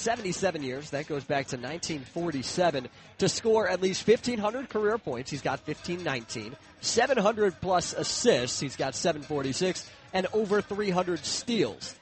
77 years. That goes back to 1947 to score at least 1,500 career points. He's got 1,519. 700-plus assists. He's got 746. And over 300 steals.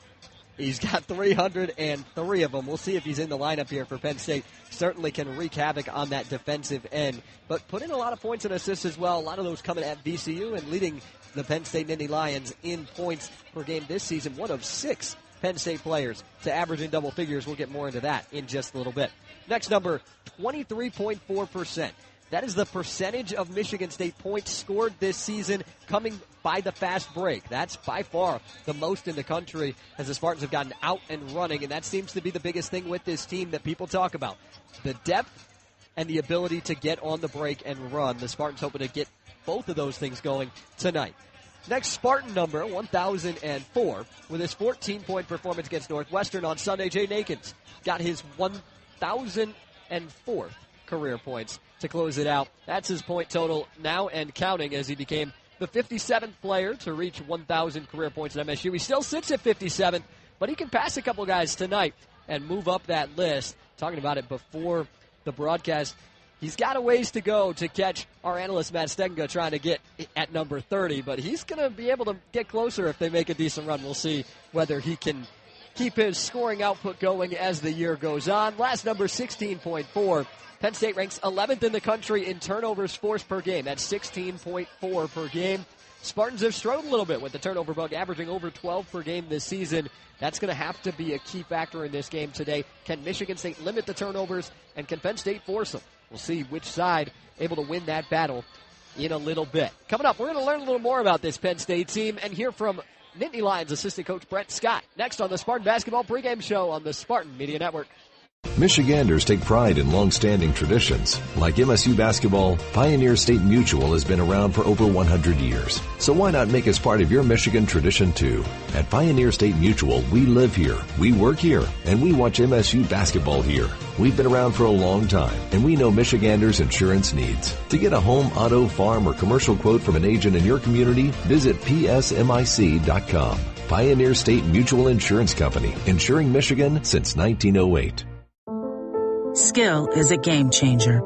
He's got 303 of them. We'll see if he's in the lineup here for Penn State. Certainly can wreak havoc on that defensive end. But put in a lot of points and assists as well. A lot of those coming at VCU and leading the Penn State Nittany Lions in points per game this season. One of 6 Penn State players to average in double figures. We'll get more into that in just a little bit. Next number, 23.4%. That is the percentage of Michigan State points scored this season coming by the fast break. That's by far the most in the country as the Spartans have gotten out and running, and that seems to be the biggest thing with this team that people talk about. The depth and the ability to get on the break and run. The Spartans hoping to get both of those things going tonight. Next Spartan number, 1,004, with his 14-point performance against Northwestern on Sunday. Jay Nakins got his 1,004th career points to close it out. That's his point total now and counting as he became the 57th player to reach 1,000 career points at MSU. He still sits at 57, but he can pass a couple guys tonight and move up that list. Talking about it before the broadcast, he's got a ways to go to catch our analyst Matt Stegenga trying to get at number 30, but he's going to be able to get closer if they make a decent run. We'll see whether he can keep his scoring output going as the year goes on. Last number, 16.4. Penn State ranks 11th in the country in turnovers forced per game. That's 16.4 per game. Spartans have struggled a little bit with the turnover bug, averaging over 12 per game this season. That's going to have to be a key factor in this game today. Can Michigan State limit the turnovers, and can Penn State force them? We'll see which side able to win that battle in a little bit. Coming up, we're going to learn a little more about this Penn State team and hear from Nittany Lions assistant coach Brent Scott next on the Spartan Basketball Pregame Show on the Spartan Media Network. Michiganders take pride in long-standing traditions. Like MSU basketball, Pioneer State Mutual has been around for over 100 years. So why not make us part of your Michigan tradition too? At Pioneer State Mutual, we live here, we work here, and we watch MSU basketball here. We've been around for a long time, and we know Michiganders' insurance needs. To get a home, auto, farm, or commercial quote from an agent in your community, visit psmic.com. Pioneer State Mutual Insurance Company, insuring Michigan since 1908. Skill is a game changer.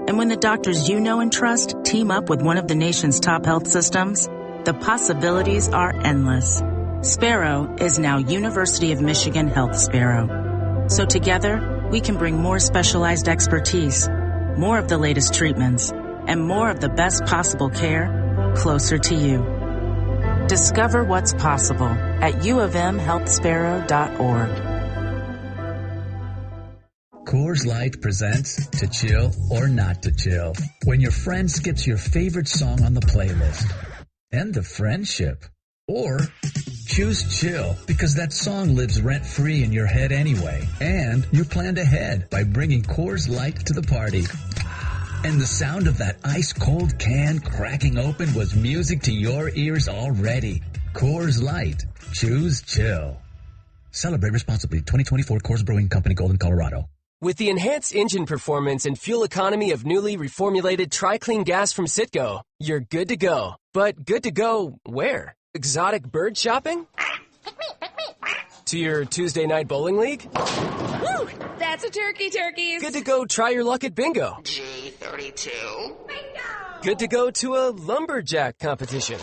And when the doctors you know and trust team up with one of the nation's top health systems, the possibilities are endless. Sparrow is now University of Michigan Health Sparrow. So together, we can bring more specialized expertise, more of the latest treatments, and more of the best possible care closer to you. Discover what's possible at uofmhealthsparrow.org. Coors Light presents To Chill or Not to Chill. When your friend skips your favorite song on the playlist. End the friendship. Or choose chill because that song lives rent-free in your head anyway. And you planned ahead by bringing Coors Light to the party. And the sound of that ice-cold can cracking open was music to your ears already. Coors Light. Choose chill. Celebrate responsibly. 2024 Coors Brewing Company, Golden, Colorado. With the enhanced engine performance and fuel economy of newly reformulated Tri-Clean gas from Citgo, you're good to go. But good to go where? Exotic bird shopping? To your Tuesday night bowling league? Woo! That's a turkeys. Good to go try your luck at bingo. G32. Bingo! Good to go to a lumberjack competition.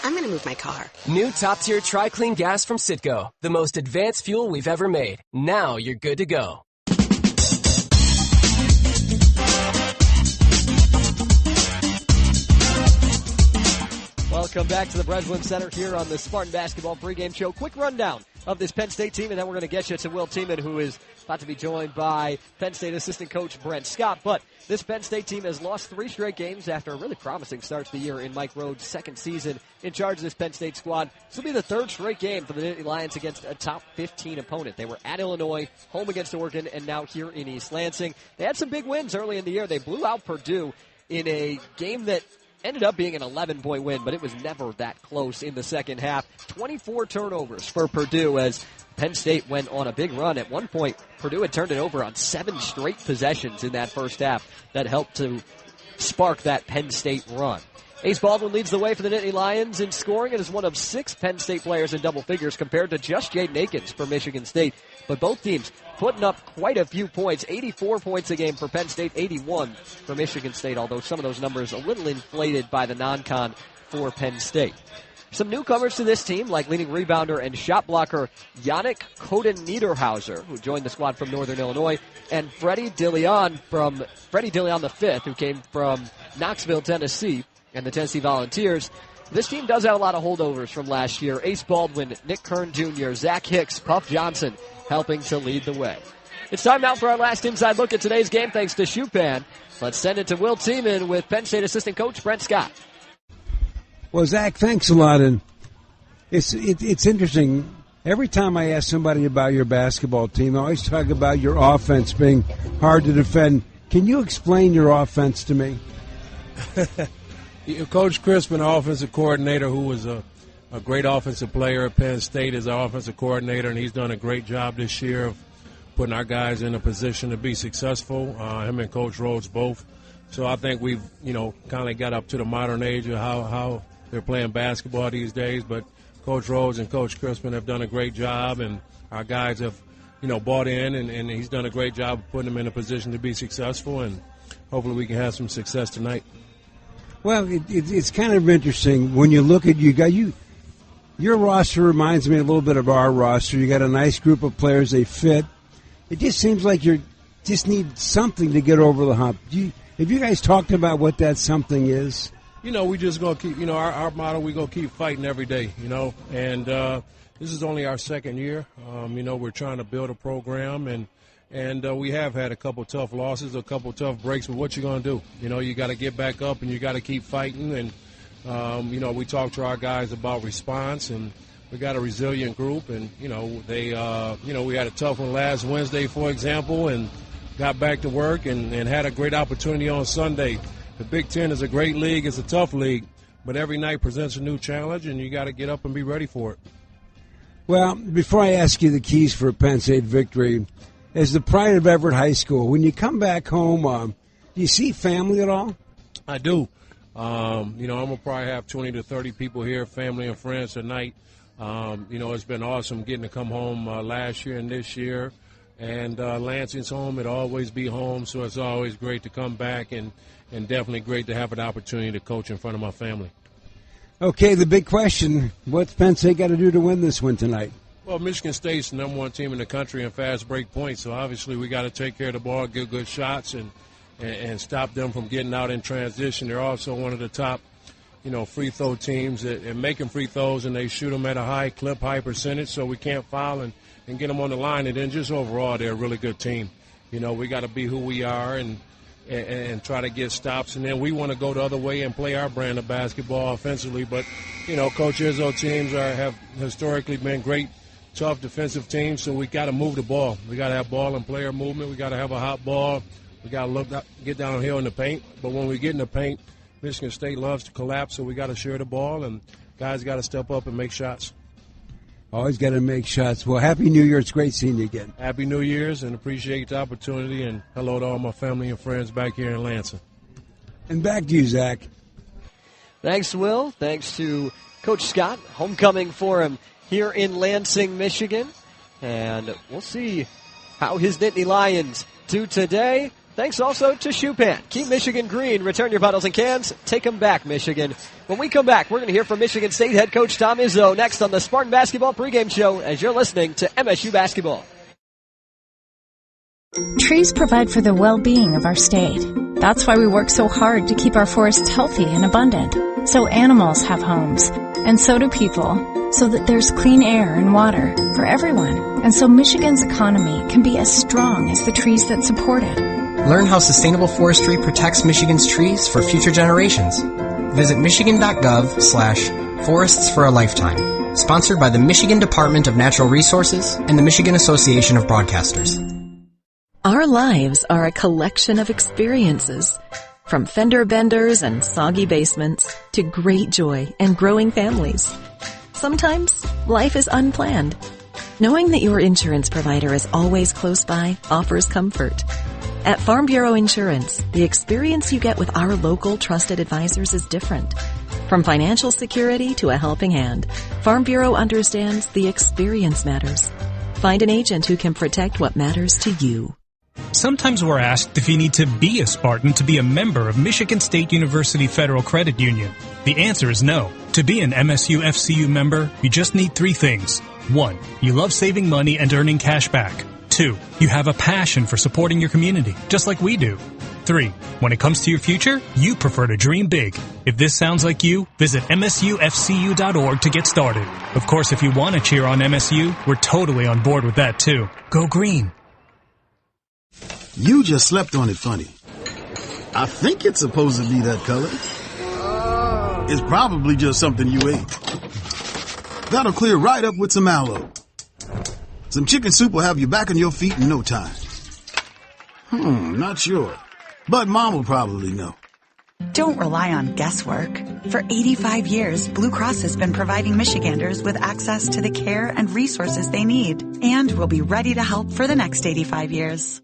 I'm going to move my car. New top-tier Tri-Clean gas from Citgo. The most advanced fuel we've ever made. Now you're good to go. Welcome back to the Breslin Center here on the Spartan Basketball Pregame Show. Quick rundown of this Penn State team, and then we're going to get you to Will Tiemann, who is about to be joined by Penn State assistant coach Brent Scott. But this Penn State team has lost 3 straight games after a really promising start to the year in Mike Rhodes' second season in charge of this Penn State squad. This will be the 3rd straight game for the Nittany Lions against a top 15 opponent. They were at Illinois, home against Oregon, and now here in East Lansing. They had some big wins early in the year. They blew out Purdue in a game that ended up being an 11-point win, but it was never that close in the second half. 24 turnovers for Purdue as Penn State went on a big run. At one point, Purdue had turned it over on 7 straight possessions in that first half that helped to spark that Penn State run. Ace Baldwin leads the way for the Nittany Lions in scoring and is one of 6 Penn State players in double figures compared to just Jaden Akins for Michigan State. But both teams putting up quite a few points, 84 points a game for Penn State, 81 for Michigan State, although some of those numbers a little inflated by the non-con for Penn State. Some newcomers to this team, like leading rebounder and shot blocker Yannick Coden-Niederhauser, who joined the squad from Northern Illinois, and Freddie DeLeon the fifth, who came from Knoxville, Tennessee, and the Tennessee Volunteers. This team does have a lot of holdovers from last year. Ace Baldwin, Nick Kern Jr., Zach Hicks, Puff Johnson helping to lead the way. It's time now for our last inside look at today's game thanks to Schupan. Let's send it to Will Tiemann with Penn State assistant coach Brent Scott. Well, Zach, thanks a lot. And it's interesting. Every time I ask somebody about your basketball team, I always talk about your offense being hard to defend. Can you explain your offense to me? Coach Crispin, our offensive coordinator, who was a great offensive player at Penn State, is our offensive coordinator, and he's done a great job this year of putting our guys in a position to be successful, him and Coach Rhodes both. So I think we've, kind of got up to the modern age of how they're playing basketball these days. But Coach Rhodes and Coach Crispin have done a great job, and our guys have, bought in, and he's done a great job of putting them in a position to be successful, and hopefully we can have some success tonight. Well, it's kind of interesting when you look at your roster reminds me a little bit of our roster. You got a nice group of players; they fit. It just seems like you just need something to get over the hump. Have you guys talked about what that something is? We just gonna keep. Our motto: we gonna keep fighting every day. And this is only our second year. We're trying to build a program and we have had a couple tough losses, a couple tough breaks, but what you going to do? You got to get back up and you got to keep fighting. And, we talk to our guys about response, and we got a resilient group. And, we had a tough one last Wednesday, for example, and got back to work and had a great opportunity on Sunday. The Big Ten is a great league. It's a tough league, but every night presents a new challenge, and you got to get up and be ready for it. Well, before I ask you the keys for a Penn State victory, as the pride of Everett High School, when you come back home, do you see family at all? I do. I'm going to probably have 20 to 30 people here, family and friends tonight. It's been awesome getting to come home last year and this year. And Lansing's home. It'll always be home, so it's always great to come back and definitely great to have an opportunity to coach in front of my family. Okay, the big question, what's Penn State got to do to win this one tonight? Well, Michigan State's the number one team in the country in fast break points, so obviously we got to take care of the ball, get good shots, and stop them from getting out in transition. They're also one of the top, free throw teams and making free throws, and they shoot them at a high clip, high percentage, so we can't foul and get them on the line. And then just overall, they're a really good team. We got to be who we are and try to get stops, and then we want to go the other way and play our brand of basketball offensively. But, Coach Izzo teams have historically been great, tough defensive teams, so we got to move the ball. We got to have ball and player movement. We got to have a hot ball. We got to get downhill in the paint. But when we get in the paint, Michigan State loves to collapse, so we got to share the ball, and guys got to step up and make shots. Always got to make shots. Well, Happy New Year. It's great seeing you again. Happy New Year's, and appreciate the opportunity, and hello to all my family and friends back here in Lansing. And back to you, Zach. Thanks, Will. Thanks to Coach Scott. Homecoming for him here in Lansing, Michigan. And we'll see how his Nittany Lions do today. Thanks also to Schupan. Keep Michigan green. Return your bottles and cans. Take them back, Michigan. When we come back, we're going to hear from Michigan State head coach Tom Izzo next on the Spartan Basketball pregame show as you're listening to MSU Basketball. Trees provide for the well-being of our state. That's why we work so hard to keep our forests healthy and abundant, so animals have homes, and so do people, so that there's clean air and water for everyone, and so Michigan's economy can be as strong as the trees that support it. Learn how sustainable forestry protects Michigan's trees for future generations. Visit michigan.gov/forests for a lifetime. Sponsored by the Michigan Department of Natural Resources and the Michigan Association of Broadcasters. Our lives are a collection of experiences, from fender benders and soggy basements to great joy and growing families. Sometimes life is unplanned. Knowing that your insurance provider is always close by offers comfort. At Farm Bureau Insurance, the experience you get with our local trusted advisors is different. From financial security to a helping hand, Farm Bureau understands the experience matters. Find an agent who can protect what matters to you. Sometimes we're asked if you need to be a Spartan to be a member of Michigan State University Federal Credit Union. The answer is no. To be an MSU FCU member, you just need 3 things. 1. You love saving money and earning cash back. 2. You have a passion for supporting your community, just like we do. 3. When it comes to your future, you prefer to dream big. If this sounds like you, visit msufcu.org to get started. Of course, if you want to cheer on MSU, we're totally on board with that too. Go green. You just slept on it funny. I think it's supposed to be that color. It's probably just something you ate. That'll clear right up with some aloe. Some chicken soup will have you back on your feet in no time. Not sure. But Mom will probably know. Don't rely on guesswork. For 85 years, Blue Cross has been providing Michiganders with access to the care and resources they need, and will be ready to help for the next 85 years.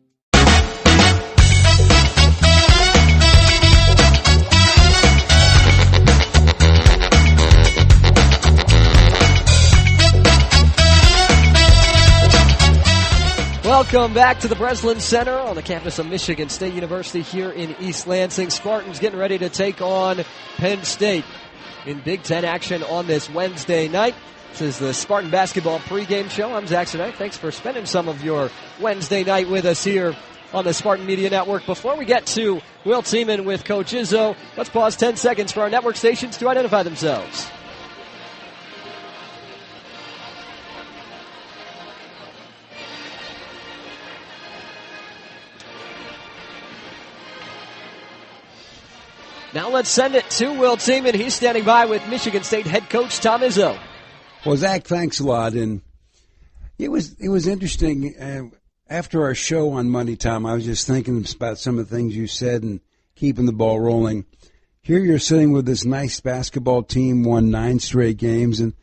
Welcome back to the Breslin Center on the campus of Michigan State University here in East Lansing. Spartans getting ready to take on Penn State in Big Ten action on this Wednesday night. This is the Spartan basketball pregame show. I'm Zach Sinek. Thanks for spending some of your Wednesday night with us here on the Spartan Media Network. Before we get to Will Tiemann with Coach Izzo, let's pause 10 seconds for our network stations to identify themselves. Now let's send it to Will Tiemann. He's standing by with Michigan State head coach Tom Izzo. Well, Zach, thanks a lot. And it was interesting. After our show on Monday, Tom, I was just thinking about some of the things you said and keeping the ball rolling. Here you're sitting with this nice basketball team, won 9 straight games. And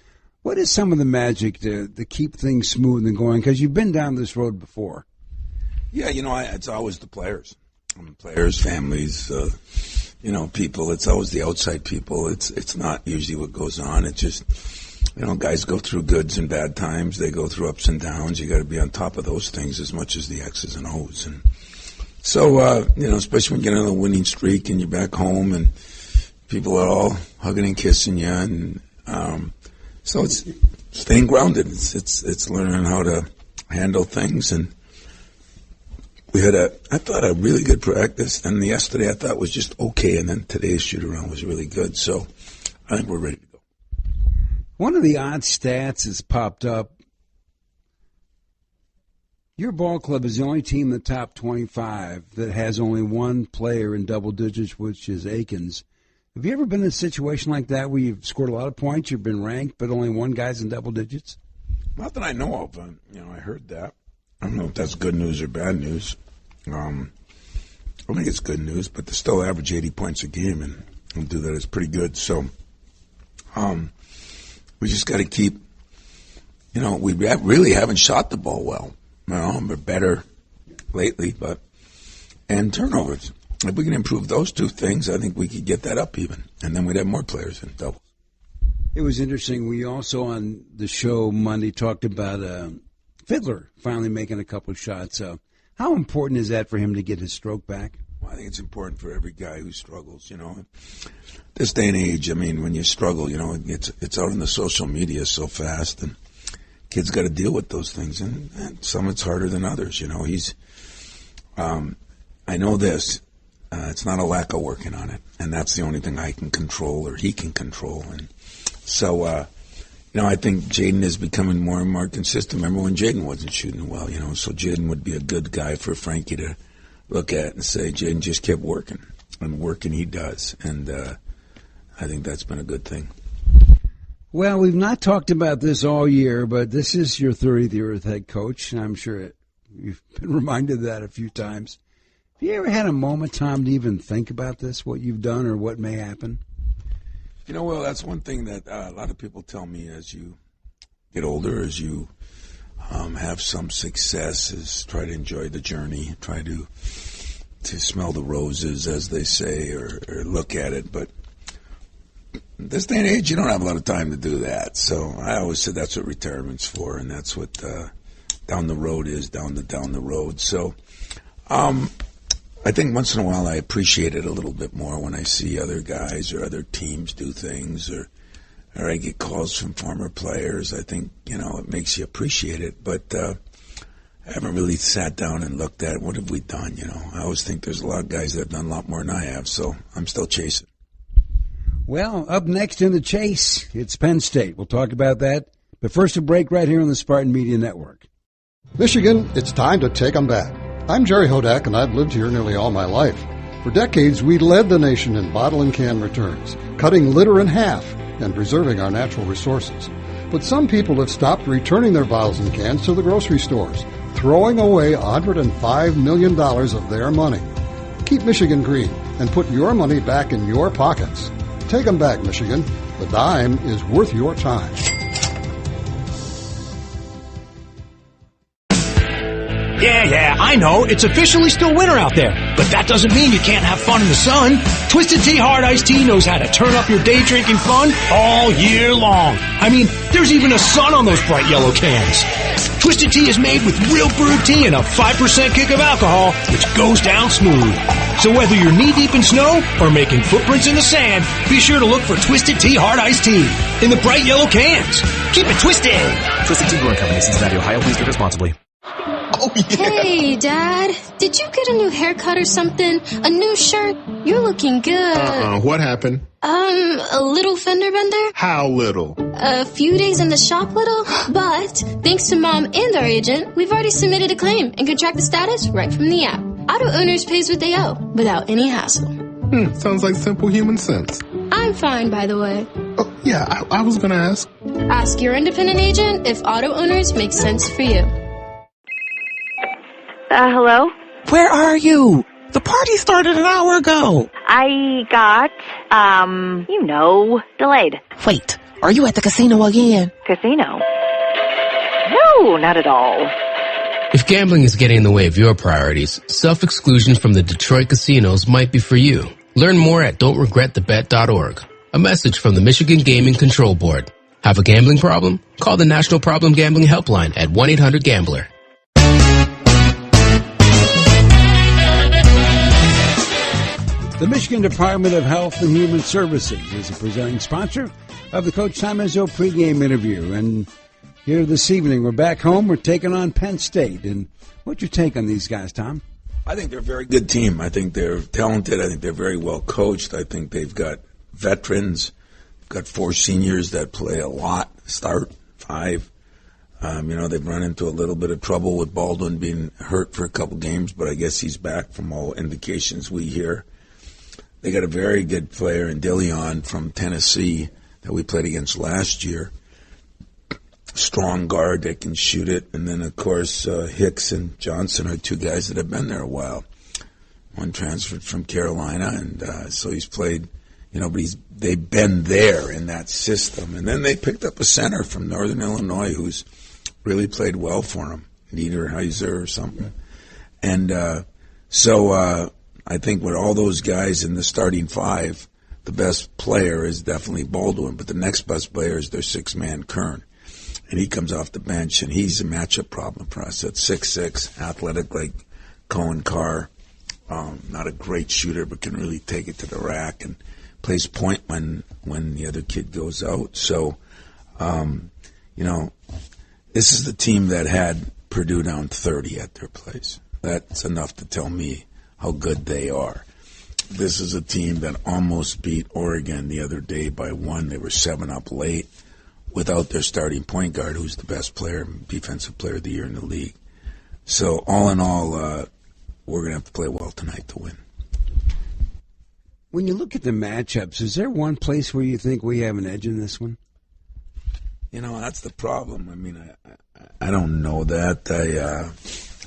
what is some of the magic to keep things smooth and going? Because you've been down this road before. Yeah, it's always the players. Players, families, people. It's always the outside people. It's not usually what goes on. It's just, guys go through goods and bad times. They go through ups and downs. You got to be on top of those things as much as the X's and O's. And so, especially when you get on a winning streak and you're back home and people are all hugging and kissing you. And so it's staying grounded. It's learning how to handle things. And we had I thought a really good practice, and yesterday I thought was just okay, and then today's shoot-around was really good. So I think we're ready to go. One of the odd stats has popped up. Your ball club is the only team in the top 25 that has only one player in double digits, which is Akins. Have you ever been in a situation like that where you've scored a lot of points, you've been ranked, but only one guy's in double digits? Not that I know of. I heard that. I don't know if that's good news or bad news. I think it's good news, but to still average 80 points a game and do that is pretty good. So we just got to keep, we really haven't shot the ball well. We're better lately, and turnovers. If we can improve those 2 things, I think we could get that up even, and then we'd have more players in doubles. It was interesting. We also on the show Monday talked about Fiddler finally making a couple of shots. How important is that for him to get his stroke back? Well, I think it's important for every guy who struggles, This day and age, when you struggle, it's out in the social media so fast, and kids got to deal with those things, and some it's harder than others, I know this, it's not a lack of working on it, and that's the only thing I can control or he can control, and so, I think Jaden is becoming more and more consistent. Remember when Jaden wasn't shooting well, so Jaden would be a good guy for Frankie to look at and say, Jaden just kept working, and working he does. And I think that's been a good thing. Well, we've not talked about this all year, but this is your 30th year as head coach, and I'm sure you've been reminded of that a few times. Have you ever had a moment, Tom, to even think about this, what you've done or what may happen? Well, that's one thing that a lot of people tell me as you get older, as you have some success, is try to enjoy the journey, try to smell the roses, as they say, or look at it. But this day and age, you don't have a lot of time to do that. So I always said that's what retirement's for, and that's what down the road is, down the road. So I think once in a while I appreciate it a little bit more when I see other guys or other teams do things, or I get calls from former players. I think, it makes you appreciate it. But I haven't really sat down and looked at what have we done, I always think there's a lot of guys that have done a lot more than I have, so I'm still chasing. Well, up next in the chase, it's Penn State. We'll talk about that. But first, a break right here on the Spartan Media Network. Michigan, it's time to take 'em back. I'm Jerry Hodak, and I've lived here nearly all my life. For decades, we led the nation in bottle and can returns, cutting litter in half and preserving our natural resources. But some people have stopped returning their bottles and cans to the grocery stores, throwing away $105 million of their money. Keep Michigan green and put your money back in your pockets. Take 'em back, Michigan. The dime is worth your time. Yeah, I know. It's officially still winter out there. But that doesn't mean you can't have fun in the sun. Twisted Tea Hard Iced Tea knows how to turn up your day drinking fun all year long. I mean, there's even a sun on those bright yellow cans. Twisted Tea is made with real brewed tea and a 5% kick of alcohol, which goes down smooth. So whether you're knee-deep in snow or making footprints in the sand, be sure to look for Twisted Tea Hard Iced Tea in the bright yellow cans. Keep it twisted. Twisted Tea Brewing Company, Cincinnati, Ohio. Please drink responsibly. Oh, yeah. Hey, Dad. Did you get a new haircut or something? A new shirt? You're looking good. What happened? A little fender bender? How little? A few days in the shop little. But thanks to Mom and our agent, we've already submitted a claim and can track the status right from the app. Auto Owners pays what they owe without any hassle. Sounds like simple human sense. I'm fine, by the way. Oh, yeah, I was going to ask. Ask your independent agent if Auto Owners makes sense for you. Hello? Where are you? The party started an hour ago. I got, delayed. Wait, are you at the casino again? Casino? No, not at all. If gambling is getting in the way of your priorities, self-exclusion from the Detroit casinos might be for you. Learn more at don'tregretthebet.org. A message from the Michigan Gaming Control Board. Have a gambling problem? Call the National Problem Gambling Helpline at 1-800-GAMBLER. The Michigan Department of Health and Human Services is a presenting sponsor of the Coach Tom Izzo pregame interview. And here this evening, we're back home. We're taking on Penn State. And what's your take on these guys, Tom? I think they're a very good team. I think they're talented. I think they're very well coached. I think they've got veterans. They've got 4 seniors that play a lot, start 5. They've run into a little bit of trouble with Baldwin being hurt for a couple games, but I guess he's back from all indications we hear. They got a very good player in Dillion from Tennessee that we played against last year. Strong guard that can shoot it. And then, of course, Hicks and Johnson are 2 guys that have been there a while. One transferred from Carolina, and so he's played, but they've been there in that system. And then they picked up a center from Northern Illinois who's really played well for him, Niederheiser or something. And so I think with all those guys in the starting 5, the best player is definitely Baldwin, but the next best player is their 6-man Kern. And he comes off the bench, and he's a matchup problem for us. At 6'6", athletic like Cohen Carr, not a great shooter, but can really take it to the rack and plays point when the other kid goes out. So, this is the team that had Purdue down 30 at their place. That's enough to tell me how good they are. This is a team that almost beat Oregon the other day by 1. They were 7 up late without their starting point guard, who's the best player, defensive player of the year in the league. So all in all, we're going to have to play well tonight to win. When you look at the matchups, is there one place where you think we have an edge in this one? That's the problem. I mean, I don't know that.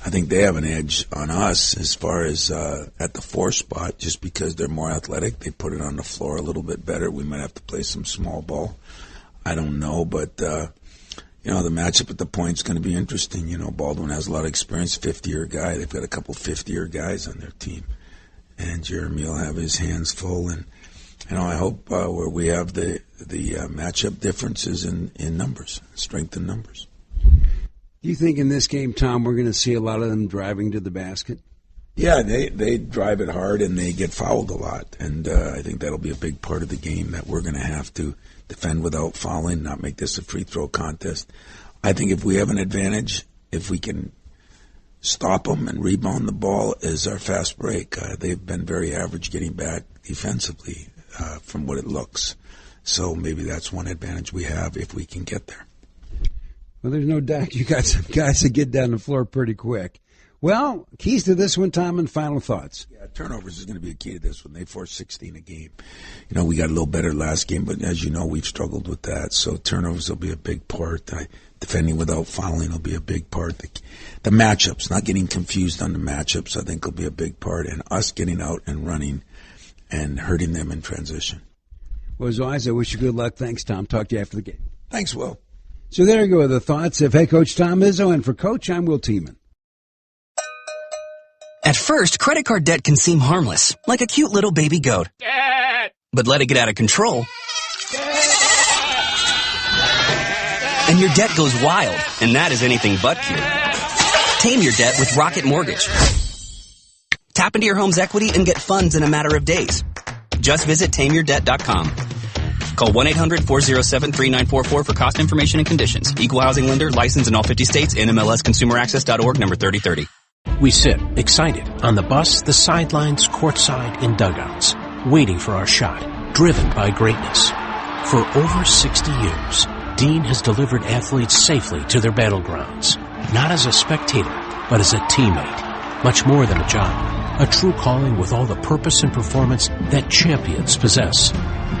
I think they have an edge on us as far as at the 4 spot, just because they're more athletic. They put it on the floor a little bit better. We might have to play some small ball. I don't know, but the matchup at the point's going to be interesting. Baldwin has a lot of experience, 50-year guy. They've got a couple 50-year guys on their team, and Jeremy will have his hands full. And I hope where we have the matchup differences in numbers, strength in numbers. Do you think in this game, Tom, we're going to see a lot of them driving to the basket? Yeah, they drive it hard and they get fouled a lot, and I think that'll be a big part of the game that we're going to have to defend without fouling, not make this a free throw contest. I think if we have an advantage, if we can stop them and rebound the ball as our fast break. They've been very average getting back defensively from what it looks. So maybe that's one advantage we have if we can get there. Well, there's no doubt you got some guys that get down the floor pretty quick. Well, keys to this one, Tom, and final thoughts. Yeah, turnovers is going to be a key to this one. They forced 16 a game. We got a little better last game, but as you know, we've struggled with that. So turnovers will be a big part. Defending without fouling will be a big part. The matchups, not getting confused on the matchups, I think will be a big part. And us getting out and running and hurting them in transition. Well, as always, I wish you good luck. Thanks, Tom. Talk to you after the game. Thanks, Will. So there you go, the thoughts of head coach Tom Izzo. And for Coach, I'm Will Tiemann. At first, credit card debt can seem harmless, like a cute little baby goat. But let it get out of control, and your debt goes wild, and that is anything but cute. Tame your debt with Rocket Mortgage. Tap into your home's equity and get funds in a matter of days. Just visit tameyourdebt.com. Call 1-800-407-3944 for cost information and conditions. Equal housing lender, licensed in all 50 states, NMLSconsumeraccess.org, number 3030. We sit, excited, on the bus, the sidelines, courtside, in dugouts, waiting for our shot, driven by greatness. For over 60 years, Dean has delivered athletes safely to their battlegrounds, not as a spectator, but as a teammate. Much more than a job, a true calling with all the purpose and performance that champions possess.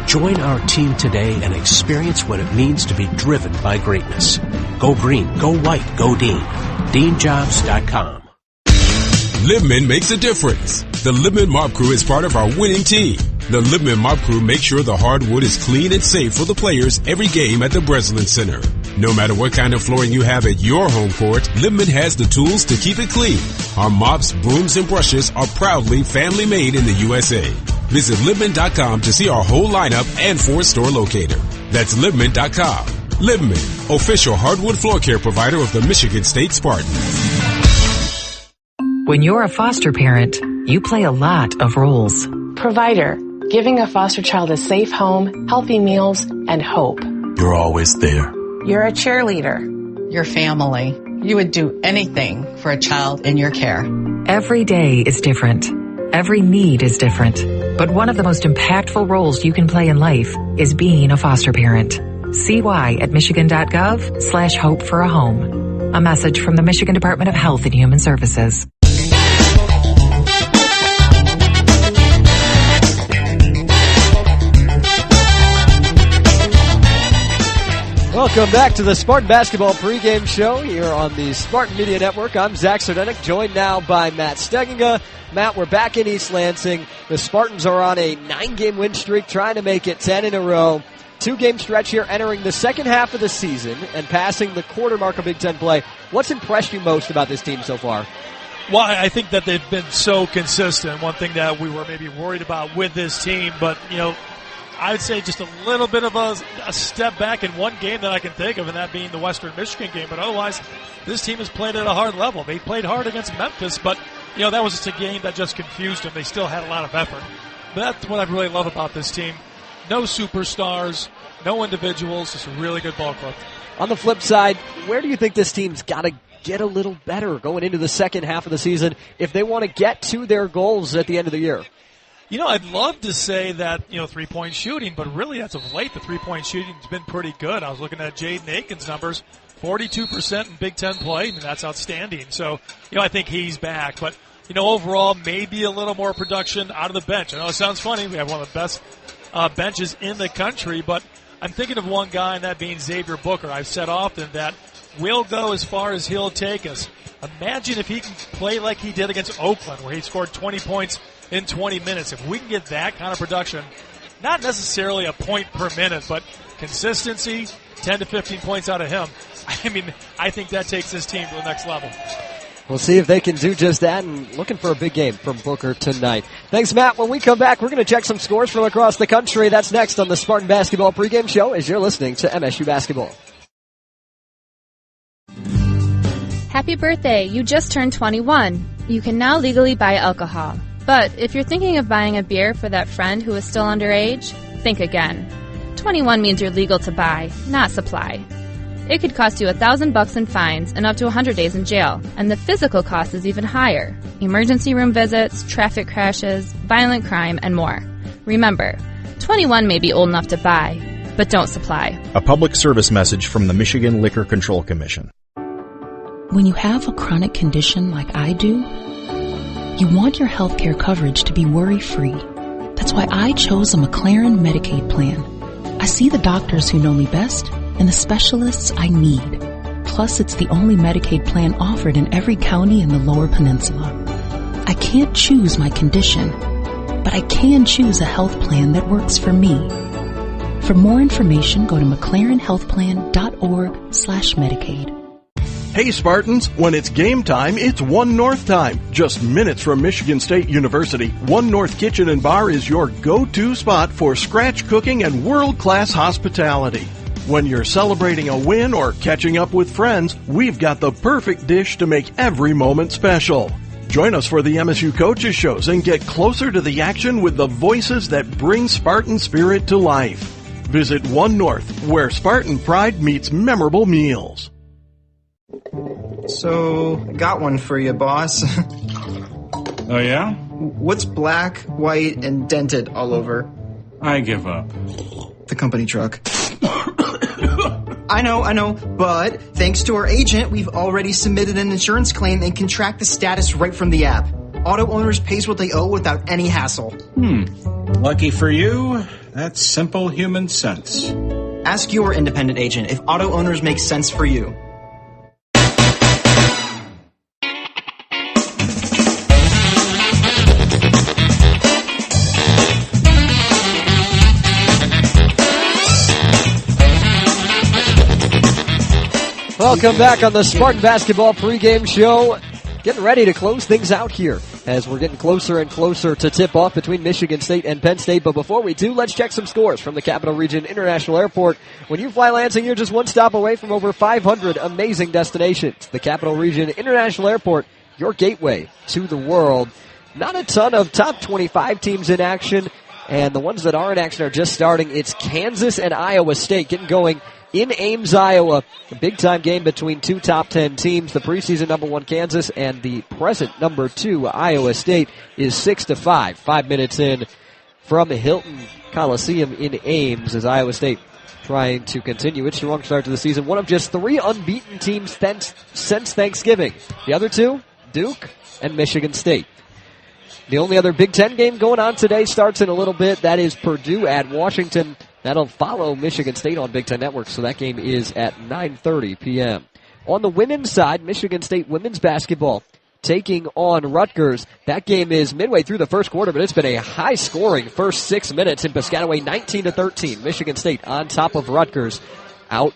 Join our team today and experience what it means to be driven by greatness. Go green, go white, go Dean. DeanJobs.com. Libman makes a difference. The Libman Mop Crew is part of our winning team. The Libman Mop Crew makes sure the hardwood is clean and safe for the players every game at the Breslin Center. No matter what kind of flooring you have at your home court, Libman has the tools to keep it clean. Our mops, brooms, and brushes are proudly family made in the USA. Visit Libman.com to see our whole lineup and 4-store locator. That's Libman.com. Libman, official hardwood floor care provider of the Michigan State Spartans. When you're a foster parent, you play a lot of roles. Provider, giving a foster child a safe home, healthy meals, and hope. You're always there. You're a cheerleader. Your family. You would do anything for a child in your care. Every day is different. Every need is different. But one of the most impactful roles you can play in life is being a foster parent. See why at michigan.gov/hope for a home. A message from the Michigan Department of Health and Human Services. Welcome back to the Spartan Basketball pregame show here on the Spartan Media Network. I'm Zach Sardenik, joined now by Matt Steginga. Matt, we're back in East Lansing. The Spartans are on a 9-game win streak, trying to make it 10 in a row. 2-game stretch here, entering the second half of the season and passing the quarter mark of Big Ten play. What's impressed you most about this team so far? Well, I think that they've been so consistent. One thing that we were maybe worried about with this team, but, I would say just a little bit of a step back in one game that I can think of, and that being the Western Michigan game. But otherwise, this team has played at a hard level. They played hard against Memphis, but, that was just a game that just confused them. They still had a lot of effort. But that's what I really love about this team. No superstars, no individuals, just a really good ball club. On the flip side, where do you think this team's got to get a little better going into the second half of the season if they want to get to their goals at the end of the year? I'd love to say that, 3-point shooting, but really as of late, the 3-point shooting has been pretty good. I was looking at Jaden Aiken's numbers, 42% in Big Ten play, and that's outstanding. So, I think he's back. But, overall, maybe a little more production out of the bench. I know it sounds funny. We have one of the best benches in the country, but I'm thinking of one guy, and that being Xavier Booker. I've said often that we'll go as far as he'll take us. Imagine if he can play like he did against Oakland, where he scored 20 points in 20 minutes. If we can get that kind of production, not necessarily a point per minute, but consistency, 10 to 15 points out of him, I think that takes this team to the next level. We'll see if they can do just that, and looking for a big game from Booker tonight. Thanks, Matt. When we come back, we're going to check some scores from across the country. That's next on the Spartan Basketball pregame show as you're listening to MSU Basketball. Happy birthday, you just turned 21. You can now legally buy alcohol. But if you're thinking of buying a beer for that friend who is still underage, think again. 21 means you're legal to buy, not supply. It could cost you $1,000 in fines and up to 100 days in jail, and the physical cost is even higher. Emergency room visits, traffic crashes, violent crime, and more. Remember, 21 may be old enough to buy, but don't supply. A public service message from the Michigan Liquor Control Commission. When you have a chronic condition like I do, you want your health care coverage to be worry-free. That's why I chose a McLaren Medicaid plan. I see the doctors who know me best and the specialists I need. Plus, it's the only Medicaid plan offered in every county in the Lower Peninsula. I can't choose my condition, but I can choose a health plan that works for me. For more information, go to mclarenhealthplan.org/Medicaid. Hey Spartans, when it's game time, it's One North time. Just minutes from Michigan State University, One North Kitchen and Bar is your go-to spot for scratch cooking and world-class hospitality. When you're celebrating a win or catching up with friends, we've got the perfect dish to make every moment special. Join us for the MSU Coaches Shows and get closer to the action with the voices that bring Spartan spirit to life. Visit One North, where Spartan pride meets memorable meals. So, got one for you, boss. Oh, yeah? What's black, white, and dented all over? I give up. The company truck. I know, but thanks to our agent, we've already submitted an insurance claim and can track the status right from the app. Auto owners pays what they owe without any hassle. Lucky for you, that's simple human sense. Ask your independent agent if auto owners make sense for you. Welcome back on the Spartan Basketball pregame show. Getting ready to close things out here as we're getting closer and closer to tip-off between Michigan State and Penn State. But before we do, let's check some scores from the Capital Region International Airport. When you fly Lansing, you're just one stop away from over 500 amazing destinations. The Capital Region International Airport, your gateway to the world. Not a ton of top 25 teams in action, and the ones that are in action are just starting. It's Kansas and Iowa State getting going in Ames, Iowa. A big-time game between two top 10 teams. The preseason number 1 Kansas and the present number 2 Iowa State is 6-5. 5 minutes in from the Hilton Coliseum in Ames as Iowa State trying to continue its strong start to the season. One of just 3 unbeaten teams since Thanksgiving. The other 2, Duke and Michigan State. The only other Big Ten game going on today starts in a little bit. That is Purdue at Washington. That'll follow Michigan State on Big Ten Network, so that game is at 9:30 p.m. On the women's side, Michigan State women's basketball taking on Rutgers. That game is midway through the first quarter, but it's been a high-scoring first 6 minutes in Piscataway, 19-13. Michigan State on top of Rutgers out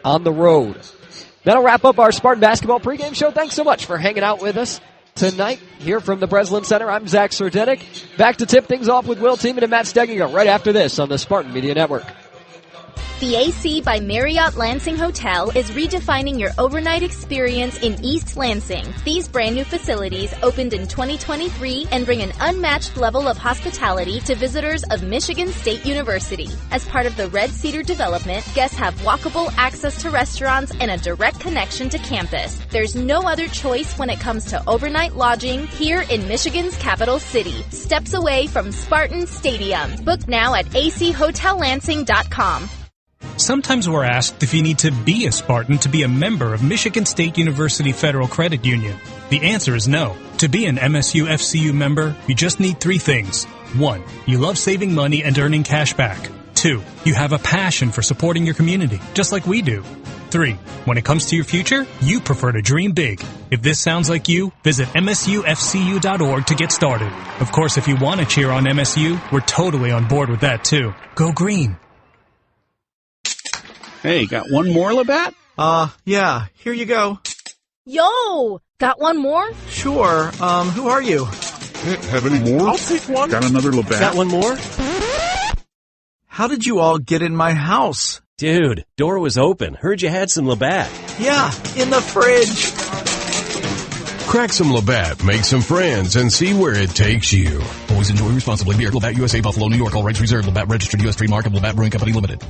on the road. That'll wrap up our Spartan Basketball pregame show. Thanks so much for hanging out with us tonight here from the Breslin Center. I'm Zach Sardenik. Back to tip things off with Will Tiemann and Matt Steginger right after this on the Spartan Media Network. The AC by Marriott Lansing Hotel is redefining your overnight experience in East Lansing. These brand new facilities opened in 2023 and bring an unmatched level of hospitality to visitors of Michigan State University. As part of the Red Cedar development, guests have walkable access to restaurants and a direct connection to campus. There's no other choice when it comes to overnight lodging here in Michigan's capital city, steps away from Spartan Stadium. Book now at achotelansing.com. Sometimes we're asked if you need to be a Spartan to be a member of Michigan State University Federal Credit Union. The answer is no. To be an MSU FCU member, you just need 3 things. 1, you love saving money and earning cash back. 2, you have a passion for supporting your community, just like we do. 3, when it comes to your future, you prefer to dream big. If this sounds like you, visit msufcu.org to get started. Of course, if you want to cheer on MSU, we're totally on board with that too. Go green. Hey, got one more, Labatt? Yeah, here you go. Yo! Got one more? Sure. Who are you? Have any more? I'll take one. Got another Labatt? Got one more? How did you all get in my house? Dude, door was open. Heard you had some Labatt. Yeah, in the fridge. Crack some Labatt, make some friends, and see where it takes you. Always enjoy responsibly. Beer, Labatt USA, Buffalo, New York. All rights reserved. Labatt registered U.S. trademark of Labatt Brewing Company Limited.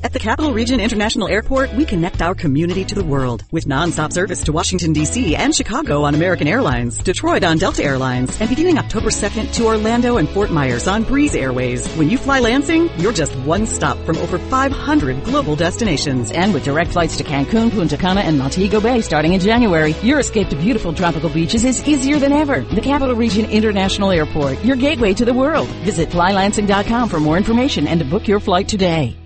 At the Capital Region International Airport, we connect our community to the world with nonstop service to Washington, D.C. and Chicago on American Airlines, Detroit on Delta Airlines, and beginning October 2nd to Orlando and Fort Myers on Breeze Airways. When you fly Lansing, you're just one stop from over 500 global destinations. And with direct flights to Cancun, Punta Cana, and Montego Bay starting in January, your escape to beautiful tropical beaches is easier than ever. The Capital Region International Airport, your gateway to the world. Visit flylansing.com for more information and to book your flight today.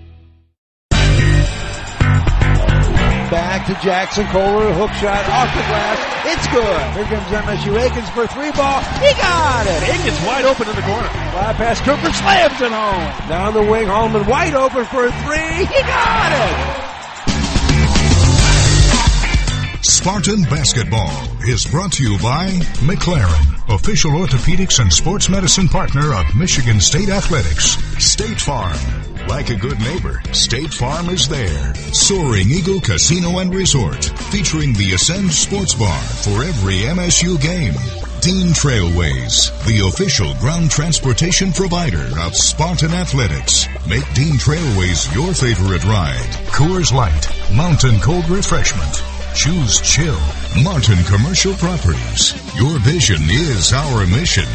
Back to Jackson Kohler, hook shot off the glass. It's good. Here comes MSU Akins for 3 ball. He got it. Akins wide open in the corner. Fly pass, Cooper slams it home. Down the wing, Holman wide open for 3. He got it. Spartan Basketball is brought to you by McLaren, official orthopedics and sports medicine partner of Michigan State Athletics. State Farm. Like a good neighbor, State Farm is there. Soaring Eagle Casino and Resort, featuring the Ascend Sports Bar for every MSU game. Dean Trailways, the official ground transportation provider of Spartan Athletics. Make Dean Trailways your favorite ride. Coors Light, mountain cold refreshment. Choose chill. Martin Commercial Properties. Your vision is our mission.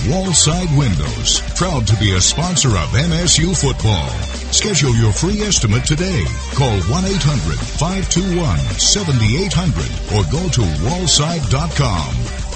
Wallside Windows, proud to be a sponsor of MSU football. Schedule your free estimate today. Call 1-800-521-7800 or go to wallside.com.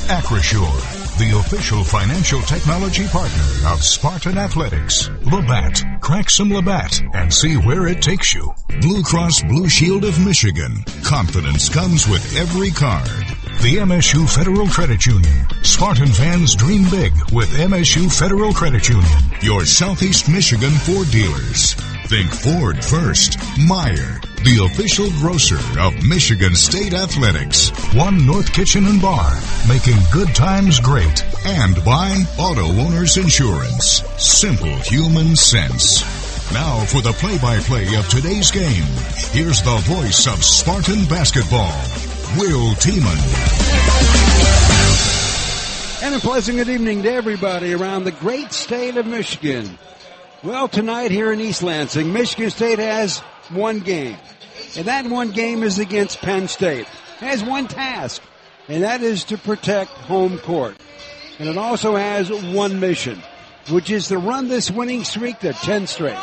Acrisure, the official financial technology partner of Spartan Athletics. Labatt, crack some Labatt and see where it takes you. Blue Cross Blue Shield of Michigan. Confidence comes with every card. The MSU Federal Credit Union. Spartan fans dream big with MSU Federal Credit Union. Your Southeast Michigan Ford dealers. Think Ford first. Meyer, the official grocer of Michigan State Athletics. One North Kitchen and Bar, making good times great. And by Auto Owners Insurance. Simple human sense. Now for the play-by-play of today's game. Here's the voice of Spartan basketball, Will Tiemann. And a pleasant good evening to everybody around the great state of Michigan. Well, tonight here in East Lansing, Michigan State has one game. And that one game is against Penn State. It has one task, and that is to protect home court. And it also has one mission, which is to run this winning streak to 10 straight.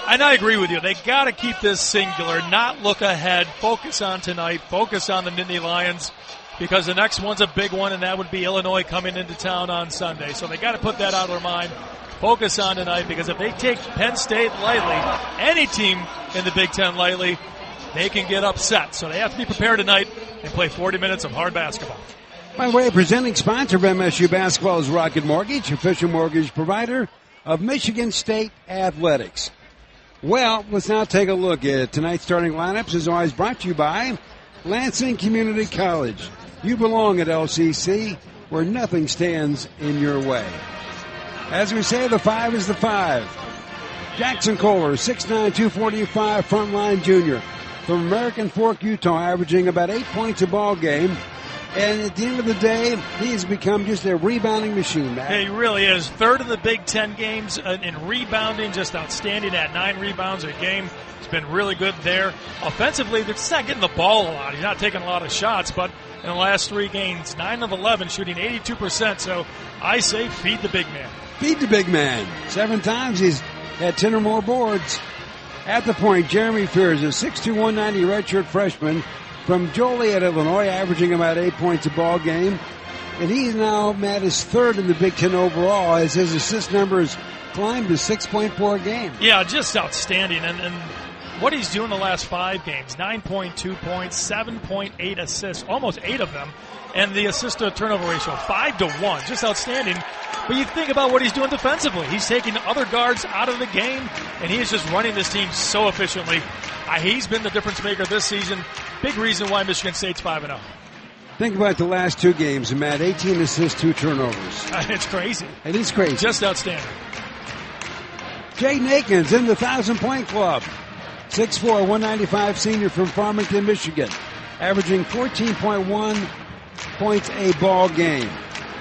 And I agree with you. They got to keep this singular, not look ahead, focus on tonight, focus on the Nittany Lions, because the next one's a big one, and that would be Illinois coming into town on Sunday. So they got to put that out of their mind, focus on tonight, because if they take Penn State lightly, any team in the Big Ten lightly, they can get upset. So they have to be prepared tonight and play 40 minutes of hard basketball. By the way, presenting sponsor of MSU basketball is Rocket Mortgage, official mortgage provider of Michigan State Athletics. Well, let's now take a look at tonight's starting lineups, as always brought to you by Lansing Community College. You belong at LCC, where nothing stands in your way. As we say, the 5 is the 5. Jackson Kohler, 6'9", 245, frontline junior from American Fork, Utah, averaging about 8 points a ball game. And at the end of the day, he has become just a rebounding machine, Matt. Yeah, he really is. Third in the Big Ten games in rebounding, just outstanding at 9 rebounds a game. He's been really good there. Offensively, they're just not getting the ball a lot. He's not taking a lot of shots, but in the last 3 games, 9 of 11, shooting 82%. So I say feed the big man. Feed the big man. 7 times he's had 10 or more boards. At the point, Jeremy Fears, a 6'2", 190 redshirt freshman from Joliet, Illinois, averaging about 8 points a ball game. And he's now, Matt, is third in the Big Ten overall as his assist numbers climbed to 6.4 a game. Yeah, just outstanding. And what he's doing the last 5 games, 9.2 points, 7.8 assists, almost 8 of them. And the assist-to-turnover ratio, 5-1, just outstanding. But you think about what he's doing defensively. He's taking other guards out of the game, and he is just running this team so efficiently. He's been the difference maker this season. Big reason why Michigan State's 5-0. Think about the last 2 games, Matt. 18 assists, 2 turnovers. It's crazy. It is crazy. Just outstanding. Jaden Akins in the 1,000-point club. 6'4", 195 senior from Farmington, Michigan. Averaging 14.1 points a ball game.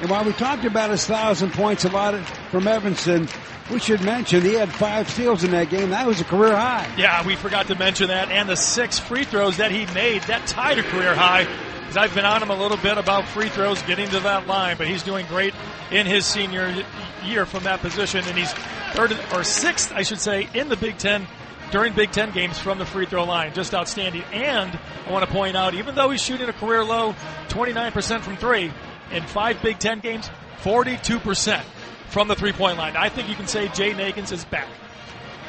And while we talked about his 1,000 points a lot from Evanston, we should mention he had 5 steals in that game. That was a career high. Yeah, we forgot to mention that. And the 6 free throws that he made, that tied a career high. Because I've been on him a little bit about free throws, getting to that line. But he's doing great in his senior year from that position. And he's 6th, I should say, in the Big Ten during Big Ten games from the free throw line. Just outstanding. And I want to point out, even though he's shooting a career low 29% from 3, in 5 Big Ten games, 42% from the three-point line. I think you can say Jaden Akins is back.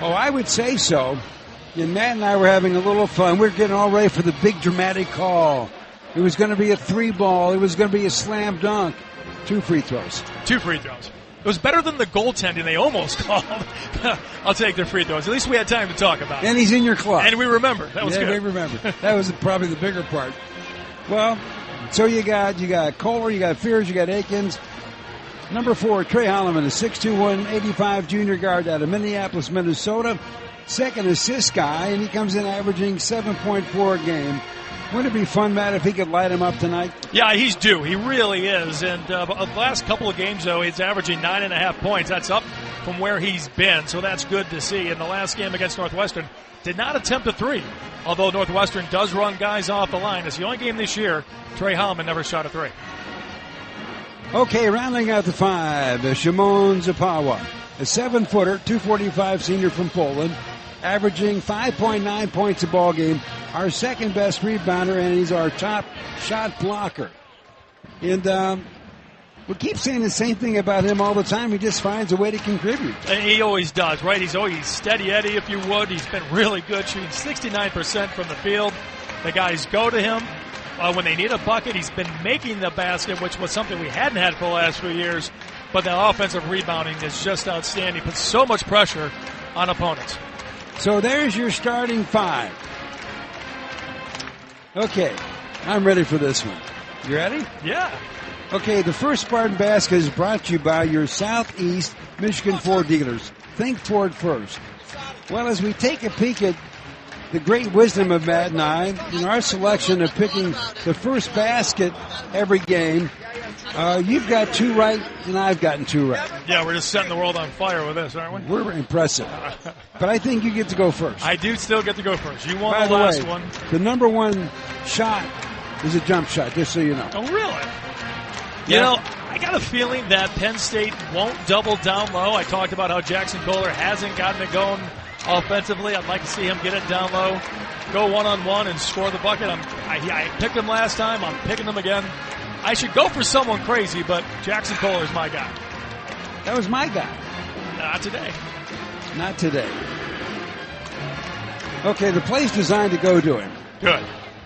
Oh, I would say so. And Matt and I were having a little fun. We're getting all ready for the big dramatic call. It was going to be a 3-ball. It was going to be a slam dunk. 2 free throws. 2 free throws. It was better than the goaltending they almost called. I'll take their free throws. At least we had time to talk about it. And he's in your club. And we remember. That was good. We remember. That was probably the bigger part. Well, so you got Kohler, you got Fears, you got Akins. Number 4, Trey Holloman, a 6'2", 185 junior guard out of Minneapolis, Minnesota. Second assist guy, and he comes in averaging 7.4 a game. Wouldn't it be fun, Matt, if he could light him up tonight? Yeah, he's due. He really is. And the last couple of games, though, he's averaging 9.5 points. That's up from where he's been, so that's good to see. In the last game against Northwestern, did not attempt a 3, although Northwestern does run guys off the line. It's the only game this year Trey Holloman never shot a 3. Okay, rounding out the 5, Shimon Zapawa, a 7-footer, 245 senior from Poland, averaging 5.9 points a ball game, our second best rebounder, and he's our top shot blocker. And we keep saying the same thing about him all the time. He just finds a way to contribute. And he always does, right? He's always steady Eddie, if you would. He's been really good, shooting 69% from the field. The guys go to him. When they need a bucket, he's been making the basket, which was something we hadn't had for the last few years. But the offensive rebounding is just outstanding. Puts so much pressure on opponents. So there's your starting 5. Okay, I'm ready for this one. You ready? Yeah. Okay, the first Spartan Basket is brought to you by your Southeast Michigan Ford dealers. Think Ford first. Well, as we take a peek at the great wisdom of Matt and I, in our selection of picking the first basket every game, you've got 2 right, and I've gotten 2 right. Yeah, we're just setting the world on fire with this, aren't we? We're impressive. But I think you get to go first. I do still get to go first. You won By the last way, one. The number 1 shot is a jump shot, just so you know. Oh, really? You know, I got a feeling that Penn State won't double down low. I talked about how Jackson Kohler hasn't gotten it going offensively. I'd like to see him get it down low, go one-on-one, and score the bucket. I picked him last time. I'm picking him again. I should go for someone crazy, but Jackson Kohler's my guy. That was my guy. Not today. Not today. Okay, the play's designed to go to him. Good.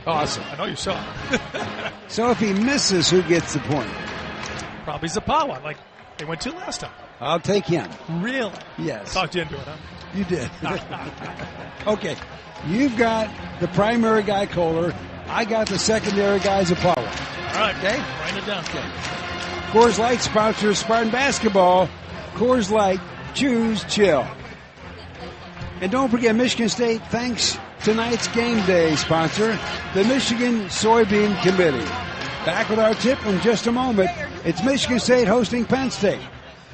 Awesome. I know you saw it. So if he misses, who gets the point? Probably Zapawa, like they went to last time. I'll take him. Really? Yes. Talked you into it, huh? You did. Okay. You've got the primary guy, Kohler. I got the secondary guy, Zapawa. All right. Okay? Write it down. Okay. Coors Light sponsors Spartan basketball. Coors Light. Choose chill. And don't forget Michigan State thanks tonight's game day sponsor, the Michigan Soybean Committee. Back with our tip in just a moment. It's Michigan State hosting Penn State.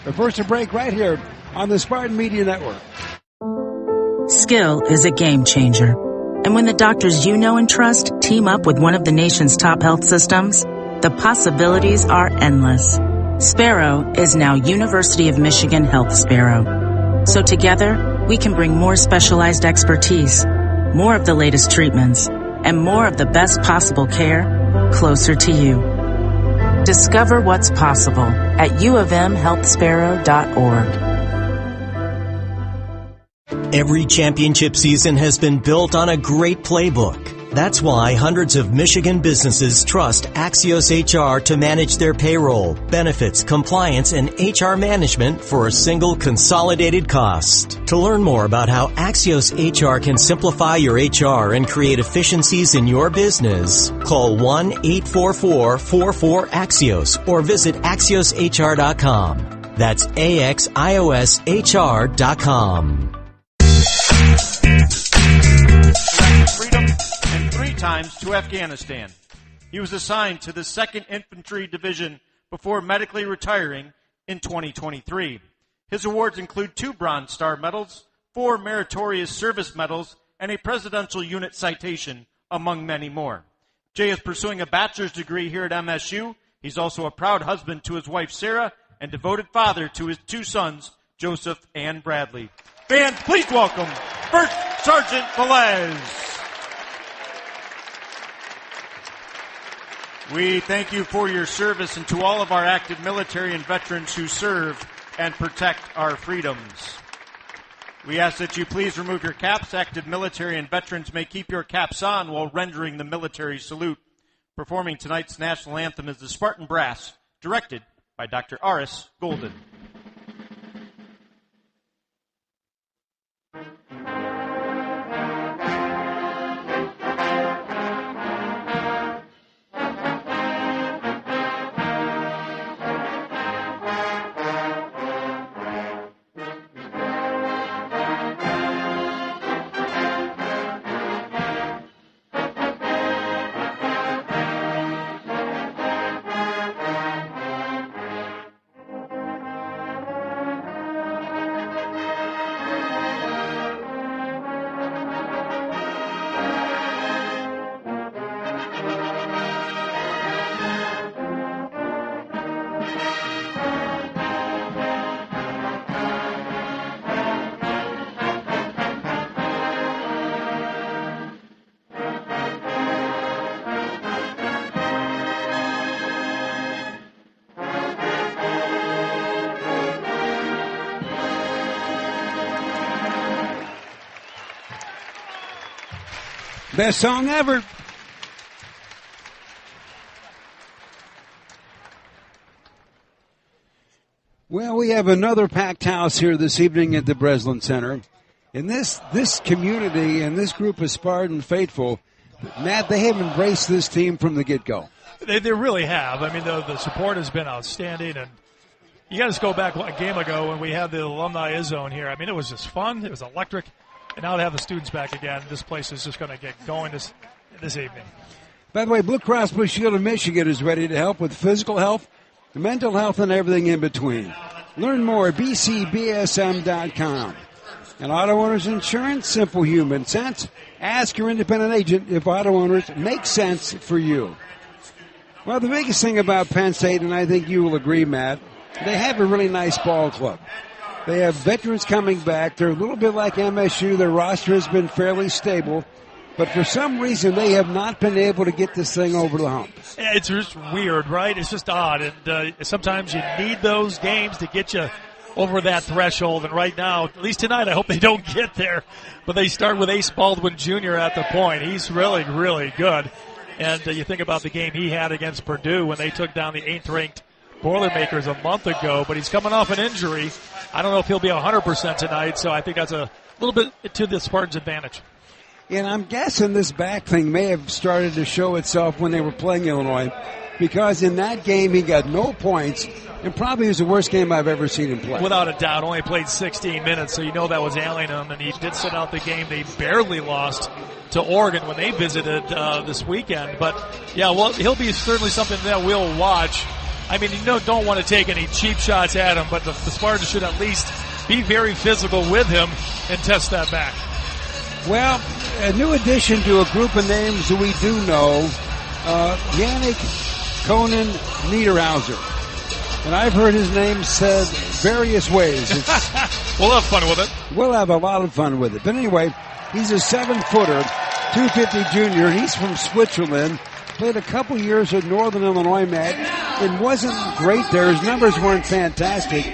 But first a break right here on the Spartan Media Network. Skill is a game changer. And when the doctors you know and trust team up with one of the nation's top health systems, the possibilities are endless. Sparrow is now University of Michigan Health Sparrow. So together, we can bring more specialized expertise, more of the latest treatments, and more of the best possible care closer to you. Discover what's possible at uofmhealthsparrow.org. Every championship season has been built on a great playbook. That's why hundreds of Michigan businesses trust Axios HR to manage their payroll, benefits, compliance, and HR management for a single consolidated cost. To learn more about how Axios HR can simplify your HR and create efficiencies in your business, call 1-844-44-AXIOS or visit AxiosHR.com. That's AXIOSHR.com. Freedom and 3 times to Afghanistan. He was assigned to the 2nd Infantry Division before medically retiring in 2023. His awards include 2 Bronze Star medals, 4 Meritorious Service medals, and a Presidential Unit citation, among many more. Jay is pursuing a bachelor's degree here at MSU. He's also a proud husband to his wife Sarah and devoted father to his 2 sons, Joseph and Bradley. Fans, please welcome First Sergeant Velez. We thank you for your service, and to all of our active military and veterans who serve and protect our freedoms. We ask that you please remove your caps. Active military and veterans may keep your caps on while rendering the military salute. Performing tonight's national anthem is the Spartan Brass, directed by Dr. Aris Golden. Best song ever. Well, we have another packed house here this evening at the Breslin Center. And this community and this group of Spartan faithful, Matt, they have embraced this team from the get-go. They really have. I mean, the support has been outstanding. And you got to go back a game ago when we had the alumni zone here. I mean, it was just fun. It was electric. And now to have the students back again, this place is just going to get going this evening. By the way, Blue Cross Blue Shield of Michigan is ready to help with physical health, mental health, and everything in between. Learn more at bcbsm.com. And Auto Owners Insurance, simple human sense. Ask your independent agent if auto owners make sense for you. Well, the biggest thing about Penn State, and I think you will agree, Matt, they have a really nice ball club. They have veterans coming back. They're a little bit like MSU. Their roster has been fairly stable. But for some reason, they have not been able to get this thing over the hump. It's just weird, right? It's just odd. And sometimes you need those games to get you over that threshold. And right now, at least tonight, I hope they don't get there. But they start with Ace Baldwin Jr. at the point. He's really, really good. And you think about the game he had against Purdue when they took down the 8th-ranked Boilermakers a month ago. But he's coming off an injury. I don't know if he'll be 100% tonight, so I think that's a little bit to the Spartans' advantage. And I'm guessing this back thing may have started to show itself when they were playing Illinois, because in that game he got no points, and probably was the worst game I've ever seen him play. Without a doubt, only played 16 minutes, so you know that was ailing him, and he did sit out the game. They barely lost to Oregon when they visited this weekend. But, yeah, well, he'll be certainly something that we'll watch. I mean, don't want to take any cheap shots at him, but the Spartans should at least be very physical with him and test that back. Well, a new addition to a group of names that we do know, Yannick Conan Niederhauser. And I've heard his name said various ways. We'll have fun with it. We'll have a lot of fun with it. But anyway, he's a 7-footer, 250 junior. He's from Switzerland. Played a couple years at Northern Illinois, Matt. It wasn't great there. His numbers weren't fantastic.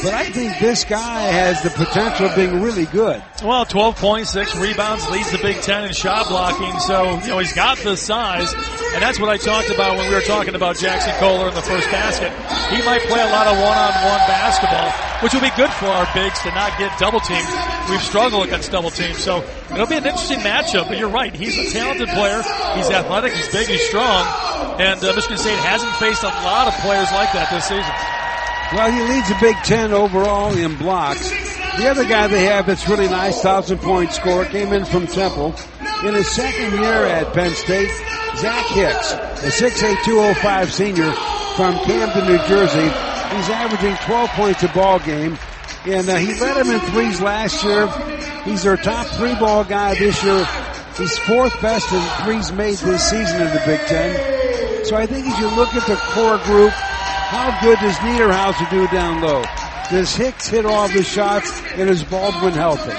but I think this guy has the potential of being really good. Well, 12 points, 6 rebounds, leads the Big Ten in shot blocking. So, he's got the size, and that's what I talked about when we were talking about Jackson Kohler in the first basket. He might play a lot of one-on-one basketball, which will be good for our bigs to not get double teamed. We've struggled against double teams, so it'll be an interesting matchup. But you're right, he's a talented player. He's athletic, he's big, he's strong, and Michigan State hasn't faced a lot of players like that this season. Well, he leads the Big Ten overall in blocks. The other guy they have that's really nice, 1,000-point scorer, came in from Temple. In his second year at Penn State, Zach Hicks, a 6'8", 205 senior from Camden, New Jersey. He's averaging 12 points a ball game, and he led them in threes last year. He's their top 3-ball guy this year. He's 4th best in threes made this season in the Big Ten. So I think as you look at the core group, how good does Niederhauser do down low? Does Hicks hit all the shots, and is Baldwin healthy?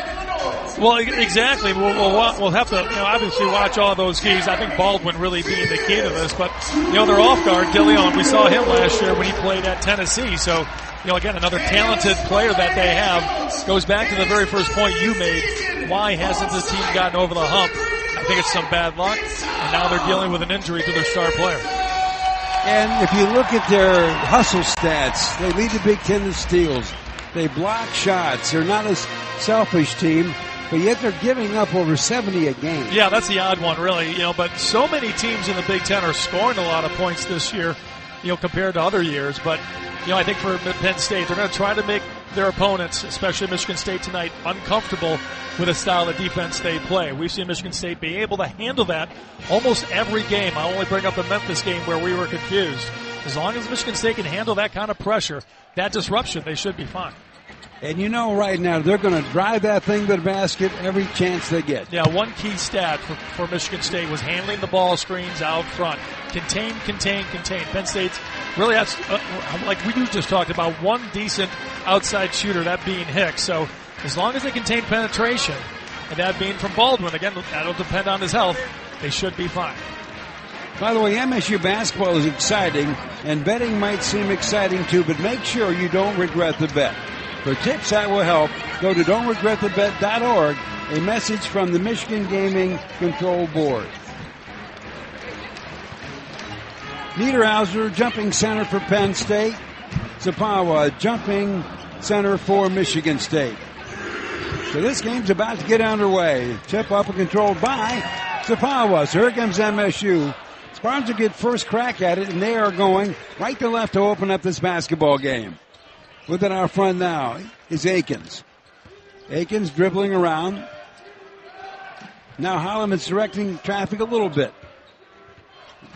Well, exactly. We'll have to, obviously watch all those keys. I think Baldwin really being the key to this, but, they're off guard. DeLeon, we saw him last year when he played at Tennessee. So, again, another talented player that they have. Goes back to the very first point you made. Why hasn't this team gotten over the hump? I think it's some bad luck, and now they're dealing with an injury to their star player. And if you look at their hustle stats, they lead the Big Ten in steals. They block shots. They're not a selfish team, but yet they're giving up over 70 a game. Yeah, that's the odd one, really. But so many teams in the Big Ten are scoring a lot of points this year, compared to other years. But, I think for Penn State, they're going to try to make their opponents, especially Michigan State tonight, uncomfortable with the style of defense they play. We've seen Michigan State be able to handle that almost every game. I only bring up the Memphis game where we were confused. As long as Michigan State can handle that kind of pressure, that disruption, they should be fine. And right now, they're going to drive that thing to the basket every chance they get. Yeah, one key stat for Michigan State was handling the ball screens out front. Contain. Penn State's really has, like we just talked about, one decent outside shooter, that being Hicks. So as long as they contain penetration, and that being from Baldwin, again, that'll depend on his health, they should be fine. By the way, MSU basketball is exciting, and betting might seem exciting too, but make sure you don't regret the bet. For tips that will help, go to don'tregretthebet.org, a message from the Michigan Gaming Control Board. Niederhauser, jumping center for Penn State. Zapawa, jumping center for Michigan State. So this game's about to get underway. Tip up and controlled by Zapawa. So here comes MSU. Spartans will get first crack at it, and they are going right to left to open up this basketball game. Within our front now is Akins. Akins dribbling around. Now Holloman's directing traffic a little bit.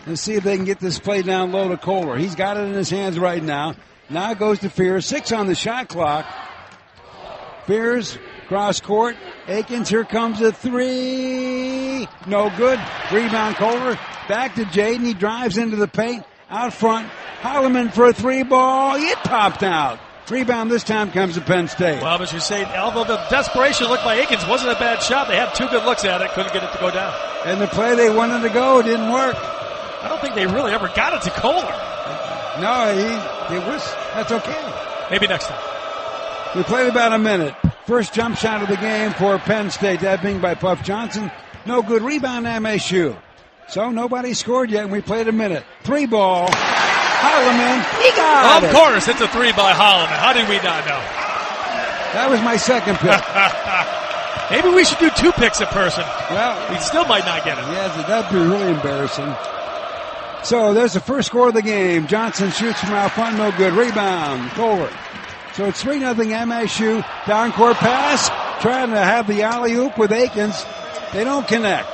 Let's see if they can get this play down low to Kohler. He's got it in his hands right now. Now it goes to Fears. 6 on the shot clock. Fears, cross court. Akins, here comes a 3. No good. Rebound Kohler. Back to Jaden. He drives into the paint. Out front. Holloman for a 3-ball. It popped out. Rebound this time comes to Penn State. Well, as you say, although the desperation look by Akins wasn't a bad shot, they had 2 good looks at it, couldn't get it to go down. And the play they wanted to go didn't work. I don't think they really ever got it to Kohler. No, that's okay. Maybe next time. We played about a minute. First jump shot of the game for Penn State, that being by Puff Johnson. No good. Rebound MSU. So nobody scored yet, and we played a minute. 3-ball. Holloman, he got it. Of course, it's a 3 by Holloman. How did we not know? That was my second pick. Maybe we should do 2 picks a person. Well, we still might not get it. Yeah, that'd be really embarrassing. So there's the first score of the game. Johnson shoots from out front, no good. Rebound, Kohler. So it's 3-0 MSU. Down court pass, trying to have the alley-oop with Akins. They don't connect.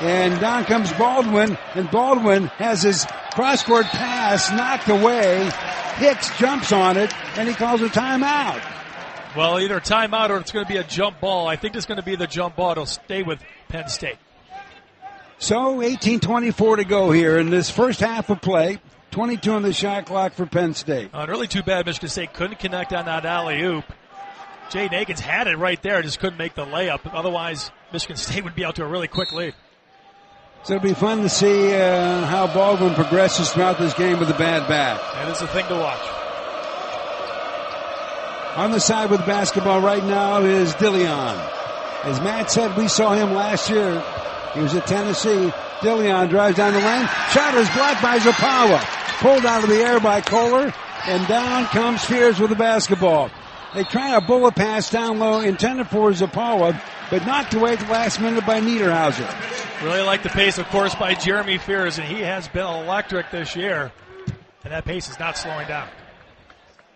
And down comes Baldwin, and Baldwin has his cross-court pass knocked away. Hicks jumps on it, and he calls a timeout. Well, either a timeout or it's going to be a jump ball. I think it's going to be the jump ball. It'll stay with Penn State. So 18:24 to go here in this first half of play. 22 on the shot clock for Penn State. Really too bad Michigan State couldn't connect on that alley-oop. Jaden Akins had it right there, just couldn't make the layup. Otherwise, Michigan State would be out to a really quick lead. So it'll be fun to see how Baldwin progresses throughout this game with a bad back. That is a thing to watch. On the side with basketball right now is Dillion. As Matt said, we saw him last year. He was at Tennessee. Dillion drives down the lane. Shot is blocked by Zapawa. Pulled out of the air by Kohler. And down comes Fears with the basketball. They try a bullet pass down low intended for Zapawa, but knocked away at the last minute by Niederhauser. Really like the pace, of course, by Jeremy Fears, and he has been electric this year. And that pace is not slowing down.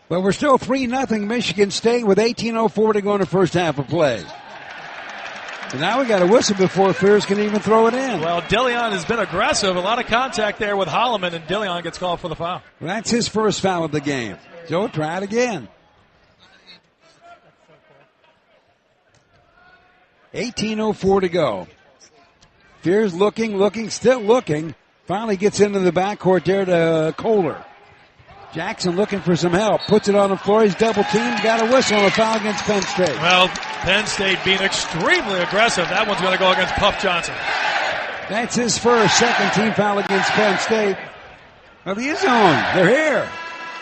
But we're still 3-0 Michigan State with 18:04 to go in the first half of play. And now we got a whistle before Fears can even throw it in. Well, Dillion has been aggressive. A lot of contact there with Holloman, and Dillion gets called for the foul. Well, that's his first foul of the game. So try it again. 18:04 to go. Fears looking, still looking. Finally gets into the backcourt there to Kohler. Jackson looking for some help. Puts it on the floor. He's double teamed. Got a whistle on a foul against Penn State. Well, Penn State being extremely aggressive. That one's going to go against Puff Johnson. That's his first second team foul against Penn State. Well, the zone. They're here.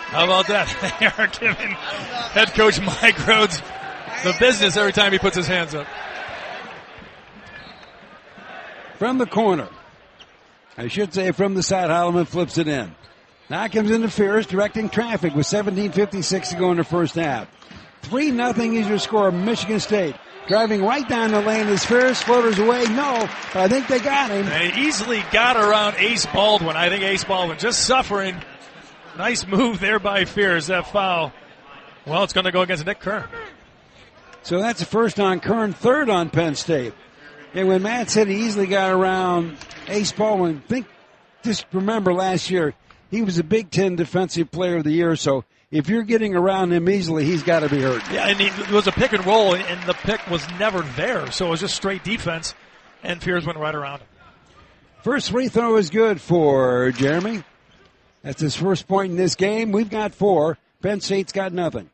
How about that? They are giving head coach Mike Rhodes the business every time he puts his hands up. From the corner. I should say from the side, Holloman flips it in. Now comes into Fears, directing traffic with 17:56 to go in the first half. 3-0 is your score. Michigan State driving right down the lane as Fears floaters away. No, but I think they got him. They easily got around Ace Baldwin. I think Ace Baldwin just suffering. Nice move there by Fears. That foul. Well, it's going to go against Nick Kern. So that's the first on Kern, third on Penn State. And when Matt said he easily got around Ace Baldwin, just remember last year, he was a Big Ten Defensive Player of the Year, so if you're getting around him easily, he's got to be hurt. Yeah, and it was a pick and roll, and the pick was never there, so it was just straight defense, and Fears went right around him. First free throw is good for Jeremy. That's his first point in this game. We've got 4. Penn State's got nothing.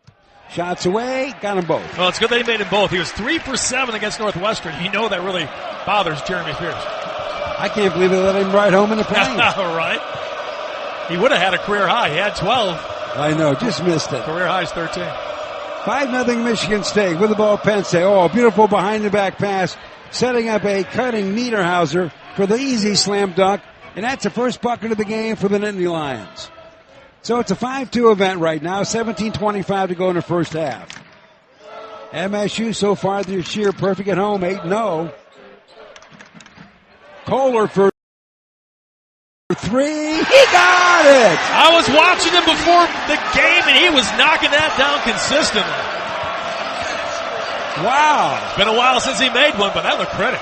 Shots away, got them both. Well, it's good they made them both. He was 3 for 7 against Northwestern. You know that really bothers Jeremy Fears. I can't believe they let him ride home in the plane. Right. He would have had a career high. He had 12. I know, just missed it. Career high is 13. 5-0 Michigan State with the ball. Penn State. Oh, beautiful behind-the-back pass, setting up a cutting Niederhauser for the easy slam dunk, and that's the first bucket of the game for the Nittany Lions. So it's a 5-2 event right now, 17:25 to go in the first half. MSU so far this year perfect at home, 8-0. Kohler for 3. He got it! I was watching him before the game, and he was knocking that down consistently. Wow. It's been a while since he made one, but that looked pretty.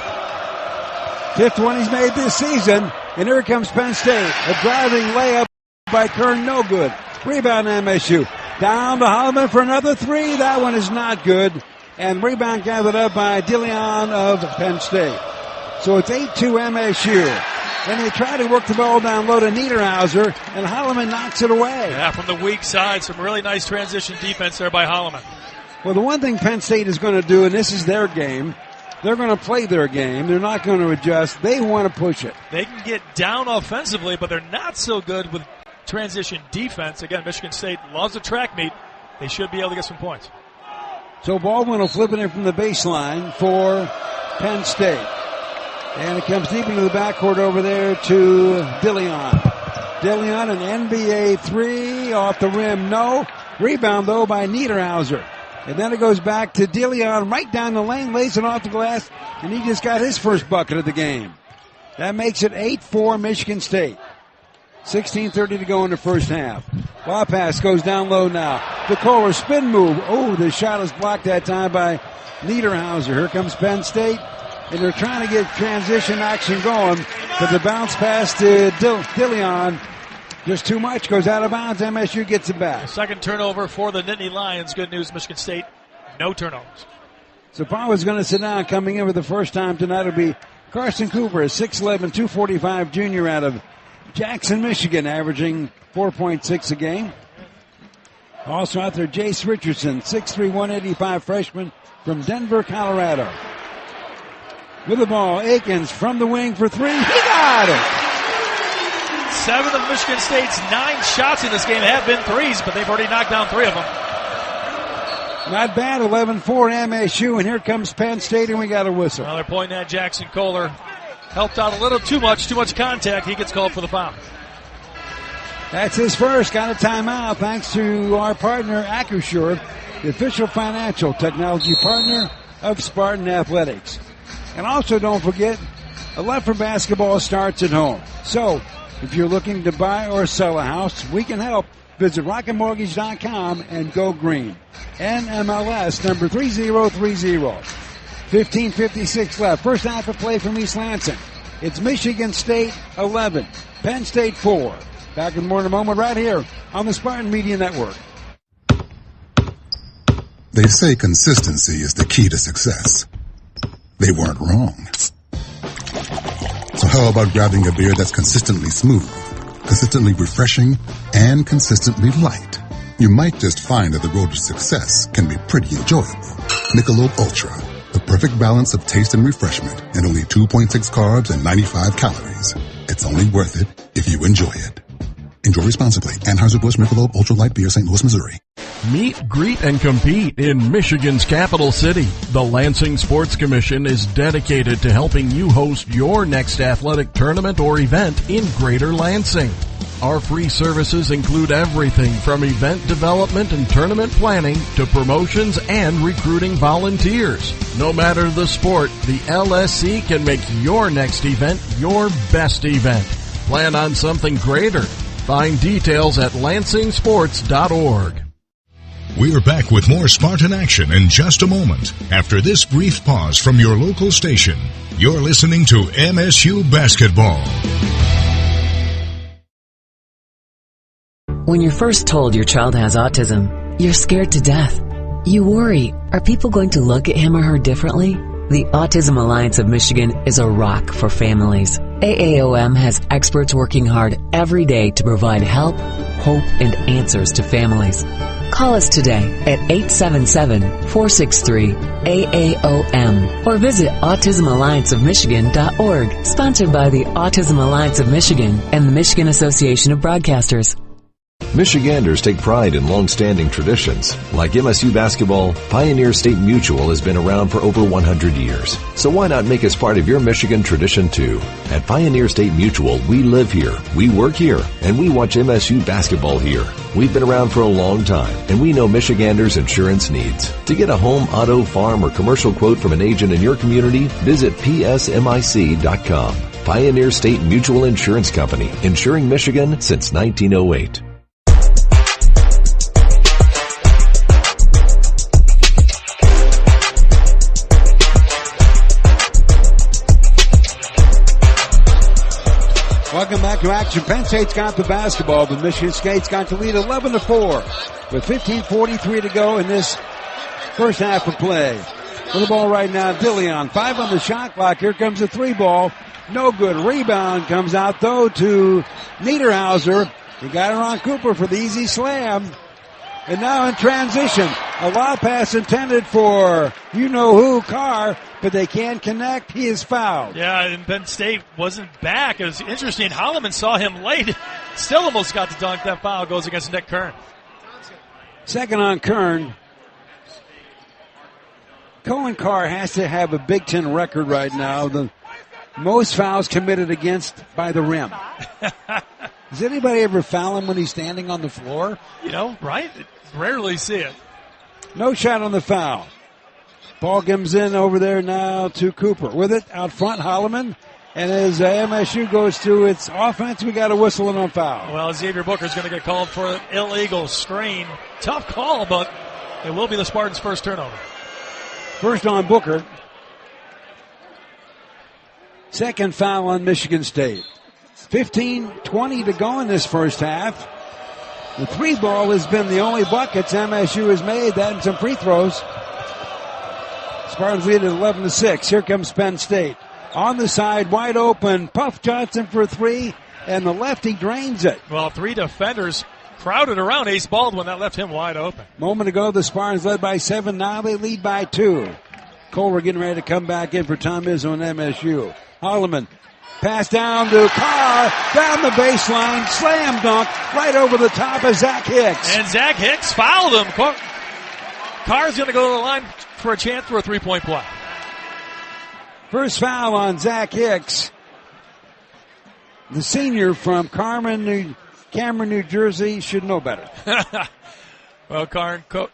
5th one he's made this season. And here comes Penn State. A driving layup by Kern, no good. Rebound MSU. Down to Holloman for another 3. That one is not good. And rebound gathered up by Dillion of Penn State. So it's 8-2 MSU. And they try to work the ball down low to Niederhauser, and Holloman knocks it away. Yeah, from the weak side, some really nice transition defense there by Holloman. Well, the one thing Penn State is going to do, and this is their game, they're going to play their game. They're not going to adjust. They want to push it. They can get down offensively, but they're not so good with transition defense. Again, Michigan State loves a track meet. They should be able to get some points. So Baldwin will flip it in from the baseline for Penn State. And it comes deep into the backcourt over there to Dillion. Dillion, an NBA 3 off the rim, no. Rebound, though, by Niederhauser. And then it goes back to Dillion right down the lane, lays it off the glass, and he just got his first bucket of the game. That makes it 8-4 Michigan State. 16:30 to go in the first half. Ball pass goes down low now. The Kohler spin move. Oh, the shot is blocked that time by Niederhauser. Here comes Penn State. And they're trying to get transition action going, but the bounce pass to Dillion, just too much, goes out of bounds. MSU gets it back. Second turnover for the Nittany Lions. Good news, Michigan State, no turnovers. Zapawa's going to sit down. Coming in for the first time tonight will be Carson Cooper, a 6'11", 245 junior out of Jackson, Michigan, averaging 4.6 a game. Also out there, Jace Richardson, 6'3", 185 freshman from Denver, Colorado. With the ball, Akins from the wing for 3. He got it! 7 of Michigan State's 9 shots in this game have been threes, but they've already knocked down 3 of them. Not bad, 11-4 MSU, and here comes Penn State, and we got a whistle. Well, they're pointing at Jackson Kohler. Helped out a little too much contact. He gets called for the foul. That's his first. Got a timeout thanks to our partner, Acrisure, the official financial technology partner of Spartan Athletics. And also don't forget, a love for basketball starts at home. So, if you're looking to buy or sell a house, we can help. Visit rocketmortgage.com and go green. NMLS number 3030. 15:56 left. First half of play from East Lansing. It's Michigan State 11, Penn State 4. Back in more in a moment right here on the Spartan Media Network. They say consistency is the key to success. They weren't wrong. So how about grabbing a beer that's consistently smooth, consistently refreshing, and consistently light? You might just find that the road to success can be pretty enjoyable. Michelob Ultra, the perfect balance of taste and refreshment, and only 2.6 carbs and 95 calories. It's only worth it if you enjoy it. Enjoy responsibly. Anheuser-Busch Michelob Ultra Light Beer, St. Louis, Missouri. Meet, greet, and compete in Michigan's capital city. The Lansing Sports Commission is dedicated to helping you host your next athletic tournament or event in Greater Lansing. Our free services include everything from event development and tournament planning to promotions and recruiting volunteers. No matter the sport, the LSC can make your next event your best event. Plan on something greater. Find details at lansingsports.org. We're back with more Spartan action in just a moment after this brief pause from your local station. You're listening to MSU Basketball. When you're first told your child has autism, you're scared to death. You worry, are people going to look at him or her differently? The Autism Alliance of Michigan is a rock for families. AAOM has experts working hard every day to provide help, hope, and answers to families. Call us today at 877-463-AAOM or visit autismallianceofmichigan.org, sponsored by the Autism Alliance of Michigan and the Michigan Association of Broadcasters. Michiganders take pride in long-standing traditions. Like MSU basketball, Pioneer State Mutual has been around for over 100 years. So why not make us part of your Michigan tradition too? At Pioneer State Mutual, we live here, we work here, and we watch MSU basketball here. We've been around for a long time, and we know Michiganders' insurance needs. To get a home, auto, farm, or commercial quote from an agent in your community, visit psmic.com. Pioneer State Mutual Insurance Company, insuring Michigan since 1908. Welcome back to action. Penn State's got the basketball, but Michigan State's got to lead 11-4 with 15:43 to go in this first half of play. For the ball right now, Dillion. 5 on the shot clock. Here comes the 3 ball. No good. Rebound comes out, though, to Niederhauser. He got it on Cooper for the easy slam. And now in transition, a lob pass intended for you-know-who, Carr, but they can't connect. He is fouled. Yeah, and Penn State wasn't back. It was interesting. Holloman saw him late. Still almost got to dunk. That foul goes against Nick Kern. Second on Kern. Cohen Carr has to have a Big Ten record right now. The most fouls committed against by the rim. Does anybody ever foul him when he's standing on the floor? You know, right? Rarely see it. No shot on the foul. Ball comes in over there now to Cooper. With it, out front, Holloman. And as MSU goes to its offense, we got a whistle and a foul. Well, Xavier Booker's going to get called for an illegal screen. Tough call, but it will be the Spartans' first turnover. First on Booker. Second foul on Michigan State. 15:20 to go in this first half. The 3 ball has been the only buckets MSU has made. That and some free throws. Spartans lead at 11-6. Here comes Penn State. On the side, wide open. Puff Johnson for 3, and the lefty drains it. Well, 3 defenders crowded around Ace Baldwin. That left him wide open. Moment ago, the Spartans led by 7. Now they lead by 2. Kohler getting ready to come back in for Tom Izzo and MSU. Holloman. Pass down to Carr, down the baseline, slam dunk, right over the top of Zach Hicks. And Zach Hicks fouled him. Carr's going to go to the line for a chance for a three-point play. First foul on Zach Hicks, the senior from Cameron, New Jersey, should know better. Well, Cohen Carr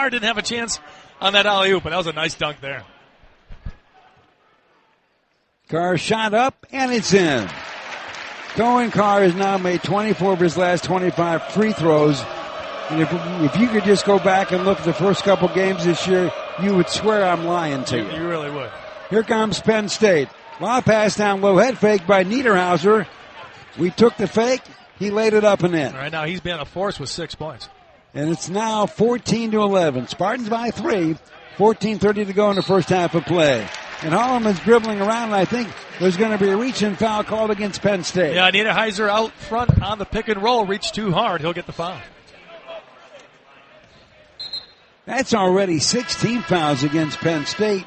didn't have a chance on that alley-oop, but that was a nice dunk there. Carr shot up, and it's in. Cohen Carr has now made 24 of his last 25 free throws. And if you could just go back and look at the first couple games this year, you would swear I'm lying to you. You really would. Here comes Penn State. Long pass down low, head fake by Niederhauser. We took the fake. He laid it up and in. Right now he's been a force with 6 points. And it's now 14-11. Spartans by 3. 14:30 to go in the first half of play. And Holloman's dribbling around, and I think there's going to be a reach-in foul called against Penn State. Yeah, Niederhauser out front on the pick and roll. Reached too hard. He'll get the foul. That's already 16 fouls against Penn State.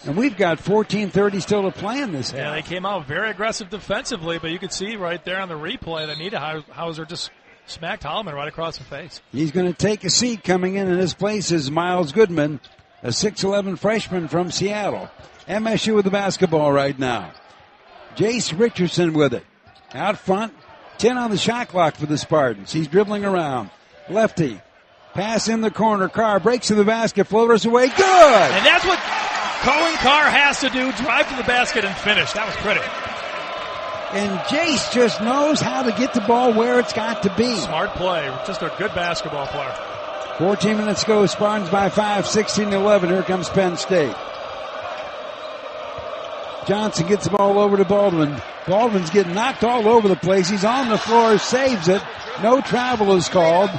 And we've got 14:30 still to play in this half. Yeah, they came out very aggressive defensively, but you could see right there on the replay that Niederhauser just smacked Holloman right across the face. He's going to take a seat. Coming in his place is Miles Goodman, a 6'11 freshman from Seattle. MSU with the basketball right now. Jace Richardson with it. Out front, 10 on the shot clock for the Spartans. He's dribbling around. Lefty. Pass in the corner. Carr breaks to the basket. Floaters away. Good! And that's what Cohen Carr has to do. Drive to the basket and finish. That was pretty. And Jace just knows how to get the ball where it's got to be. Smart play. Just a good basketball player. 14 minutes to go. Spartans by 5, 16-11. Here comes Penn State. Johnson gets the ball over to Baldwin. Baldwin's getting knocked all over the place. He's on the floor, saves it. No travel is called.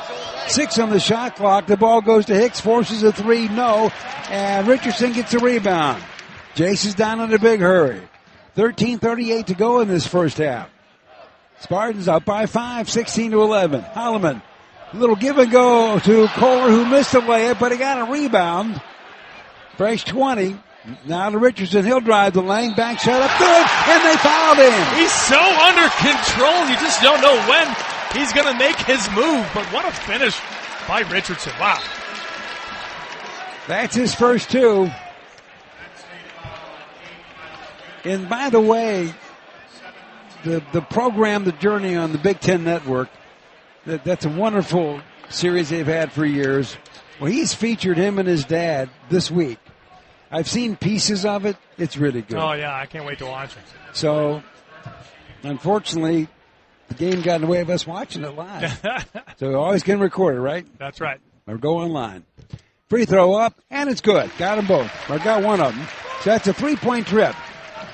6 on the shot clock. The ball goes to Hicks, forces a 3, no. And Richardson gets a rebound. Jace is down in a big hurry. 13:38 to go in this first half. Spartans up by 5, 16-11. Holloman. A little give and go to Kohler, who missed a layup, but he got a rebound. Fresh 20. Now to Richardson. He'll drive the lane. Back shot up good. And they fouled him. He's so under control. You just don't know when he's going to make his move. But what a finish by Richardson. Wow. That's his first 2. And by the way, the program, The Journey on the Big Ten Network, that's a wonderful series they've had for years. Well, he's featured him and his dad this week. I've seen pieces of it. It's really good. Oh, yeah. I can't wait to watch it. So, unfortunately, the game got in the way of us watching it live. So we always can record it, right? That's right. Or go online. Free throw up, and it's good. Got them both. Or got one of them. So that's a 3-point trip.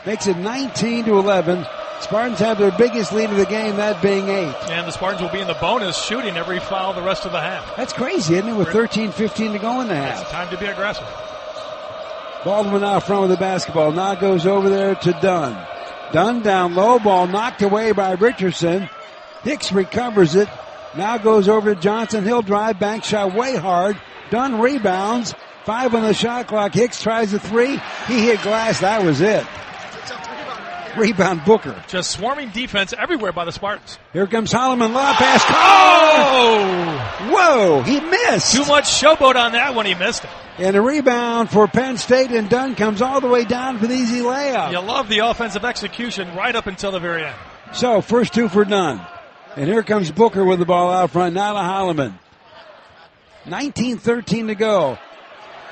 Makes it 19-11. Spartans have their biggest lead of the game, that being 8. And the Spartans will be in the bonus, shooting every foul the rest of the half. That's crazy, isn't it? With 13-15 to go in the half. It's time to be aggressive. Baldwin out front with the basketball. Now goes over there to Dunn. Dunn down low. Ball knocked away by Richardson. Hicks recovers it. Now goes over to Johnson. He'll drive. Bank shot way hard. Dunn rebounds. 5 on the shot clock. Hicks tries a 3. He hit glass. That was it. Rebound Booker. Just swarming defense everywhere by the Spartans. Here comes Holloman. Lob pass. Oh! Whoa! He missed. Too much showboat on that one. He missed it. And a rebound for Penn State, and Dunn comes all the way down for the easy layup. You love the offensive execution right up until the very end. So, first 2 for Dunn. And here comes Booker with the ball out front. Now to Holloman. 19:13 to go.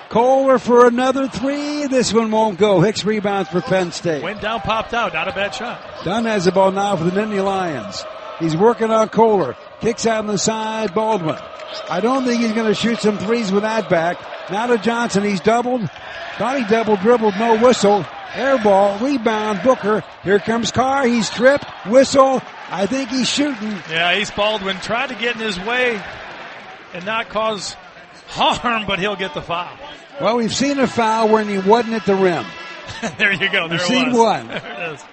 Kohler for another 3. This one won't go. Hicks rebounds for Penn State. Went down, popped out. Not a bad shot. Dunn has the ball now for the Nittany Lions. He's working on Kohler. Kicks out on the side. Baldwin. I don't think he's going to shoot some 3s with that back. Now to Johnson. He's doubled. Thought he double dribbled. No whistle. Air ball. Rebound. Booker. Here comes Carr. He's tripped. Whistle. I think he's shooting. Yeah, Ace Baldwin tried to get in his way and not cause harm, but he'll get the foul. Well, we've seen a foul when he wasn't at the rim. There you go. We've seen one. There it is.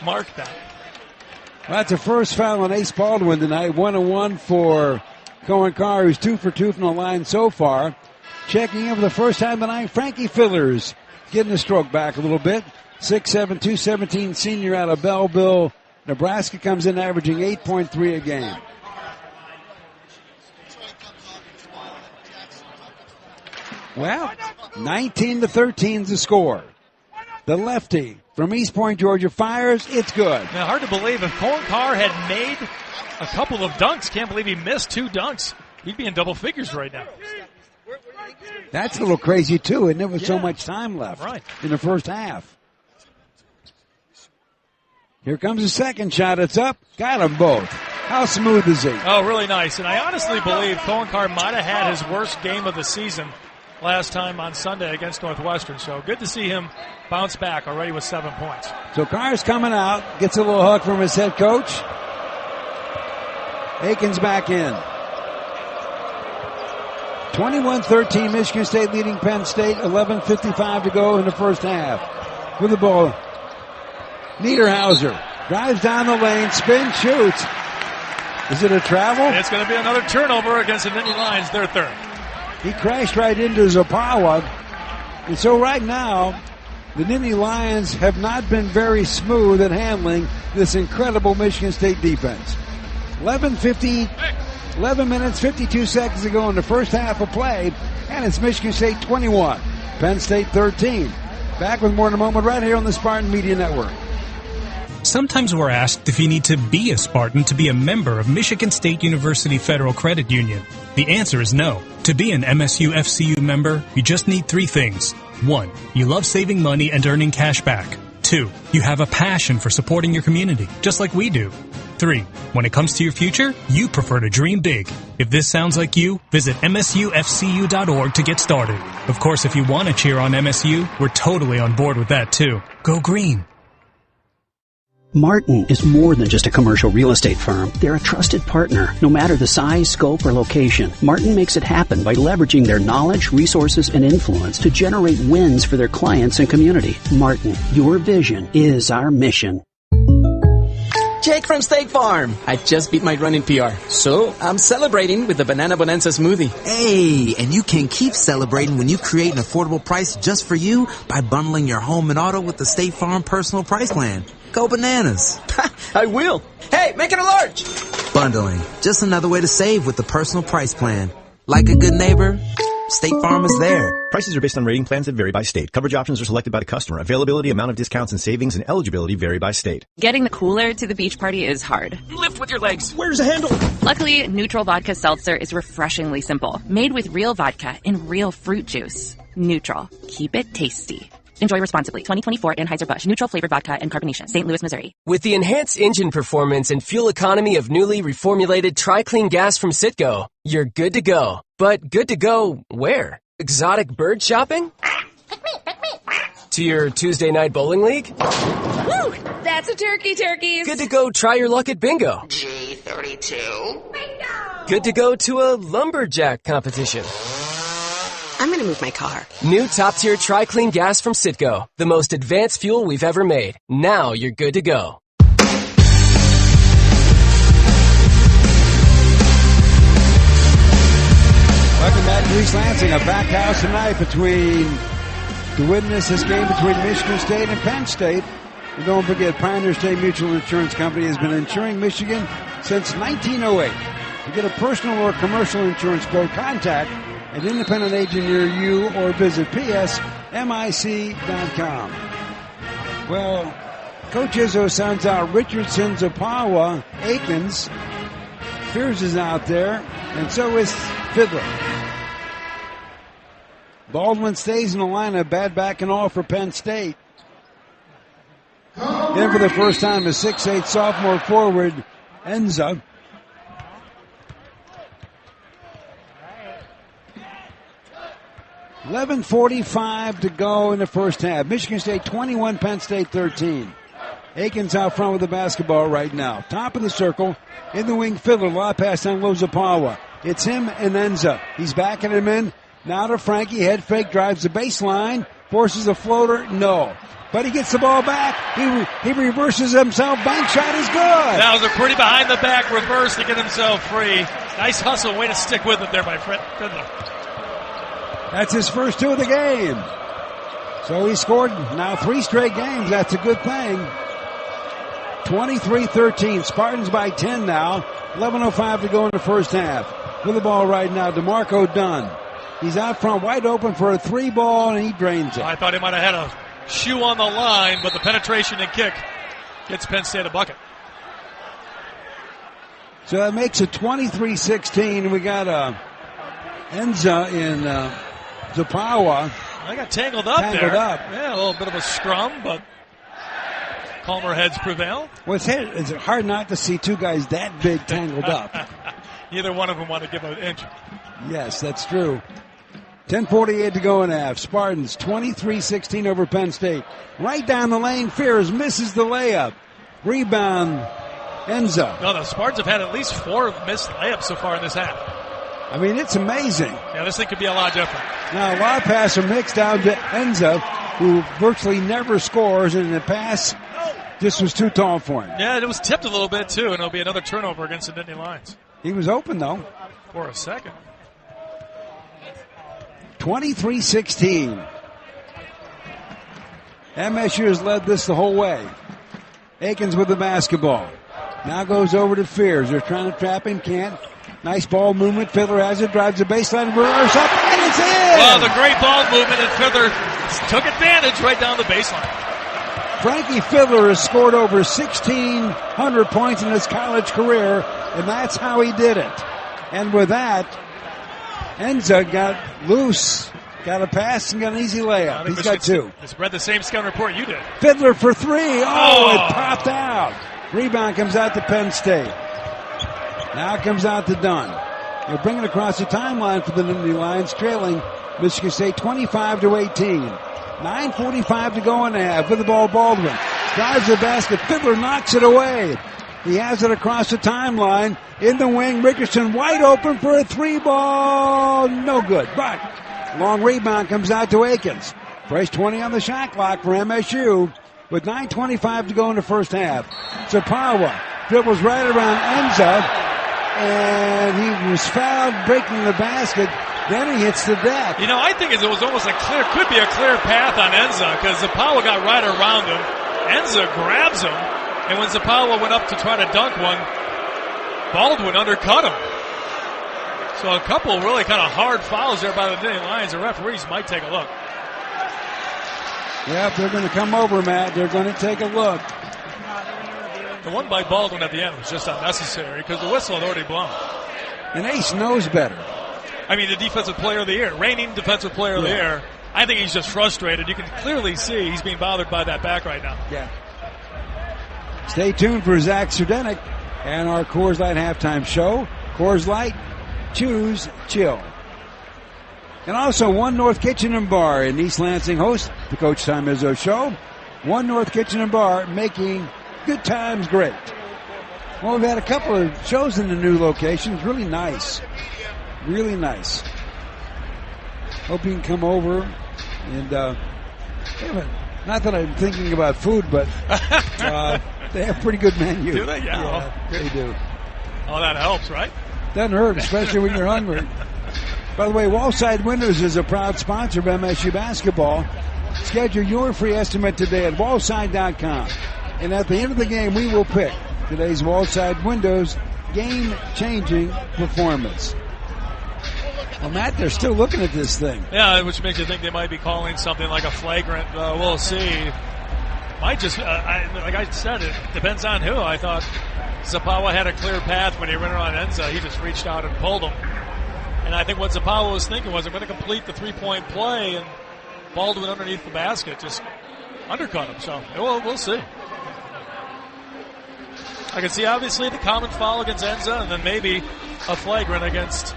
Mark that. Well, that's the first foul on Ace Baldwin tonight. 1-1 for Cohen Carr, who's 2 for 2 from the line so far. Checking in for the first time tonight, Frankie Fillers getting the stroke back a little bit. 6'7", 217 senior out of Belleville, Nebraska, comes in averaging 8.3 a game. Well, 19-13 is the score. The lefty from East Point, Georgia fires. It's good. Now, hard to believe if Colin Carr had made a couple of dunks. Can't believe he missed 2 dunks. He'd be in double figures right now. That's a little crazy, too, and there was so much time left in the first half. Here comes the second shot. It's up. Got them both. How smooth is he? Oh, really nice. And I honestly believe Colin Carr might have had his worst game of the season last time on Sunday against Northwestern. So good to see him bounce back already with 7 points. So Carr's coming out, gets a little hug from his head coach. Aikens back in. 21-13, Michigan State leading Penn State. 11:55 to go in the first half. With the ball, Niederhauser drives down the lane, spin, shoots. Is it a travel? It's going to be another turnover against the Nittany Lions, their third. He crashed right into Zapawa. And so right now, the Nittany Lions have not been very smooth at handling this incredible Michigan State defense. 11 minutes, 52 seconds to go in the first half of play, and it's Michigan State 21, Penn State 13. Back with more in a moment right here on the Spartan Media Network. Sometimes we're asked if you need to be a Spartan to be a member of Michigan State University Federal Credit Union. The answer is no. To be an MSU FCU member, you just need 3 things. 1. You love saving money and earning cash back. 2. You have a passion for supporting your community, just like we do. 3. When it comes to your future, you prefer to dream big. If this sounds like you, visit msufcu.org to get started. Of course, if you want to cheer on MSU, we're totally on board with that too. Go green. Martin is more than just a commercial real estate firm. They're a trusted partner, no matter the size, scope, or location. Martin makes it happen by leveraging their knowledge, resources, and influence to generate wins for their clients and community. Martin, your vision is our mission. Jake from State Farm. I just beat my running PR, so I'm celebrating with the Banana Bonanza smoothie. Hey, and you can keep celebrating when you create an affordable price just for you by bundling your home and auto with the State Farm Personal Price Plan. Go bananas. I will. Hey, make it a large. Bundling. Just another way to save with the Personal Price Plan. Like a good neighbor, State Farm is there. Prices are based on rating plans that vary by state. Coverage options are selected by the customer. Availability, amount of discounts and savings, and eligibility vary by state. Getting the cooler to the beach party is hard. Lift with your legs. Where's the handle? Luckily, Neutral Vodka Seltzer is refreshingly simple. Made with real vodka and real fruit juice. Neutral. Keep it tasty. Enjoy responsibly. 2024 Anheuser-Busch. Neutral flavored vodka and carbonation. St. Louis, Missouri. With the enhanced engine performance and fuel economy of newly reformulated Tri-Clean gas from Citgo, you're good to go. But good to go where? Exotic bird shopping? To your Tuesday night bowling league? Woo! That's a turkeys. Good to go try your luck at bingo. G32. Bingo! Good to go to a lumberjack competition. I'm gonna move my car. New top-tier Tri-Clean gas from Citgo. The most advanced fuel we've ever made. Now you're good to go. Welcome back to East Lansing. A packed house tonight to witness this game between Michigan State and Penn State. And don't forget, Pioneer State Mutual Insurance Company has been insuring Michigan since 1908. To get a personal or commercial insurance quote, contact an independent agent near you or visit psmic.com. Well, Coach Izzo sends out Richardson, Zapawa, Aikens. Fears is out there, and so is Fiddler. Baldwin stays in the lineup, bad back and all for Penn State. Then for the first time, a 6'8" sophomore forward, Enza. .45 to go in the first half. Michigan State 21, Penn State 13. Aikens out front with the basketball right now. Top of the circle, in the wing, Fiddler, lob pass on Lozapawa. It's him and Enza. He's backing him in. Now to Frankie, head fake, drives the baseline, forces a floater, no. But he gets the ball back. He reverses himself. Bank shot is good. That was a pretty behind-the-back reverse to get himself free. Nice hustle. Way to stick with it there by Fiddler. That's his first 2 of the game. So he scored now 3 straight games. That's a good thing. 23-13. Spartans by 10 now. 11:05 to go in the first half. With the ball right now, DeMarco Dunn. He's out front, wide open for a 3-ball, and he drains it. I thought he might have had a shoe on the line, but the penetration and kick gets Penn State a bucket. So that makes it 23-16. We got Enza in Zapawa. I got tangled up there. Yeah, a little bit of a scrum, but calmer heads prevail. Well, it's hard not to see two guys that big tangled up. Neither one of them want to give an inch. Yes, that's true. 10:48 to go in half. Spartans 23-16 over Penn State. Right down the lane, Fears misses the layup. Rebound, Enza. No, the Spartans have had at least 4 missed layups so far in this half. I mean, it's amazing. Yeah, this thing could be a lot different. Now, a lot of pass are mixed down to Enza, who virtually never scores, and the pass just was too tall for him. Yeah, it was tipped a little bit, too, and it'll be another turnover against the Nittany Lions. He was open, though. For a second. 23-16. MSU has led this the whole way. Akins with the basketball. Now goes over to Fears. They're trying to trap him, can't. Nice ball movement. Fiddler has it, drives the baseline, reverse up, and it's in! Well, the great ball movement, and Fiddler took advantage right down the baseline. Frankie Fiddler has scored over 1,600 points in his college career, and that's how he did it. And with that, Enza got loose, got a pass, and got an easy layup. He's got 2. It's read the same scouting report you did. Fiddler for 3. Oh, it popped out. Rebound comes out to Penn State. Now it comes out to Dunn. They're bringing across the timeline for the Nittany Lions, trailing Michigan State 25-18. 9:45 to go in the half. With the ball, Baldwin drives the basket. Fiddler knocks it away. He has it across the timeline. In the wing, Richardson wide open for a 3-ball. No good. But long rebound comes out to Akins. Fresh 20 on the shot clock for MSU. With 9:25 to go in the first half. Zapawa dribbles right around Enza. And he was fouled breaking the basket. Then he hits the deck. You know, I think it was almost could be a clear path on Enza because Zapawa got right around him. Enza grabs him, and when Zapawa went up to try to dunk one, Baldwin undercut him. So a couple really kind of hard fouls there by the Nittany Lions. The referees might take a look. Yeah, they're going to come over, Matt. They're going to take a look. The one by Baldwin at the end was just unnecessary because the whistle had already blown. And Ace knows better. I mean, the defensive player of the year, reigning defensive player of the year. I think he's just frustrated. You can clearly see he's being bothered by that back right now. Yeah. Stay tuned for Zach Serdenik and our Coors Light halftime show. Coors Light, choose chill. And also One North Kitchen and Bar in East Lansing hosts the Coach Tom Izzo Show. One North Kitchen and Bar making good times great. Well, we've had a couple of shows in the new locations. Really nice. Really nice. Hope you can come over. And not that I'm thinking about food, but they have pretty good menu. Do they? Yeah, they do. Oh, that helps, right? Doesn't hurt, especially when you're hungry. By the way, Wallside Windows is a proud sponsor of MSU basketball. Schedule your free estimate today at wallside.com. And at the end of the game, we will pick today's Wallside Windows game-changing performance. Well, Matt, they're still looking at this thing. Yeah, which makes you think they might be calling something like a flagrant. We'll see. Might just, like I said, it depends on who. I thought Zapawa had a clear path when he ran around Enza. He just reached out and pulled him. And I think what Zapawa was thinking was, I'm going to complete the three-point play, and Baldwin underneath the basket just undercut him. So we'll see. I can see, obviously, the common foul against Enza, and then maybe a flagrant against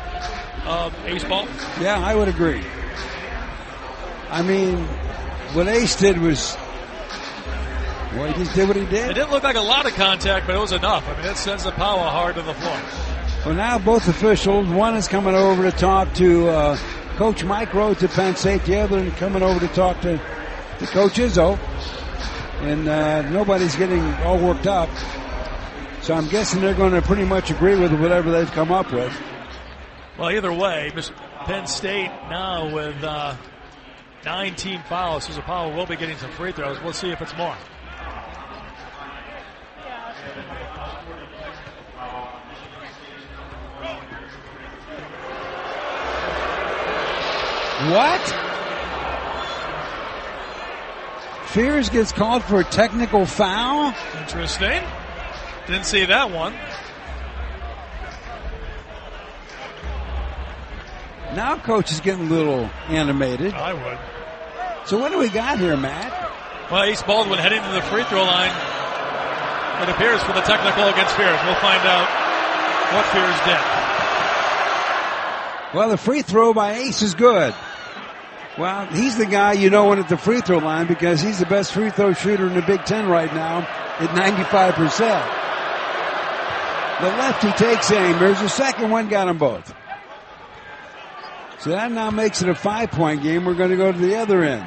Ace Baldwin. Yeah, I would agree. I mean, what Ace did was, well, he just did what he did. It didn't look like a lot of contact, but it was enough. I mean, it sends Zapawa hard to the floor. Well, now both officials, one is coming over to talk to Coach Mike Rhodes at Penn State, the other one coming over to talk to Coach Izzo. And nobody's getting all worked up. So I'm guessing they're going to pretty much agree with whatever they've come up with. Well, either way, Penn State now with 9 team fouls. So Zapawa will be getting some free throws. We'll see if it's more. What? Fears gets called for a technical foul? Interesting. Didn't see that one. Now coach is getting a little animated. I would. So what do we got here, Matt? Well, Ace Baldwin heading to the free throw line. It appears for the technical against Fears. We'll find out what Fears did. Well, the free throw by Ace is good. Well, he's the guy you know when at the free throw line because he's the best free throw shooter in the Big Ten right now at 95%. The lefty takes aim. There's a second one, got them both. So that now makes it a 5-point game. We're going to go to the other end.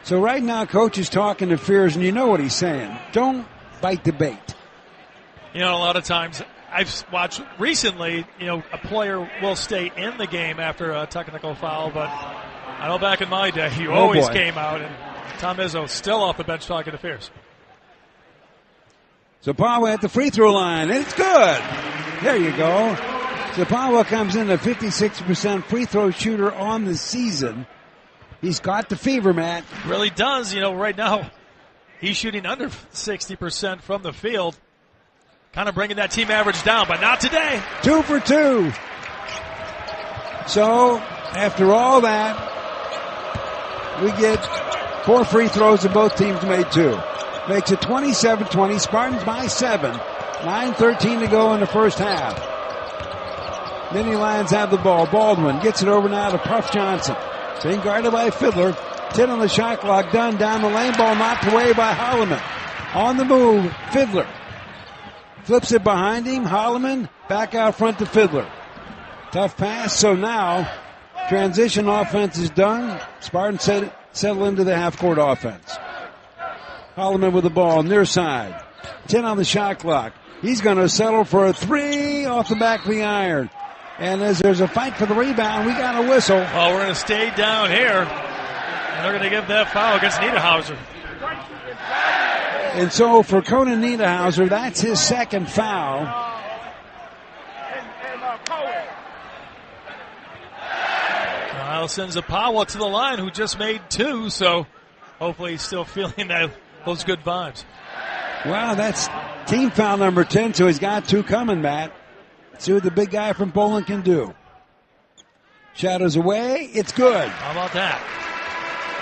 So right now, coach is talking to Fears, and you know what he's saying. Don't bite the bait. You know, a lot of times I've watched recently, you know, a player will stay in the game after a technical foul, but I know back in my day, you always came out, and Tom Izzo still off the bench talking to Fears. Zapawa at the free throw line, and it's good. There you go. Zapawa comes in a 56% free throw shooter on the season. He's got the fever, Matt. Really does. You know, right now, he's shooting under 60% from the field. Kind of bringing that team average down, but not today. 2 for 2. So, after all that, we get 4 free throws and both teams made 2. Makes it 27-20. Spartans by 7. 9:13 to go in the first half. Nittany Lions have the ball. Baldwin gets it over now to Puff Johnson. Being guarded by Fiddler. 10 on the shot clock. Done down the lane. Ball knocked away by Holloman. On the move, Fiddler. Flips it behind him. Holloman back out front to Fiddler. Tough pass. So now, transition offense is done. Spartans settle into the half-court offense. Holloman with the ball near side. 10 on the shot clock. He's going to settle for a 3 off the back of the iron. And as there's a fight for the rebound, we got a whistle. Well, we're going to stay down here. And they're going to give that foul against Niederhauser. And so for Conan Niederhauser, that's his second foul. Kyle sends Zapawa to the line, who just made 2, so hopefully he's still feeling those good vibes. Well, that's team foul number 10, so he's got 2 coming, Matt. See what the big guy from Poland can do. Shadows away. It's good. How about that?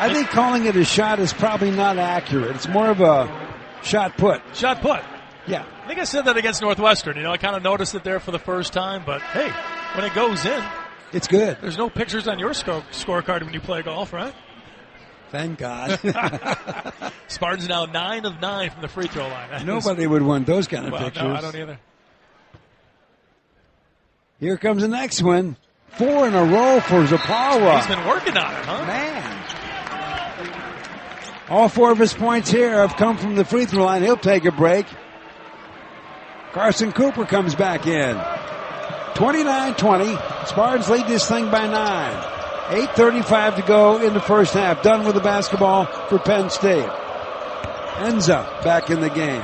I think calling it a shot is probably not accurate. It's more of a shot put. Shot put. Yeah. I think I said that against Northwestern. You know, I kind of noticed it there for the first time, but hey, when it goes in, it's good. There's no pictures on your scorecard when you play golf, right? Thank God. Spartans now 9 of 9 from the free throw line. Nobody would want those kind of pictures. No, I don't either. Here comes the next one. 4 in a row for Zapawa. He's been working on it, huh? Man. All 4 of his points here have come from the free throw line. He'll take a break. Carson Cooper comes back in. 29-20. Spartans lead this thing by 9. 8:35 to go in the first half. Done with the basketball for Penn State. Enza back in the game.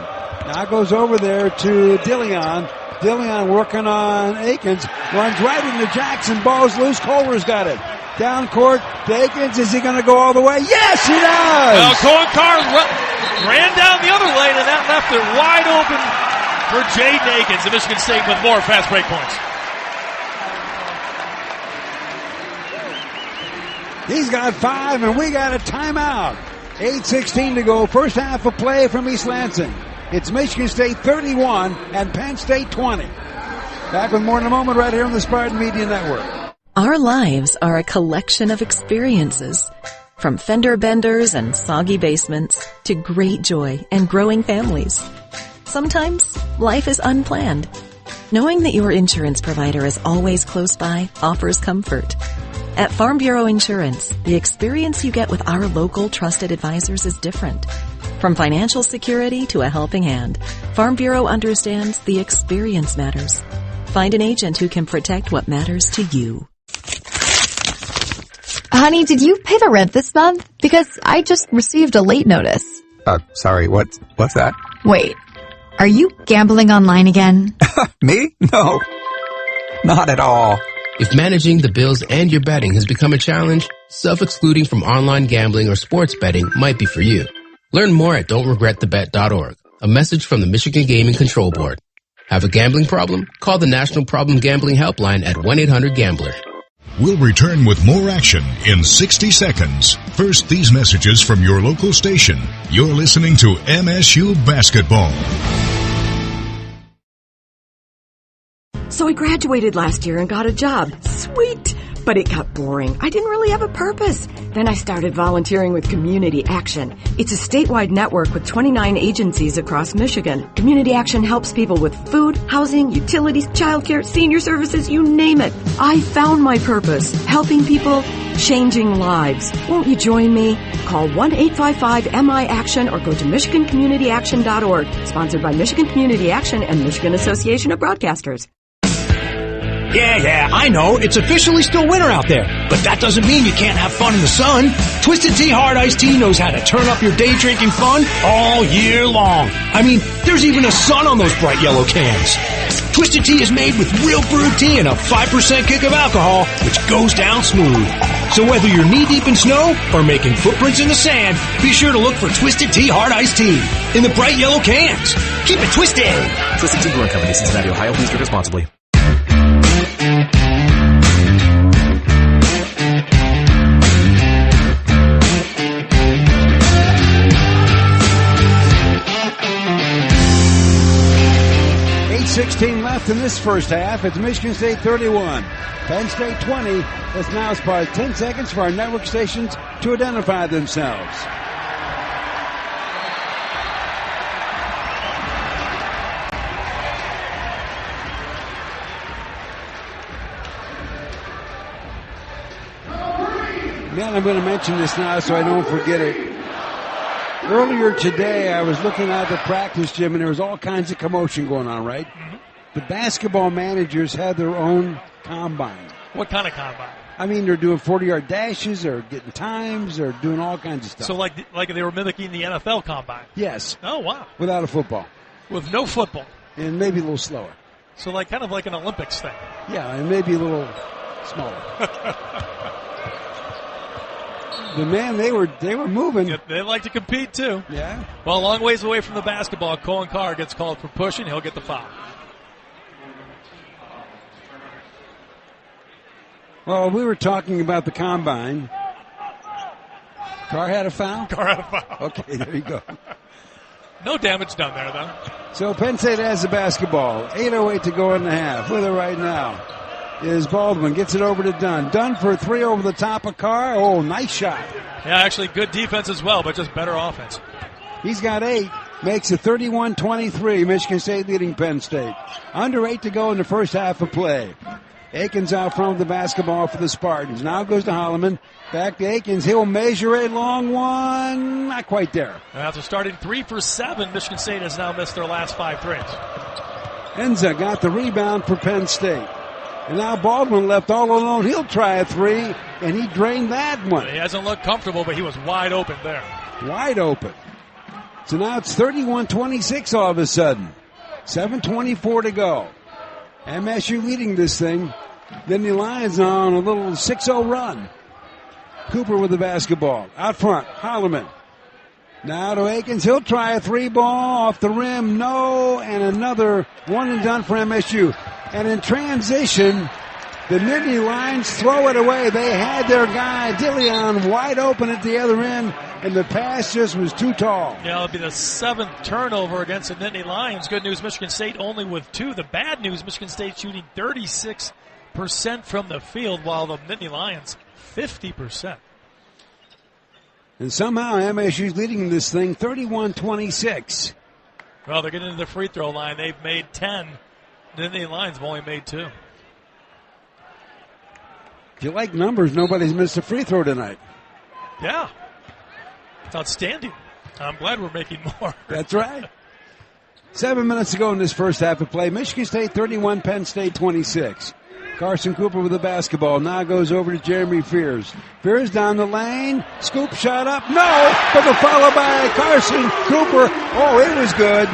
Now goes over there to Dillion. Dillion working on Akins. Runs right into Jackson. Ball's loose. Culver's got it. Down court to Akins. Is he going to go all the way? Yes, he does! Well, Cohen Carr ran down the other lane, and that left it wide open for Jaden Akins of Michigan State with more fast break points. He's got 5, and we got a timeout. 8:16 to go. First half of play from East Lansing. It's Michigan State 31 and Penn State 20. Back with more in a moment right here on the Spartan Media Network. Our lives are a collection of experiences. From fender benders and soggy basements to great joy and growing families. Sometimes life is unplanned. Knowing that your insurance provider is always close by offers comfort. At Farm Bureau Insurance, the experience you get with our local trusted advisors is different. From financial security to a helping hand, Farm Bureau understands the experience matters. Find an agent who can protect what matters to you. Honey, did you pay the rent this month? Because I just received a late notice. Sorry, what's that? Wait, are you gambling online again? Me? No, not at all. If managing the bills and your betting has become a challenge, self-excluding from online gambling or sports betting might be for you. Learn more at don'tregretthebet.org. A message from the Michigan Gaming Control Board. Have a gambling problem? Call the National Problem Gambling Helpline at 1-800-GAMBLER. We'll return with more action in 60 seconds. First, these messages from your local station. You're listening to MSU Basketball. So I graduated last year and got a job. Sweet! But it got boring. I didn't really have a purpose. Then I started volunteering with Community Action. It's a statewide network with 29 agencies across Michigan. Community Action helps people with food, housing, utilities, childcare, senior services, you name it. I found my purpose, helping people, changing lives. Won't you join me? Call 1-855-MI-ACTION or go to MichiganCommunityAction.org. Sponsored by Michigan Community Action and Michigan Association of Broadcasters. Yeah, I know. It's officially still winter out there. But that doesn't mean you can't have fun in the sun. Twisted Tea Hard Iced Tea knows how to turn up your day drinking fun all year long. I mean, there's even a sun on those bright yellow cans. Twisted Tea is made with real brewed tea and a 5% kick of alcohol, which goes down smooth. So whether you're knee-deep in snow or making footprints in the sand, be sure to look for Twisted Tea Hard Iced Tea in the bright yellow cans. Keep it twisted. Twisted Tea Brewing Company, Cincinnati, Ohio. Please drink responsibly. .16 left in this first half. It's Michigan State 31, Penn State 20. Let's now spare 10 seconds for our network stations to identify themselves. Man, I'm going to mention this now so I don't forget it. Earlier today, I was looking at the practice gym, and there was all kinds of commotion going on, right? Mm-hmm. The basketball managers had their own combine. What kind of combine? I mean, they're doing 40-yard dashes, or getting times, or doing all kinds of stuff. So like they were mimicking the NFL combine? Yes. Oh, wow. Without a football. With no football. And maybe a little slower. So kind of like an Olympics thing. Yeah, and maybe a little smaller. The man, they were moving. Yeah, they like to compete, too. Yeah. Well, a long ways away from the basketball, Cohen Carr gets called for pushing. He'll get the foul. Well, we were talking about the combine. Carr had a foul? Carr had a foul. Okay, there you go. No damage done there, though. So Penn State has the basketball. 8:08 to go in the half. With it right now is Baldwin. Gets it over to Dunn. Dunn for a three over the top of Carr. Oh, nice shot. Yeah, actually good defense as well, but just better offense. He's got 8. Makes it 31-23. Michigan State leading Penn State. Under 8 to go in the first half of play. Akins out front with the basketball for the Spartans. Now goes to Holloman. Back to Akins. He'll measure a long one. Not quite there. After starting 3 for 7, Michigan State has now missed their last 5 threes. Enza got the rebound for Penn State. And now Baldwin left all alone. He'll try a 3, and he drained that one. He hasn't looked comfortable, but he was wide open there. Wide open. So now it's 31-26 all of a sudden. 7:24 to go. MSU leading this thing. Then the Lions on a little 6-0 run. Cooper with the basketball. Out front, Holloman. Now to Akins. He'll try a 3 ball off the rim. No, and another one and done for MSU. And in transition, the Nittany Lions throw it away. They had their guy, Dillion, wide open at the other end, and the pass just was too tall. Yeah, it'll be the 7th turnover against the Nittany Lions. Good news, Michigan State only with 2. The bad news, Michigan State shooting 36% from the field, while the Nittany Lions, 50%. And somehow MSU's leading this thing 31-26. Well, they're getting to the free throw line. They've made 10. The Nittany Lions have only made 2. If you like numbers, nobody's missed a free throw tonight. Yeah. It's outstanding. I'm glad we're making more. That's right. 7 minutes to go in this first half of play. Michigan State 31, Penn State 26. Carson Cooper with the basketball. Now goes over to Jeremy Fears. Fears down the lane. Scoop shot up. No! But the follow by Carson Cooper. Oh, it was good.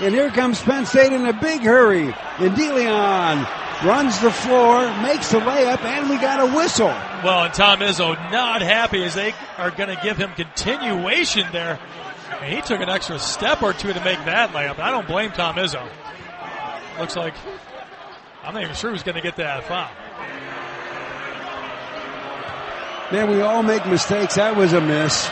And here comes Penn State in a big hurry. And DeLeon runs the floor, makes the layup, and we got a whistle. Well, and Tom Izzo not happy as they are going to give him continuation there. And he took an extra step or two to make that layup. I don't blame Tom Izzo. Looks like I'm not even sure who's going to get that foul. Man, we all make mistakes. That was a miss.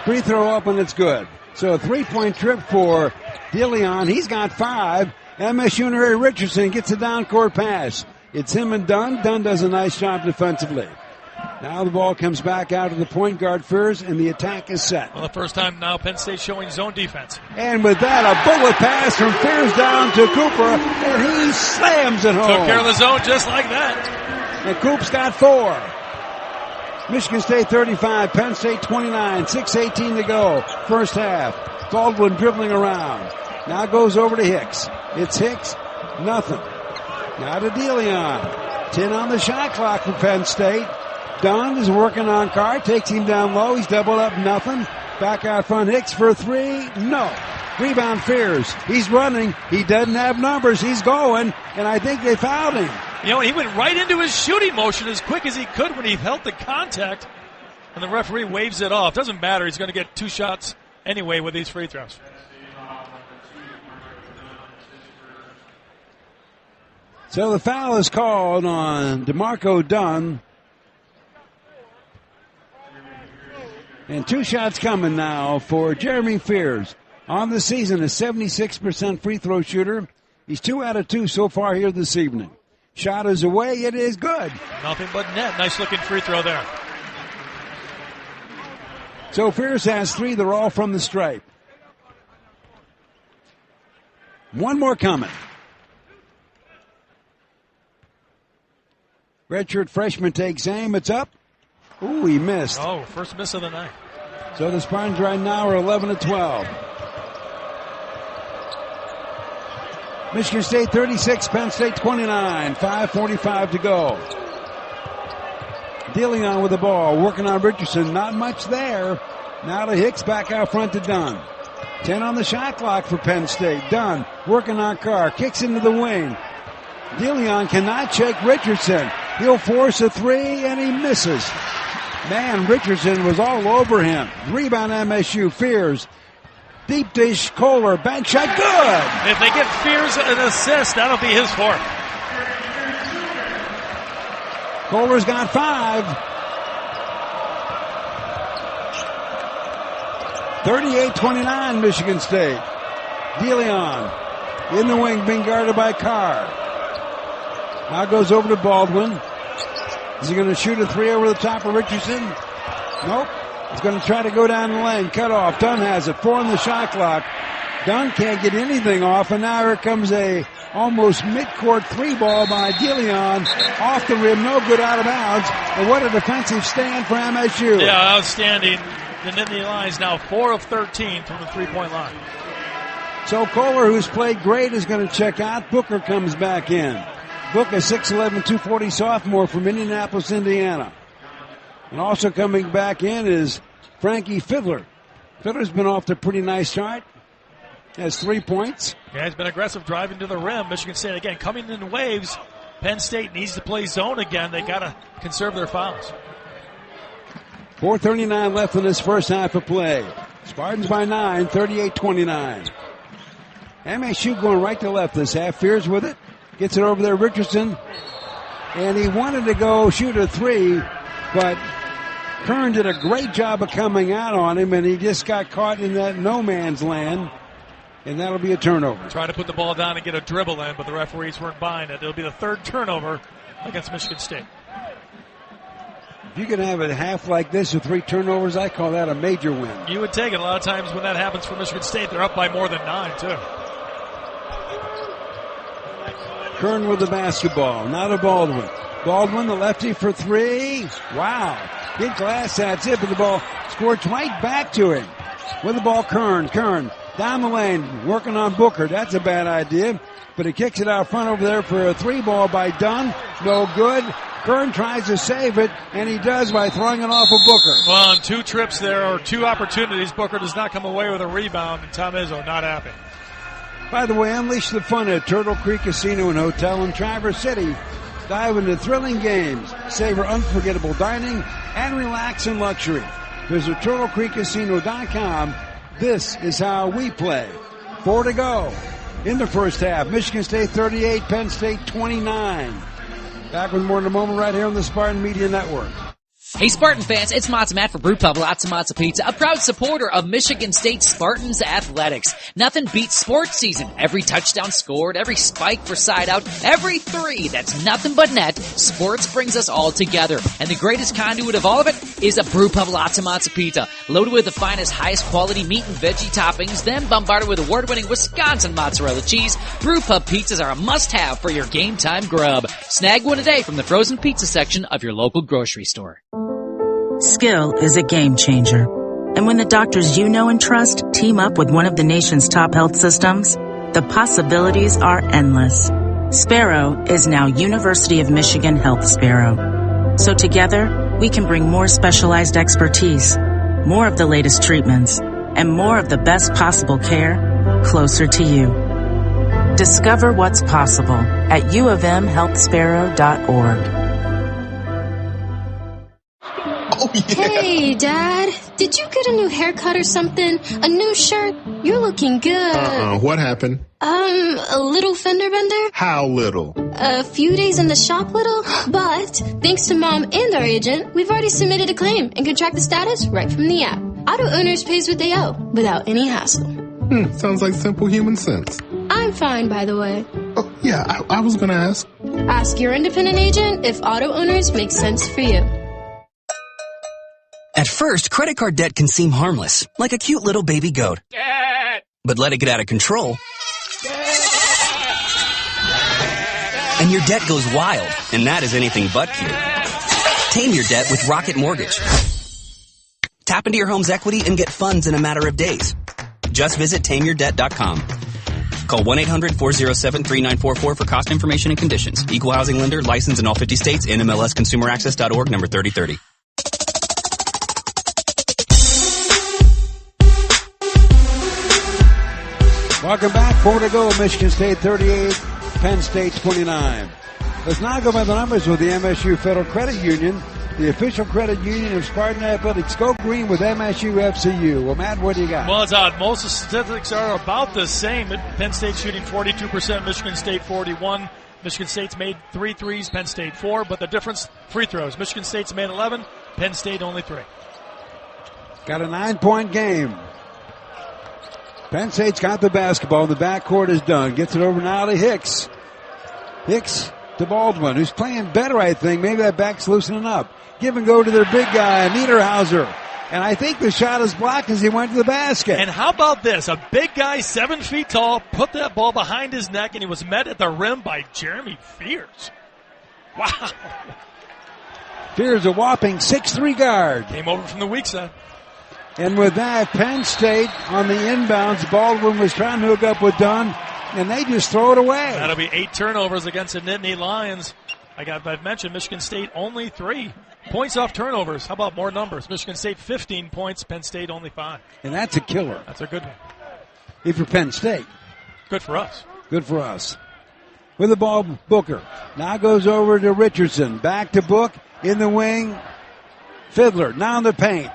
Free throw up and it's good. So a 3-point trip for DeLeon. He's got 5. MSU Ray Richardson gets a down-court pass. It's him and Dunn. Dunn does a nice job defensively. Now the ball comes back out to the point guard Fears, and the attack is set. Well, the first time now Penn State showing zone defense. And with that, a bullet pass from Fears down to Cooper, and he slams it home. Took care of the zone just like that. And Coop's got 4. Michigan State 35, Penn State 29, 6:18 to go. First half. Baldwin dribbling around. Now goes over to Hicks. It's Hicks, nothing. Now to DeLeon. 10 on the shot clock for Penn State. Dunn is working on Carr, takes him down low. He's doubled up, nothing. Back out front, Hicks for 3, no. Rebound Fears. He's running. He doesn't have numbers. He's going, and I think they fouled him. You know, he went right into his shooting motion as quick as he could when he felt the contact, and the referee waves it off. Doesn't matter. He's going to get 2 shots anyway with these free throws. So the foul is called on DeMarco Dunn. And 2 shots coming now for Jeremy Fears. On the season, a 76% free throw shooter. He's 2 out of 2 so far here this evening. Shot is away. It is good. Nothing but net. Nice looking free throw there. So Fears has 3. They're all from the stripe. 1 more coming. Redshirt freshman takes aim. It's up. Ooh, he missed. Oh, first miss of the night. So the Spartans right now are 11-12. Michigan State 36, Penn State 29. 5:45 to go. DeLeon with the ball, working on Richardson. Not much there. Now to Hicks, back out front to Dunn. 10 on the shot clock for Penn State. Dunn working on Carr, kicks into the wing. DeLeon cannot check Richardson. He'll force a 3, and he misses. Man, Richardson was all over him. Rebound MSU, Fears. Deep dish, Kohler, bank shot, good! If they get Fears an assist, that'll be his 4th. Kohler's got 5. 38-29, Michigan State. DeLeon in the wing, being guarded by Carr. Now goes over to Baldwin. Is he going to shoot a 3 over the top of Richardson? Nope. He's going to try to go down the lane. Cut off. Dunn has it. 4 on the shot clock. Dunn can't get anything off, and now here comes a almost midcourt 3 ball by DeLeon. Off the rim. No good, out of bounds. And what a defensive stand for MSU. Yeah, outstanding. The Nittany Lions now 4 of 13 from the 3-point line. So Kohler, who's played great, is going to check out. Booker comes back in. Booker, 6'11", 240 sophomore from Indianapolis, Indiana. And also coming back in is Frankie Fiddler. Fiddler's been off to a pretty nice start. Has 3 points. Yeah, he's been aggressive driving to the rim. Michigan State, again, coming in waves. Penn State needs to play zone again. They got to conserve their fouls. 4:39 left in this first half of play. Spartans by 9, 38-29. MSU going right to left this half. Fears with it. Gets it over there, Richardson. And he wanted to go shoot a 3, but Kern did a great job of coming out on him, and he just got caught in that no man's land, and that'll be a turnover. Try to put the ball down and get a dribble in, but the referees weren't buying it. It'll be the 3rd turnover against Michigan State. If you can have a half like this with 3 turnovers, I call that a major win. You would take it. A lot of times when that happens for Michigan State, they're up by more than 9, too. Kern with the basketball. Now to Baldwin. Baldwin, the lefty for 3. Wow. Hit glass, that's it, but the ball squirts right back to him. With the ball, Kern. Kern down the lane, working on Booker. That's a bad idea, but he kicks it out front over there for a 3 ball by Dunn. No good. Kern tries to save it, and he does by throwing it off of Booker. Well, on 2 trips there, or 2 opportunities, Booker does not come away with a rebound, and Tom Izzo not happy. By the way, unleash the fun at Turtle Creek Casino and Hotel in Traverse City. Dive into thrilling games, savor unforgettable dining, and relax in luxury. Visit TurtleCreekCasino.com. This is how we play. 4 to go. In the first half, Michigan State 38, Penn State 29. Back with more in a moment right here on the Spartan Media Network. Hey Spartan fans, it's Matzo Matt for Brewpub Lots of Matzo Pizza, a proud supporter of Michigan State Spartans athletics. Nothing beats sports season. Every touchdown scored, every spike for side out, every three that's nothing but net. Sports brings us all together. And the greatest conduit of all of it is a Brewpub Lots of Matzo Pizza. Loaded with the finest, highest quality meat and veggie toppings, then bombarded with award-winning Wisconsin mozzarella cheese. Brewpub pizzas are a must-have for your game time grub. Snag one today from the frozen pizza section of your local grocery store. Skill is a game changer. And when the doctors you know and trust team up with one of the nation's top health systems, the possibilities are endless. Sparrow is now University of Michigan Health Sparrow. So together, we can bring more specialized expertise, more of the latest treatments, and more of the best possible care closer to you. Discover what's possible at uofmhealthsparrow.org. Oh, yeah. Hey, Dad. Did you get a new haircut or something? A new shirt? You're looking good. What happened? A little fender bender? How little? A few days in the shop little. But, thanks to Mom and our agent, we've already submitted a claim and can track the status right from the app. Auto owners pays what they owe without any hassle. Sounds like simple human sense. I'm fine, by the way. Oh, yeah, I was gonna ask. Ask your independent agent if auto owners make sense for you. At first, credit card debt can seem harmless, like a cute little baby goat. But let it get out of control, and your debt goes wild, and that is anything but cute. Tame your debt with Rocket Mortgage. Tap into your home's equity and get funds in a matter of days. Just visit tameyourdebt.com. Call 1-800-407-3944 for cost information and conditions. Equal housing lender, licensed in all 50 states, NMLSconsumeraccess.org, number 3030. Welcome back. 4 to go. Michigan State 38, Penn State 29. Let's now go by the numbers with the MSU Federal Credit Union, the official credit union of Spartan Athletics. Go green with MSU FCU. Well, Matt, what do you got? Well, it's odd. Most of the statistics are about the same. Penn State shooting 42%, Michigan State 41%. Michigan State's made 3 threes, Penn State 4, but the difference, free throws. Michigan State's made 11, Penn State only 3. Got a 9-point game. Penn State's got the basketball. The backcourt is done. Gets it over now to Hicks. Hicks to Baldwin, who's playing better, I think. Maybe that back's loosening up. Give and go to their big guy, Niederhauser. And I think the shot is blocked as he went to the basket. And how about this? A big guy, 7 feet tall, put that ball behind his neck, and he was met at the rim by Jeremy Fears. Wow. Fears, a whopping 6'3" guard. Came over from the weak side. And with that, Penn State on the inbounds. Baldwin was trying to hook up with Dunn, and they just throw it away. That'll be 8 turnovers against the Nittany Lions. I've mentioned Michigan State only 3 points off turnovers. How about more numbers? Michigan State 15 points, Penn State only 5. And that's a killer. That's a good one. If you're Penn State. Good for us. Good for us. With the ball, Booker. Now goes over to Richardson. Back to Book in the wing. Fiddler now in the paint.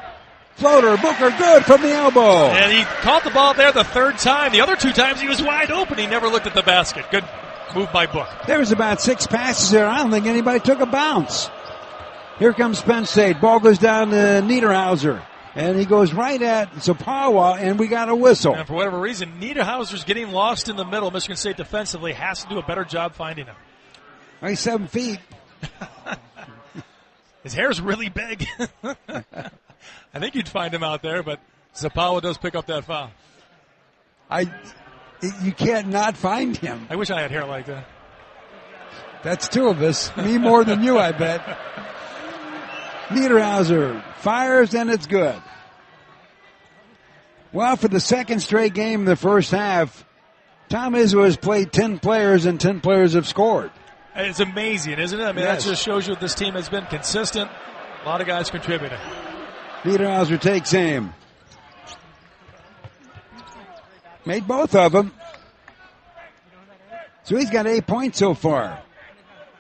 Floater, Booker, good from the elbow. And he caught the ball there the 3rd time. The other 2 times he was wide open. He never looked at the basket. Good move by Book. There was about 6 passes there. I don't think anybody took a bounce. Here comes Penn State. Ball goes down to Niederhauser. And he goes right at Zapawa, and we got a whistle. And for whatever reason, Niederhauser's getting lost in the middle. Michigan State defensively has to do a better job finding him. He's 7 feet. His hair's really big. I think you'd find him out there, but Zapawa does pick up that foul. You can't not find him. I wish I had hair like that. That's 2 of us. Me more than you, I bet. Niederhauser fires, and it's good. Well, for the 2nd straight game in the first half, Tom Izzo has played 10 players, and 10 players have scored. It's amazing, isn't it? I mean, yes. That just shows you this team has been consistent. A lot of guys contributing. Niederhauser takes aim. Made both of them. So he's got 8 points so far.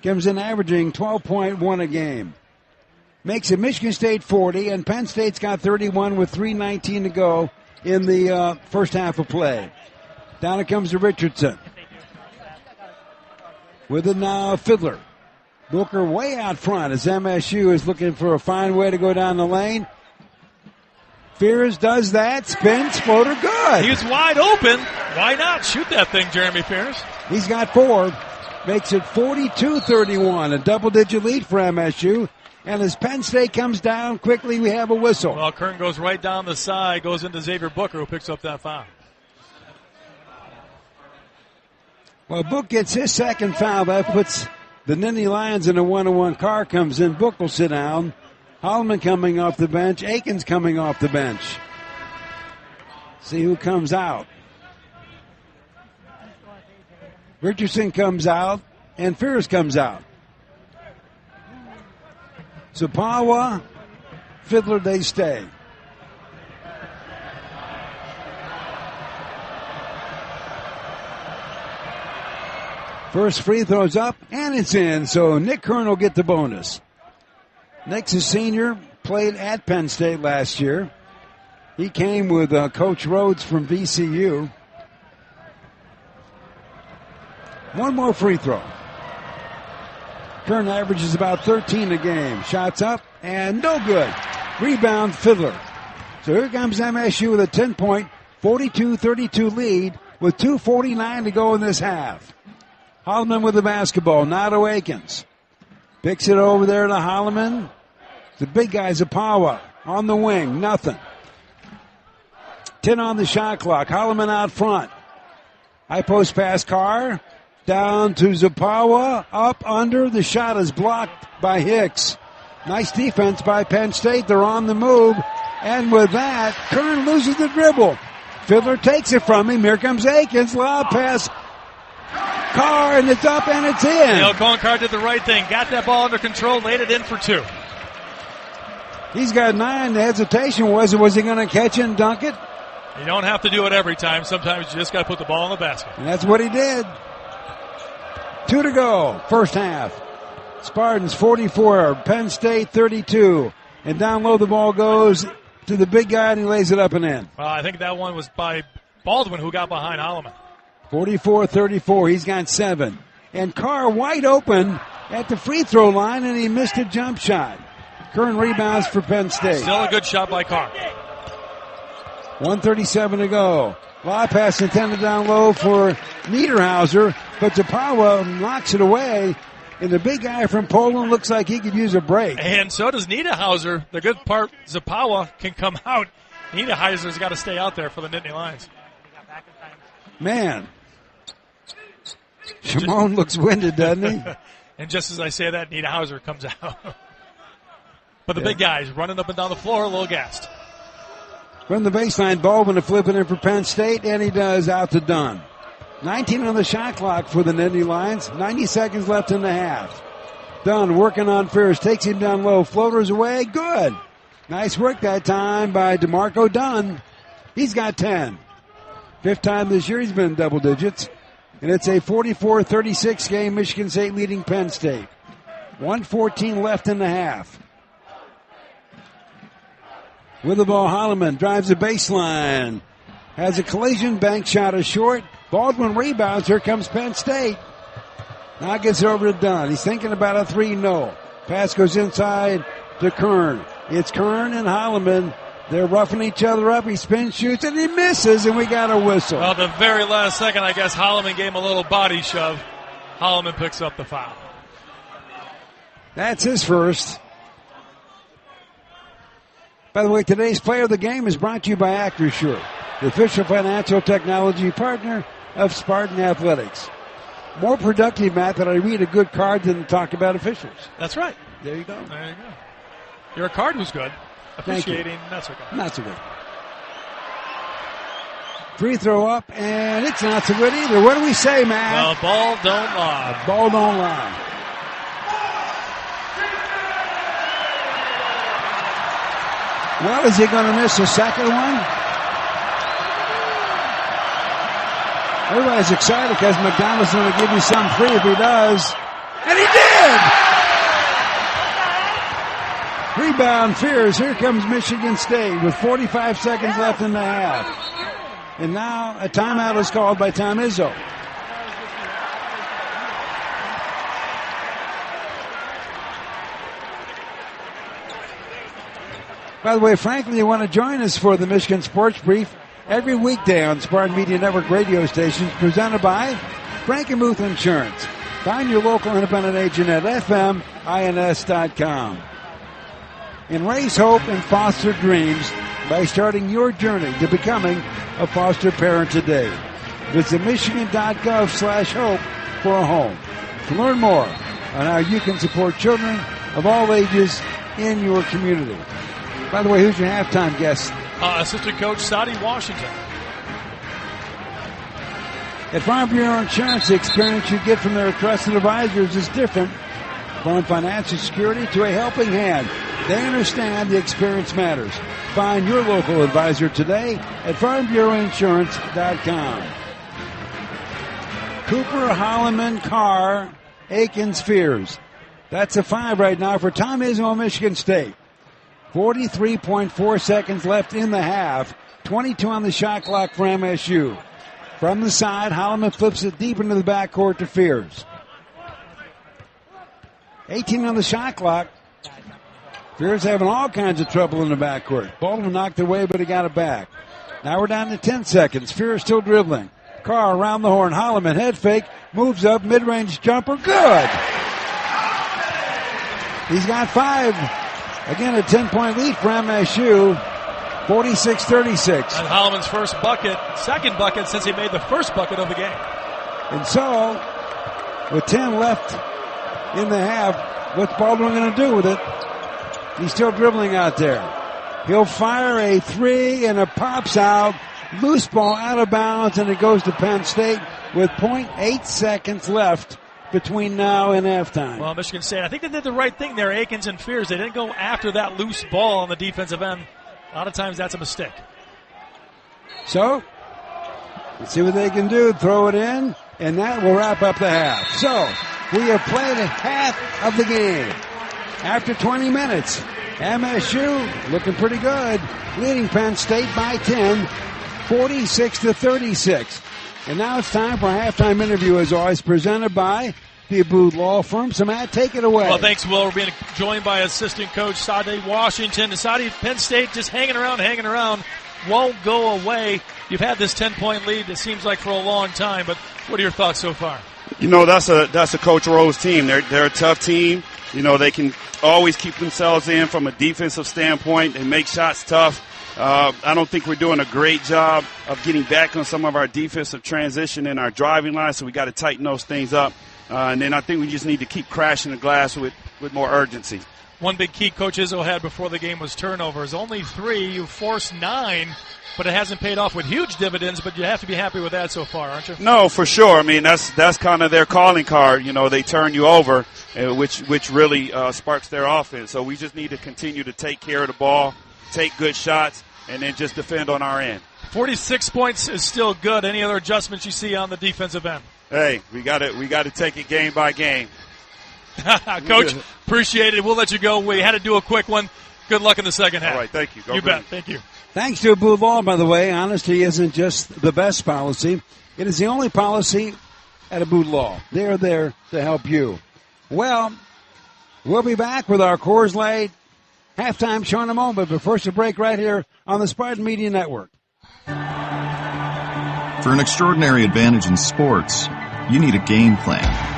Comes in averaging 12.1 a game. Makes it Michigan State 40, and Penn State's got 31 with 3:19 to go in the first half of play. Down it comes to Richardson. With it now, Fiddler. Booker way out front as MSU is looking for a fine way to go down the lane. Fears does that. Spins, floater, good. He was wide open. Why not shoot that thing, Jeremy Fears? He's got 4. Makes it 42-31. A double-digit lead for MSU. And as Penn State comes down quickly, we have a whistle. Well, Kern goes right down the side, goes into Xavier Booker, who picks up that foul. Well, Book gets his second foul. That puts the Nittany Lions in a 1-1. Carr comes in. Book will sit down. Holloman coming off the bench. Aikens coming off the bench. See who comes out. Richardson comes out, and Fears comes out. Zapawa, Fiddler, they stay. First free throw's up, and it's in, so Nick Kern will get the bonus. Nick's a senior, played at Penn State last year. He came with Coach Rhodes from VCU. One more free throw. Kern averages about 13 a game. Shots up, and no good. Rebound, Fiddler. So here comes MSU with a 10-point, 42-32 lead with 2:49 to go in this half. Holloman with the basketball, now to Aikens. Picks it over there to Holloman. The big guy, Zapawa, on the wing, nothing. 10 on the shot clock. Holloman out front. High post pass, Carr. Down to Zapawa, up under. The shot is blocked by Hicks. Nice defense by Penn State. They're on the move. And with that, Kern loses the dribble. Fiddler takes it from him. Here comes Aikens. Lob pass. Carr, and it's up and it's in. Neil Cohen Carr did the right thing. Got that ball under control, laid it in for 2. He's got 9. The hesitation was he going to catch it and dunk it? You don't have to do it every time. Sometimes you just got to put the ball in the basket. And that's what he did. 2 to go, first half. Spartans 44, Penn State 32. And down low the ball goes to the big guy and he lays it up and in. Well, I think that one was by Baldwin who got behind Holloman. 44-34, he's got 7. And Carr wide open at the free throw line and he missed a jump shot. Kern rebounds for Penn State. Still a good shot by Carr. 1:37 to go. Lob pass intended down low for Niederhauser, but Zapawa knocks it away. And the big guy from Poland looks like he could use a break. And so does Niederhauser. The good part, Zapawa can come out. Niederhauser's got to stay out there for the Nittany Lions. Man. Shimon looks winded, doesn't he? And just as I say that, Niederhauser comes out. But the big guy's running up and down the floor, a little gassed. From the baseline, Baldwin to flip it in for Penn State, and he does out to Dunn. 19 on the shot clock for the Nittany Lions. 90 seconds left in the half. Dunn working on Fears, takes him down low, floaters away, good. Nice work that time by DeMarco Dunn. He's got 10. 5th time this year he's been in double digits. And it's a 44-36 game, Michigan State leading Penn State. 1:14 left in the half. With the ball, Holloman drives the baseline. Has a collision, bank shot is short. Baldwin rebounds. Here comes Penn State. Now gets it over to Dunn. He's thinking about a 3, no. Pass goes inside to Kern. It's Kern and Holloman. They're roughing each other up. He spins, shoots, and he misses, and we got a whistle. Well, the very last second, I guess Holloman gave him a little body shove. Holloman picks up the foul. That's his first. By the way, today's player of the game is brought to you by Acrisure, the official financial technology partner of Spartan Athletics. More productive, Matt, that I read a good card than talk about officials. That's right. There you go. There you go. Your card was good. Officiating, not so good. Not so good. Free throw up, and it's not so good either. What do we say, Matt? The ball don't lie. The ball don't lie. Well, is he going to miss the second one? Everybody's excited because McDonald's going to give you something free if he does. And he did! Rebound, Fears. Here comes Michigan State with 45 seconds left in the half. And now a timeout is called by Tom Izzo. By the way, Franklin, you want to join us for the Michigan Sports Brief every weekday on Spartan Media Network radio stations, presented by Frankenmuth Insurance. Find your local independent agent at fmins.com. Embrace hope and foster dreams by starting your journey to becoming a foster parent today. Visit michigan.gov/hope for a home to learn more on how you can support children of all ages in your community. By the way, who's your halftime guest? Assistant Coach Sadie Washington. At Farm Bureau Insurance, the experience you get from their trusted advisors is different. From financial security to a helping hand, they understand the experience matters. Find your local advisor today at farmbureauinsurance.com. Cooper, Holloman, Carr, Aikens, Fears. That's a 5 right now for Tom Izzo, Michigan State. 43.4 seconds left in the half. 22 on the shot clock for MSU. From the side, Holloman flips it deep into the backcourt to Fears. 18 on the shot clock. Fears having all kinds of trouble in the backcourt. Baldwin knocked it away, but he got it back. Now we're down to 10 seconds. Fears still dribbling. Carr around the horn. Holloman head fake. Moves up. Mid-range jumper. Good. He's got 5. Again, a 10-point lead for MSU. 46-36. And Holloman's first bucket, second bucket since he made the first bucket of the game. And so, with 10 left in the half, what's Baldwin going to do with it? He's still dribbling out there. He'll fire a 3 and it pops out. Loose ball out of bounds, and it goes to Penn State with 0.8 seconds left between now and halftime. Well, Michigan State, I think they did the right thing there, Aikens and Fears. They didn't go after that loose ball on the defensive end. A lot of times that's a mistake. So, let's see what they can do. Throw it in, and that will wrap up the half. So, we have played half of the game. After 20 minutes, MSU looking pretty good, leading Penn State by 10, 46-36. And now it's time for a halftime interview, as always, presented by the Abood Law Firm. So, Matt, take it away. Well, thanks, Will. We're being joined by assistant coach Sadie Washington. Sadie, Penn State just hanging around, won't go away. You've had this 10-point lead, it seems like, for a long time, but what are your thoughts so far? You know, that's a Coach Rose team. They're a tough team. You know, they can always keep themselves in from a defensive standpoint. They make shots tough. I don't think we're doing a great job of getting back on some of our defensive transition in our driving line, so we got to tighten those things up. And then I think we just need to keep crashing the glass with more urgency. One big key Coach Izzo had before the game was turnovers. Only 3. You forced 9, but it hasn't paid off with huge dividends, but you have to be happy with that so far, aren't you? No, for sure. I mean, that's kind of their calling card. You know, they turn you over, which really sparks their offense. So we just need to continue to take care of the ball, take good shots, and then just defend on our end. 46 points is still good. Any other adjustments you see on the defensive end? Hey, we got to take it game by game. Coach, appreciate it. We'll let you go. We had to do a quick one. Good luck in the second half. All right, thank you. You bet. Thank you. Thanks to Abood Law, by the way. Honesty isn't just the best policy. It is the only policy at Abood Law. They're there to help you. Well, we'll be back with our Coors Light halftime show in a moment, but first a break right here on the Spartan Media Network. For an extraordinary advantage in sports, you need a game plan.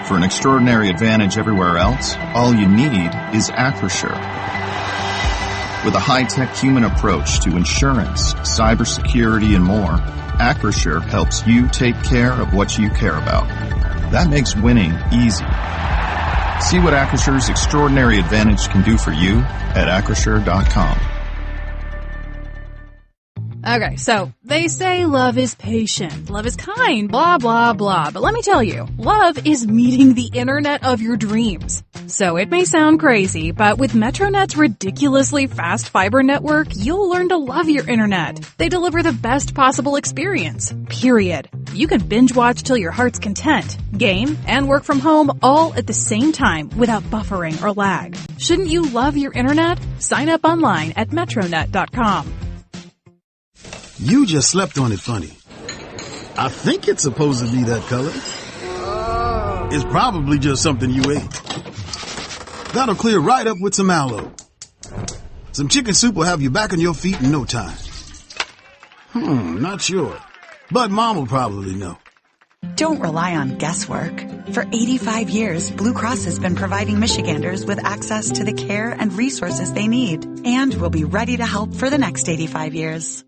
For an extraordinary advantage everywhere else, all you need is Acrisure. With a high-tech human approach to insurance, cybersecurity, and more, Acrisure helps you take care of what you care about. That makes winning easy. See what Acrisure's extraordinary advantage can do for you at Acrisure.com. Okay, so they say love is patient, love is kind, blah, blah, blah. But let me tell you, love is meeting the internet of your dreams. So it may sound crazy, but with MetroNet's ridiculously fast fiber network, you'll learn to love your internet. They deliver the best possible experience, period. You can binge watch till your heart's content, game, and work from home all at the same time without buffering or lag. Shouldn't you love your internet? Sign up online at metronet.com. You just slept on it funny. I think it's supposed to be that color. It's probably just something you ate. That'll clear right up with some aloe. Some chicken soup will have you back on your feet in no time. Not sure. But Mom will probably know. Don't rely on guesswork. For 85 years, Blue Cross has been providing Michiganders with access to the care and resources they need, and will be ready to help for the next 85 years.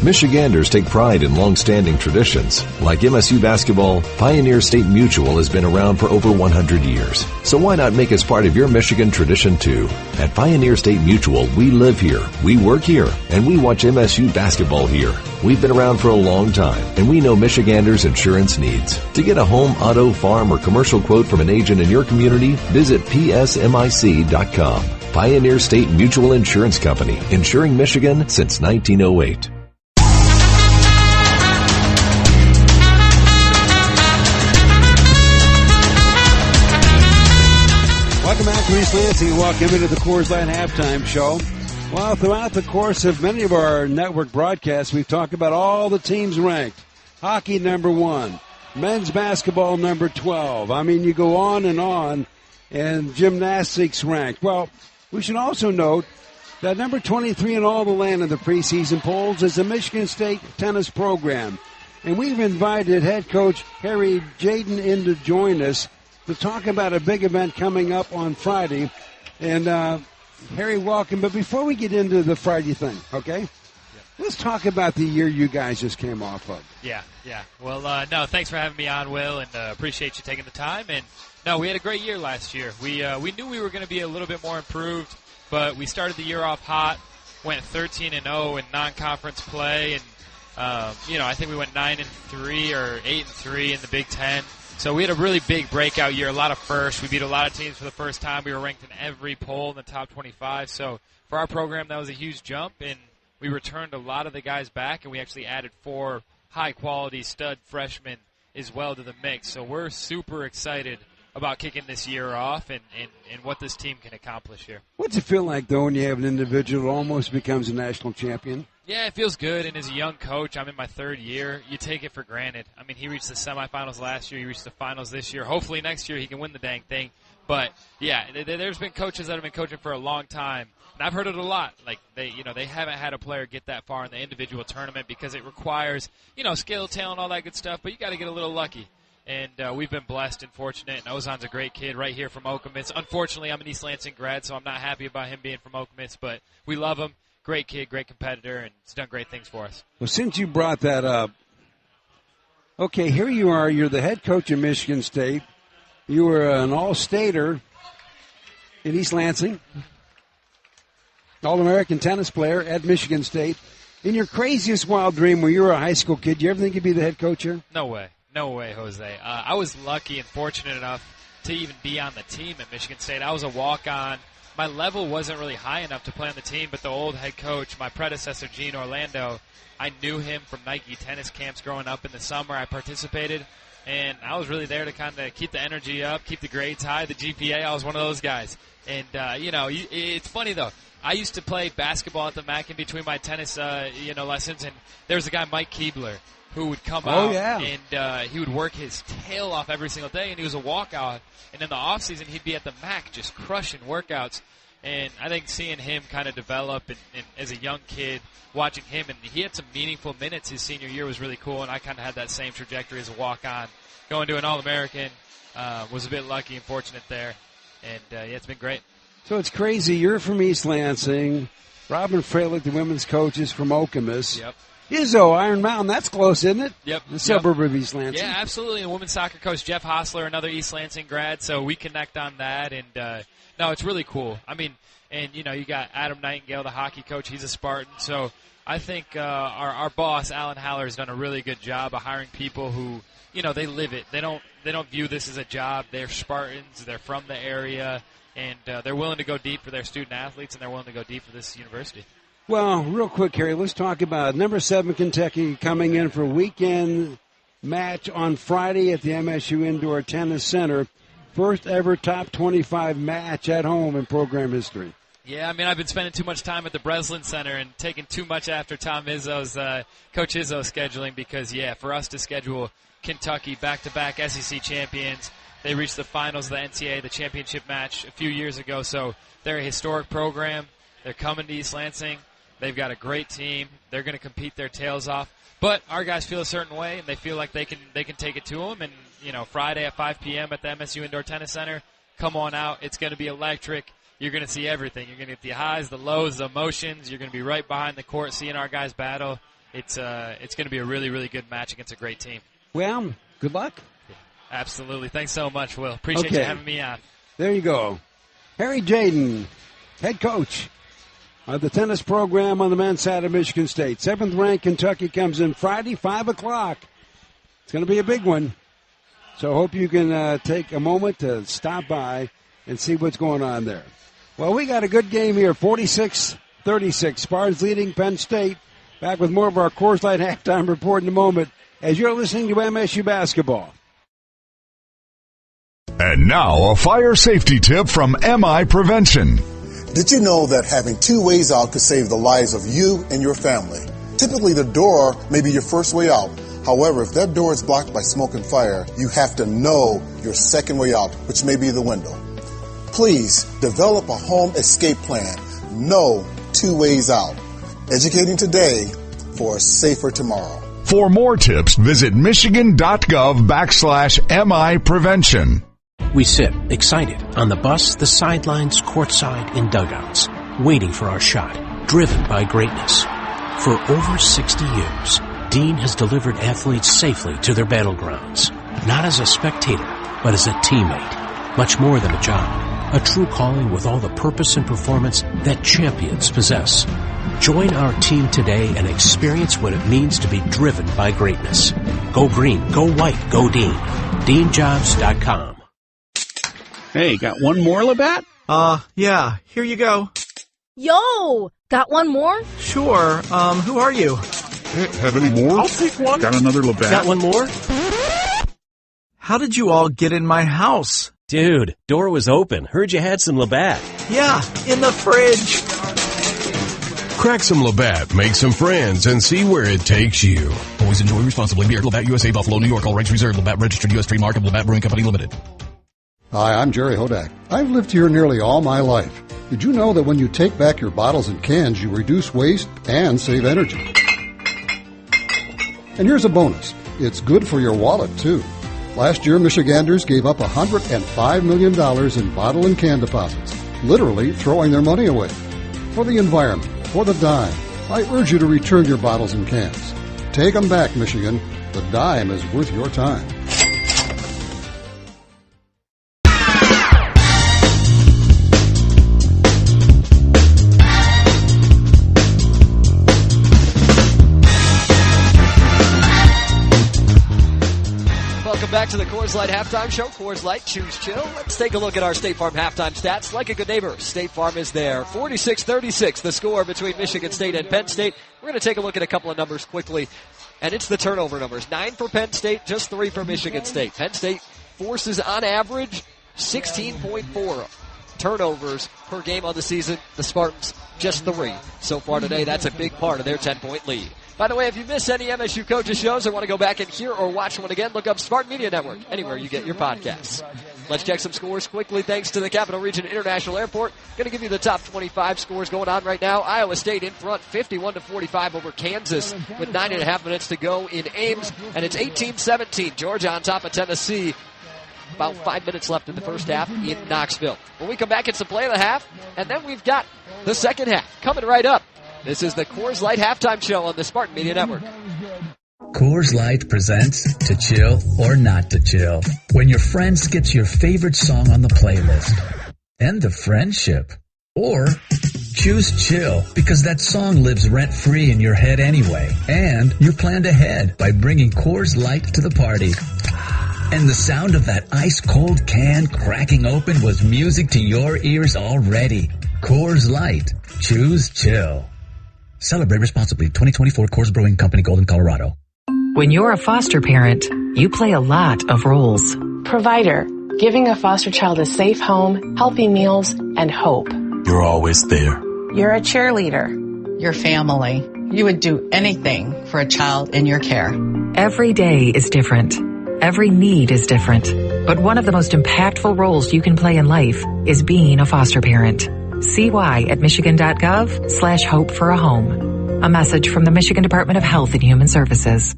Michiganders take pride in long-standing traditions. Like MSU basketball, Pioneer State Mutual has been around for over 100 years. So why not make us part of your Michigan tradition too? At Pioneer State Mutual, we live here, we work here, and we watch MSU basketball here. We've been around for a long time, and we know Michiganders' insurance needs. To get a home, auto, farm, or commercial quote from an agent in your community, visit psmic.com. Pioneer State Mutual Insurance Company, insuring Michigan since 1908. Welcome back to East Lansing and welcome into the Coors Light Halftime Show. Well, throughout the course of many of our network broadcasts, we've talked about all the teams ranked. Hockey, number 1. Men's basketball, number 12. I mean, you go on, and gymnastics ranked. Well, we should also note that number 23 in all the land in the preseason polls is the Michigan State tennis program. And we've invited head coach Harry Jaden in to join us to talk about a big event coming up on Friday. And, Harry, welcome. But before we get into the Friday thing, okay, let's talk about the year you guys just came off of. Yeah. Well, no, thanks for having me on, Will, and appreciate you taking the time. And, no, we had a great year last year. We knew we were going to be a little bit more improved, but we started the year off hot, went 13-0 in non-conference play, and, I think we went 9-3 or 8-3 in the Big Ten. So we had a really big breakout year, a lot of firsts. We beat a lot of teams for the first time. We were ranked in every poll in the top 25. So for our program, that was a huge jump, and we returned a lot of the guys back, and we actually added 4 high-quality stud freshmen as well to the mix. So we're super excited about kicking this year off and what this team can accomplish here. What's it feel like, though, when you have an individual who almost becomes a national champion? Yeah, it feels good, and as a young coach, I'm in my 3rd year, you take it for granted. I mean, he reached the semifinals last year, he reached the finals this year. Hopefully next year he can win the dang thing. But, yeah, there's been coaches that have been coaching for a long time, and I've heard it a lot. Like, they haven't had a player get that far in the individual tournament because it requires, skill, talent, all that good stuff, but you got to get a little lucky. And we've been blessed and fortunate, and Ozan's a great kid right here from Okemos. Unfortunately, I'm an East Lansing grad, so I'm not happy about him being from Okemos, but we love him. Great kid, great competitor, and he's done great things for us. Well, since you brought that up, okay, here you are. You're the head coach of Michigan State. You were an all-stater in East Lansing, All-American tennis player at Michigan State. In your craziest wild dream when you were a high school kid, you ever think you'd be the head coach here? No way, Jose. I was lucky and fortunate enough to even be on the team at Michigan State. I was a walk-on. My level wasn't really high enough to play on the team, but the old head coach, my predecessor, Gene Orlando, I knew him from Nike tennis camps growing up in the summer. I participated, and I was really there to kind of keep the energy up, keep the grades high, the GPA. I was one of those guys. And, it's funny, though. I used to play basketball at the MAC in between my tennis, lessons, and there was a guy, Mike Keebler, who would come out and he would work his tail off every single day, and he was a walkout. And in the off season, he'd be at the MAC just crushing workouts. And I think seeing him kind of develop and as a young kid, watching him, and he had some meaningful minutes his senior year was really cool, and I kind of had that same trajectory as a walk-on. Going to an All-American, was a bit lucky and fortunate there. And, it's been great. So it's crazy. You're from East Lansing. Robin Freilich, the women's coach, is from Okemos. Yep. Izzo, Iron Mountain, that's close, isn't it? Yep. The suburb of East Lansing. Yeah, absolutely. And women's soccer coach Jeff Hostler, another East Lansing grad, so we connect on that. And, no, it's really cool. I mean, and, you got Adam Nightingale, the hockey coach. He's a Spartan. So I think our boss, Alan Haller, has done a really good job of hiring people who, they live it. They don't view this as a job. They're Spartans. They're from the area, and they're willing to go deep for their student athletes, and they're willing to go deep for this university. Well, real quick, Harry, let's talk about number 7 Kentucky coming in for a weekend match on Friday at the MSU Indoor Tennis Center. First ever top 25 match at home in program history. Yeah, I've been spending too much time at the Breslin Center and taking too much after Tom Izzo's, Coach Izzo's scheduling because, for us to schedule Kentucky back-to-back SEC champions, they reached the finals of the NCAA, the championship match a few years ago, so they're a historic program. They're coming to East Lansing. They've got a great team. They're going to compete their tails off. But our guys feel a certain way, and they feel like they can take it to them. And, Friday at 5 p.m. at the MSU Indoor Tennis Center, come on out. It's going to be electric. You're going to see everything. You're going to get the highs, the lows, the emotions. You're going to be right behind the court seeing our guys battle. It's going to be a really, really good match against a great team. Well, good luck. Yeah, absolutely. Thanks so much, Will. Appreciate you having me on. There you go. Harry Jaden, head coach of the tennis program on the men's side of Michigan State. 7th-ranked Kentucky comes in Friday, 5 o'clock. It's going to be a big one. So I hope you can take a moment to stop by and see what's going on there. Well, we got a good game here, 46-36. Spartans leading Penn State. Back with more of our Coors Light halftime report in a moment as you're listening to MSU Basketball. And now a fire safety tip from MI Prevention. Did you know that having 2 ways out could save the lives of you and your family? Typically, the door may be your first way out. However, if that door is blocked by smoke and fire, you have to know your second way out, which may be the window. Please develop a home escape plan. Know 2 ways out. Educating today for a safer tomorrow. For more tips, visit michigan.gov/MI Prevention. We sit, excited, on the bus, the sidelines, courtside, in dugouts, waiting for our shot, driven by greatness. For over 60 years, Dean has delivered athletes safely to their battlegrounds, not as a spectator, but as a teammate. Much more than a job, a true calling with all the purpose and performance that champions possess. Join our team today and experience what it means to be driven by greatness. Go green, go white, go Dean. DeanJobs.com. Hey, got one more, Labatt? Yeah, here you go. Yo, got one more? Sure, who are you? Hey, have any more? I'll take one. Got another Labatt? Got one more? How did you all get in my house? Dude, door was open. Heard you had some Labatt. Yeah, in the fridge. Crack some Labatt, make some friends, and see where it takes you. Always enjoy responsibly. Beer, Labatt USA, Buffalo, New York. All rights reserved. Labatt registered U.S. trademark of Labatt Brewing Company Limited. Hi, I'm Jerry Hodak. I've lived here nearly all my life. Did you know that when you take back your bottles and cans, you reduce waste and save energy? And here's a bonus. It's good for your wallet, too. Last year, Michiganders gave up $105 million in bottle and can deposits, literally throwing their money away. For the environment, for the dime, I urge you to return your bottles and cans. Take them back, Michigan. The dime is worth your time. Back to the Coors Light Halftime Show. Coors Light, choose chill. Let's take a look at our State Farm halftime stats. Like a good neighbor, State Farm is there. 46-36, the score between Michigan State and Penn State. We're going to take a look at a couple of numbers quickly, and it's the turnover numbers. 9 for Penn State, just 3 for Michigan State. Penn State forces, on average, 16.4 turnovers per game on the season. The Spartans, just 3 so far today. That's a big part of their 10-point lead. By the way, if you miss any MSU Coaches shows or want to go back and hear or watch one again, look up Spartan Media Network, anywhere you get your podcasts. Let's check some scores quickly thanks to the Capital Region International Airport. Going to give you the top 25 scores going on right now. Iowa State in front, 51-45 over Kansas with 9.5 minutes to go in Ames. And it's 18-17. Georgia on top of Tennessee. About 5 minutes left in the first half in Knoxville. When we come back, it's the play of the half, and then we've got the second half coming right up. This is the Coors Light Halftime Show on the Spartan Media Network. Coors Light presents To Chill or Not to Chill. When your friend skips your favorite song on the playlist. End of friendship. Or Choose chill because that song lives rent-free in your head anyway. And you planned ahead by bringing Coors Light to the party. And the sound of that ice-cold can cracking open was music to your ears already. Coors Light. Choose chill. Celebrate responsibly. 2024 Coors Brewing Company, Golden, Colorado. When you're a foster parent, you play a lot of roles. Provider, giving a foster child a safe home, healthy meals, and hope. You're always there. You're a cheerleader. Your family. You would do anything for a child in your care. Every day is different. Every need is different. But one of the most impactful roles you can play in life is being a foster parent. See why at michigan.gov/hope for a home. A message from the Michigan Department of Health and Human Services.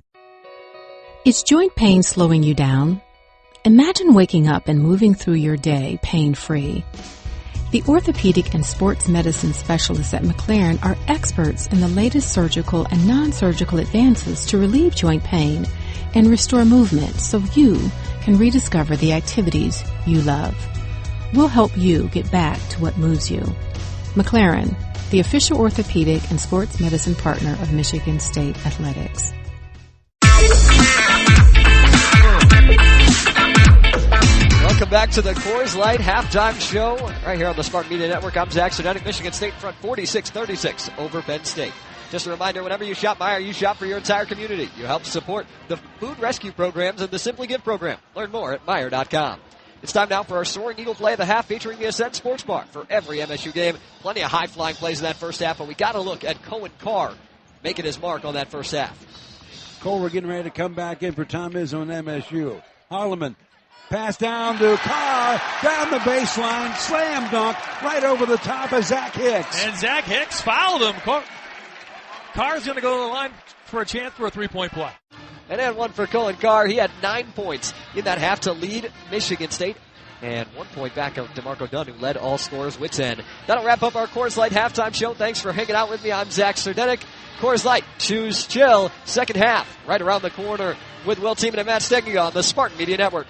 Is joint pain slowing you down? Imagine waking up and moving through your day pain-free. The orthopedic and sports medicine specialists at McLaren are experts in the latest surgical and non-surgical advances to relieve joint pain and restore movement so you can rediscover the activities you love. We'll help you get back to what moves you. McLaren, the official orthopedic and sports medicine partner of Michigan State Athletics. Welcome back to the Coors Light Halftime Show right here on the Smart Media Network. I'm Zach Serdetic. Michigan State in front 46-36 over Penn State. Just a reminder, whenever you shop Meijer, you shop for your entire community. You help support the food rescue programs and the Simply Give program. Learn more at Meijer.com. It's time now for our Soaring Eagle play of the half featuring the Ascent Sports Bar. For every MSU game, plenty of high-flying plays in that first half, but we got to look at Cohen Carr making his mark on that first half. Cole, we're getting ready to come back in for Tom Izzo and MSU. Holloman, pass down to Carr, down the baseline, slam dunk, right over the top of Zach Hicks. And Zach Hicks fouled him. Carr's going to go to the line for a chance for a three-point play. And then one for Cohen Carr. He had 9 points in that half to lead Michigan State. And 1 point back of DeMarco Dunn, who led all scorers wits end. That'll wrap up our Coors Light halftime show. Thanks for hanging out with me. I'm Zach Serdetic. Coors Light, choose chill. Second half, right around the corner with Will Tiemann and Matt Steggy on the Spartan Media Network.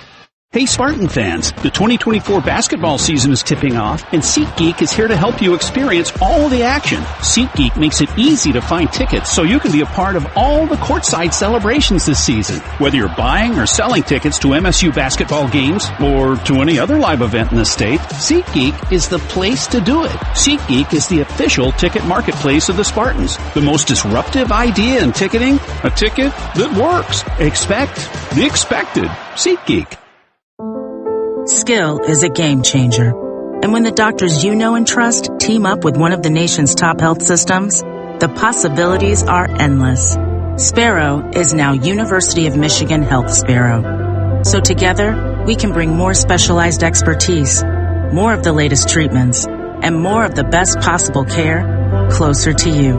Hey Spartan fans, the 2024 basketball season is tipping off, and SeatGeek is here to help you experience all the action. SeatGeek makes it easy to find tickets so you can be a part of all the courtside celebrations this season. Whether you're buying or selling tickets to MSU basketball games or to any other live event in the state, SeatGeek is the place to do it. SeatGeek is the official ticket marketplace of the Spartans. The most disruptive idea in ticketing, a ticket that works. Expect the expected. SeatGeek. Skill is a game changer. And when the doctors you know and trust team up with one of the nation's top health systems, the possibilities are endless. Sparrow is now University of Michigan Health Sparrow. So together, we can bring more specialized expertise, more of the latest treatments, and more of the best possible care closer to you.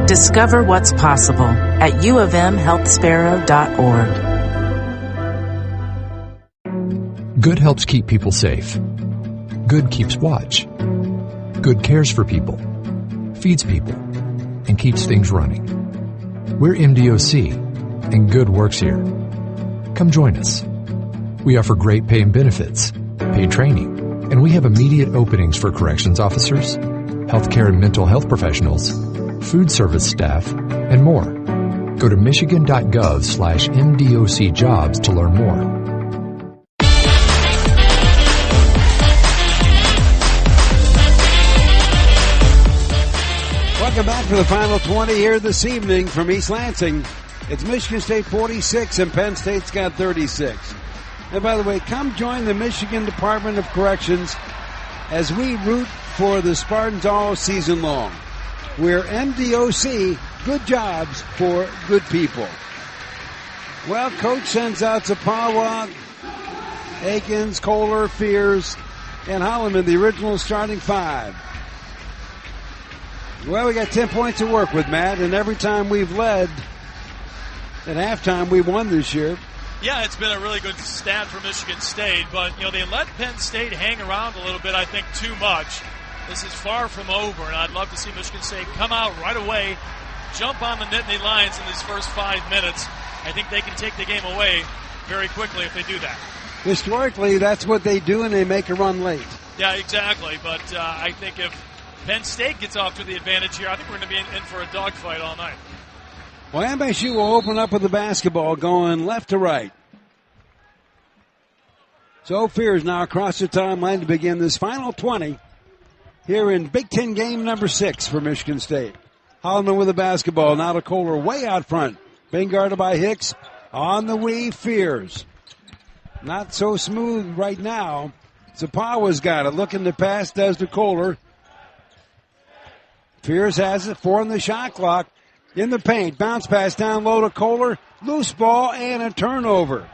Discover what's possible at uofmhealthsparrow.org. Good helps keep people safe. Good keeps watch. Good cares for people, feeds people, and keeps things running. We're MDOC, and Good works here. Come join us. We offer great pay and benefits, paid training, and we have immediate openings for corrections officers, healthcare and mental health professionals, food service staff, and more. Go to michigan.gov/MDOC jobs to learn more. Welcome back to the final 20 here this evening from East Lansing. It's Michigan State 46 and Penn State's got 36. And by the way, come join the Michigan Department of Corrections as we root for the Spartans all season long. We're MDOC, good jobs for good people. Well, Coach sends out Zapawa, Akins, Kohler, Fears, and Holloman, the original starting five. Well, we got 10 points to work with, Matt, and every time we've led at halftime, we won this year. Yeah, it's been a really good stat for Michigan State, but, they let Penn State hang around a little bit, I think, too much. This is far from over, and I'd love to see Michigan State come out right away, jump on the Nittany Lions in these first 5 minutes. I think they can take the game away very quickly if they do that. Historically, that's what they do, and they make a run late. Yeah, exactly, but I think if Penn State gets off to the advantage here. I think we're going to be in for a dogfight all night. Well, MSU will open up with the basketball going left to right. So Fears now across the timeline to begin this final 20 here in Big Ten game number 6 for Michigan State. Holloman with the basketball. Now to Kohler way out front. Being guarded by Hicks. On the weave, Fears. Not so smooth right now. Zapawa's got it. Looking to pass, does to Kohler. Fears has it. 4 in the shot clock. In the paint. Bounce pass down low to Kohler. Loose ball and a turnover.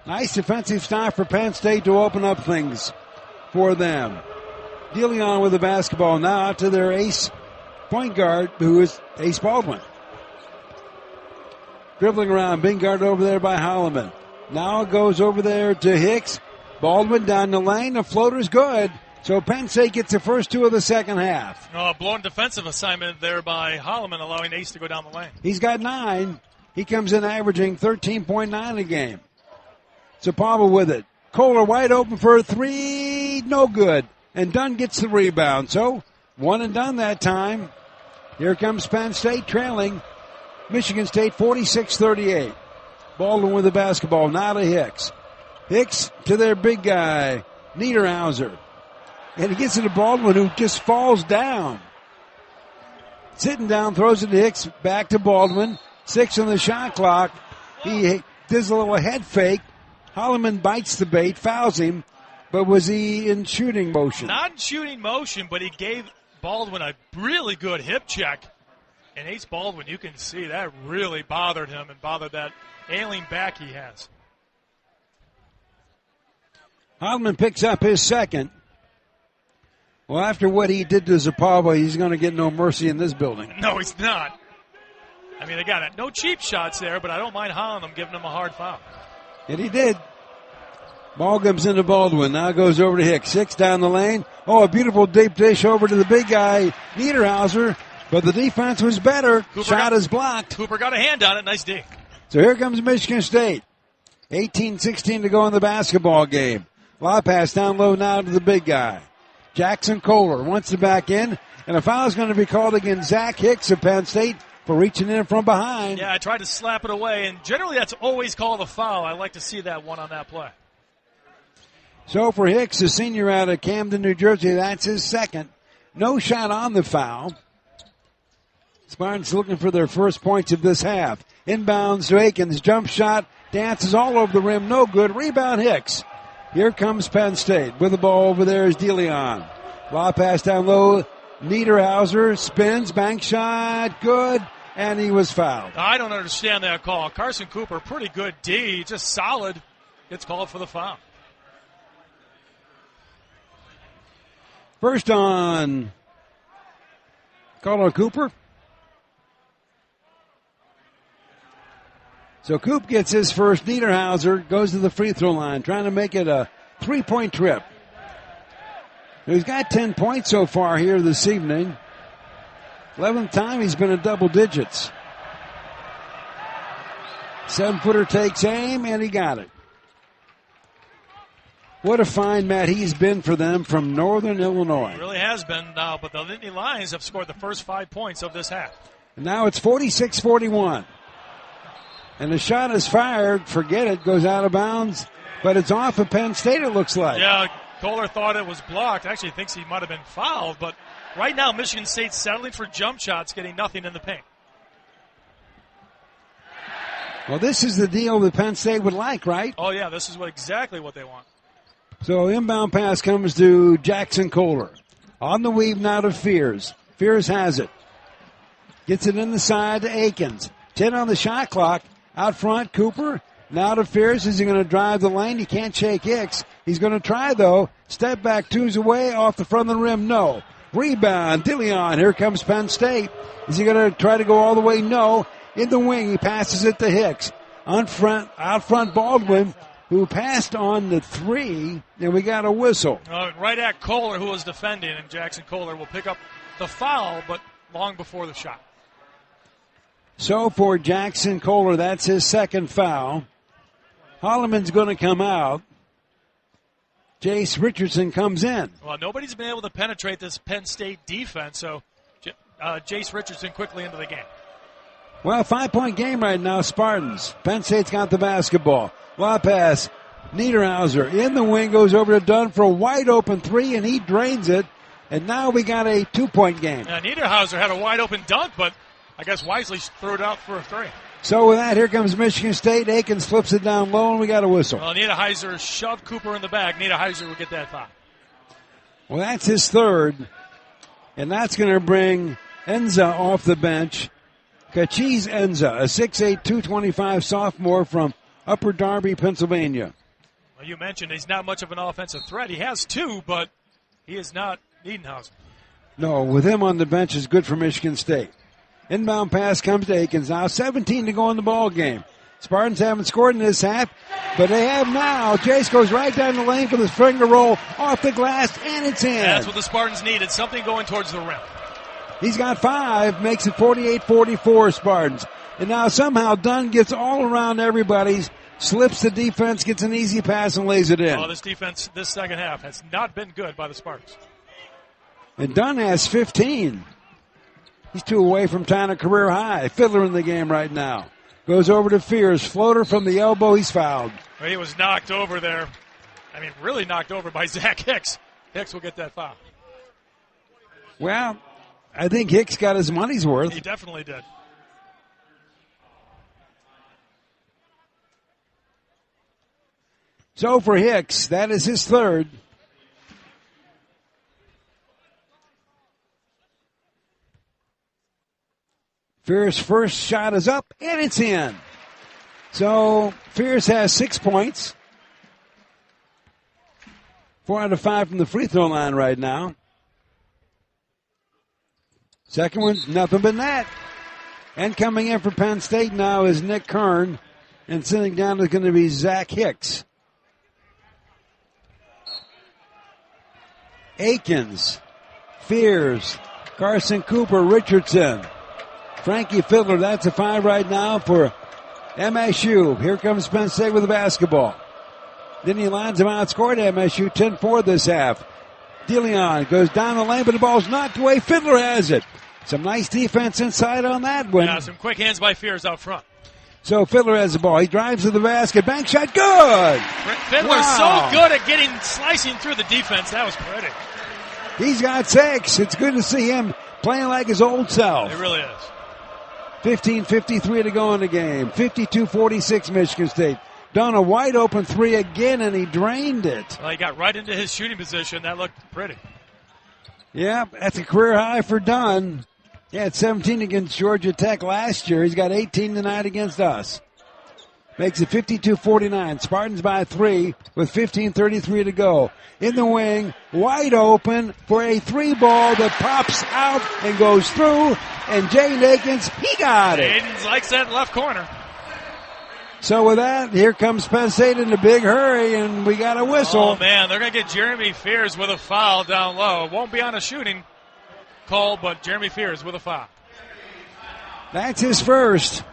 Nice defensive stop for Penn State to open up things for them. DeLeon with the basketball now out to their ace point guard, who is Ace Baldwin. Dribbling around, being guarded over there by Holloman. Now it goes over there to Hicks. Baldwin down the lane. The floater's good. So Penn State gets the first 2 of the second half. Blown defensive assignment there by Holloman, allowing Ace to go down the lane. He's got 9. He comes in averaging 13.9 a game. Zapapa with it. Kohler wide open for a 3. No good. And Dunn gets the rebound. So 1 and done that time. Here comes Penn State trailing Michigan State 46-38. Baldwin with the basketball. Now to Hicks. Hicks to their big guy, Niederhauser. And he gets it to Baldwin, who just falls down. Sitting down, throws it to Hicks, back to Baldwin. 6 on the shot clock. He does a little head fake. Holloman bites the bait, fouls him, but was he in shooting motion? Not in shooting motion, but he gave Baldwin a really good hip check. And Ace Baldwin, you can see that really bothered him and bothered that ailing back he has. Holloman picks up his second. Well, after what he did to Zapapa, he's going to get no mercy in this building. No, he's not. I mean, they got it. No cheap shots there, but I don't mind Holloman giving him a hard foul. And he did. Ball comes into Baldwin. Now goes over to Hicks. 6 down the lane. Oh, a beautiful deep dish over to the big guy, Niederhauser. But the defense was better. Shot is blocked. Cooper got a hand on it. Nice D. So here comes Michigan State. 18-16 to go in the basketball game. Lob pass down low now to the big guy. Jackson Kohler wants to back in. And a foul is going to be called against Zach Hicks of Penn State for reaching in from behind. Yeah, I tried to slap it away. And generally that's always called a foul. I like to see that one on that play. So for Hicks, a senior out of Camden, New Jersey, that's his second. No shot on the foul. Spartans looking for their first points of this half. Inbounds to Akins. Jump shot. Dances all over the rim. No good. Rebound Hicks. Here comes Penn State. With the ball over there is DeLeon. Lob pass down low. Niederhauser spins. Bank shot. Good. And he was fouled. I don't understand that call. Carson Cooper, pretty good D. Just solid. Gets called for the foul. First on. Call on Cooper. So Coop gets his first. Niederhauser goes to the free throw line, trying to make it a 3-point trip. He's got 10 points so far here this evening. 11th time he's been in double digits. 7-footer takes aim, and he got it. What a find, Matt, he's been for them from Northern Illinois. It really has been, but the Nittany Lions have scored the first 5 points of this half. And now it's 46-41. And the shot is fired. Forget it. Goes out of bounds. But it's off of Penn State, it looks like. Yeah, Kohler thought it was blocked. Actually thinks he might have been fouled. But right now, Michigan State's settling for jump shots, getting nothing in the paint. Well, this is the deal that Penn State would like, right? Oh, yeah, this is exactly what they want. So inbound pass comes to Jackson Kohler. On the weave now to Fears. Fears has it. Gets it in the side to Akins. 10 on the shot clock. Out front, Cooper. Now to Fears. Is he going to drive the lane? He can't shake Hicks. He's going to try, though. Step back, 2's away. Off the front of the rim, no. Rebound, DeLeon. Here comes Penn State. Is he going to try to go all the way? No. In the wing, he passes it to Hicks. Out front, Baldwin, who passed on the 3, and we got a whistle. Right at Kohler, who was defending, and Jackson Kohler will pick up the foul, but long before the shot. So for Jackson Kohler, that's his second foul. Holloman's going to come out. Jace Richardson comes in. Well, nobody's been able to penetrate this Penn State defense, so Jace Richardson quickly into the game. Well, 5-point game right now, Spartans. Penn State's got the basketball. Lob pass. Niederhauser in the wing, goes over to Dunn for a wide-open three, and he drains it. And now we got a 2-point game. Yeah, Niederhauser had a wide-open dunk, but I guess Wisely threw it out for a three. So with that, here comes Michigan State. Akins flips it down low, and we got a whistle. Well, Niederhauser shoved Cooper in the back. Niederhauser will get that foul. Well, that's his third, and that's going to bring Enza off the bench. Kachiz Enza, a 6'8", 225 sophomore from Upper Darby, Pennsylvania. Well, you mentioned he's not much of an offensive threat. He has two, but he is not Niederhauser. No, with him on the bench is good for Michigan State. Inbound pass comes to Akins. Now 17 to go in the ball game. Spartans haven't scored in this half, but they have now. Jace goes right down the lane for the finger roll off the glass, and it's in. That's what the Spartans needed, something going towards the rim. He's got 5, makes it 48-44 Spartans. And now somehow Dunn gets all around everybody, slips the defense, gets an easy pass, and lays it in. Oh, this defense this second half has not been good by the Spartans. And Dunn has 15. He's 2 away from tying a career high. Fiddler in the game right now. Goes over to Fears. Floater from the elbow. He's fouled. Well, he was knocked over there. I mean, really knocked over by Zach Hicks. Hicks will get that foul. Well, I think Hicks got his money's worth. He definitely did. So for Hicks, that is his third. Fierce first shot is up, and it's in. So Fierce has 6 points. 4 out of 5 from the free throw line right now. Second one, nothing but net. And coming in for Penn State now is Nick Kern. And sitting down is going to be Zach Hicks. Akins, Fears, Carson Cooper, Richardson. Frankie Fiddler, that's a 5 right now for MSU. Here comes Penn State with the basketball. Then he lines him outscored MSU 10-4 this half. DeLeon goes down the lane, but the ball's knocked away. Fiddler has it. Some nice defense inside on that one. Yeah, some quick hands by Fears out front. So Fiddler has the ball. He drives to the basket. Bank shot, good! Fiddler's so good at slicing through the defense. That was pretty. He's got 6. It's good to see him playing like his old self. It really is. 15:53 to go in the game. 52-46 Michigan State. Done a wide open 3 again, and he drained it. Well, he got right into his shooting position. That looked pretty. Yeah, that's a career high for Dunn. He had 17 against Georgia Tech last year. He's got 18 tonight against us. Makes it 52-49. Spartans by 3 with 15:33 to go. In the wing, wide open for a 3-ball that pops out and goes through. And Jaden Akins, he got it. Jaden likes that left corner. So with that, here comes Penn State in a big hurry, and we got a whistle. Oh, man, they're going to get Jeremy Fears with a foul down low. It won't be on a shooting call, but Jeremy Fears with a foul. That's his first.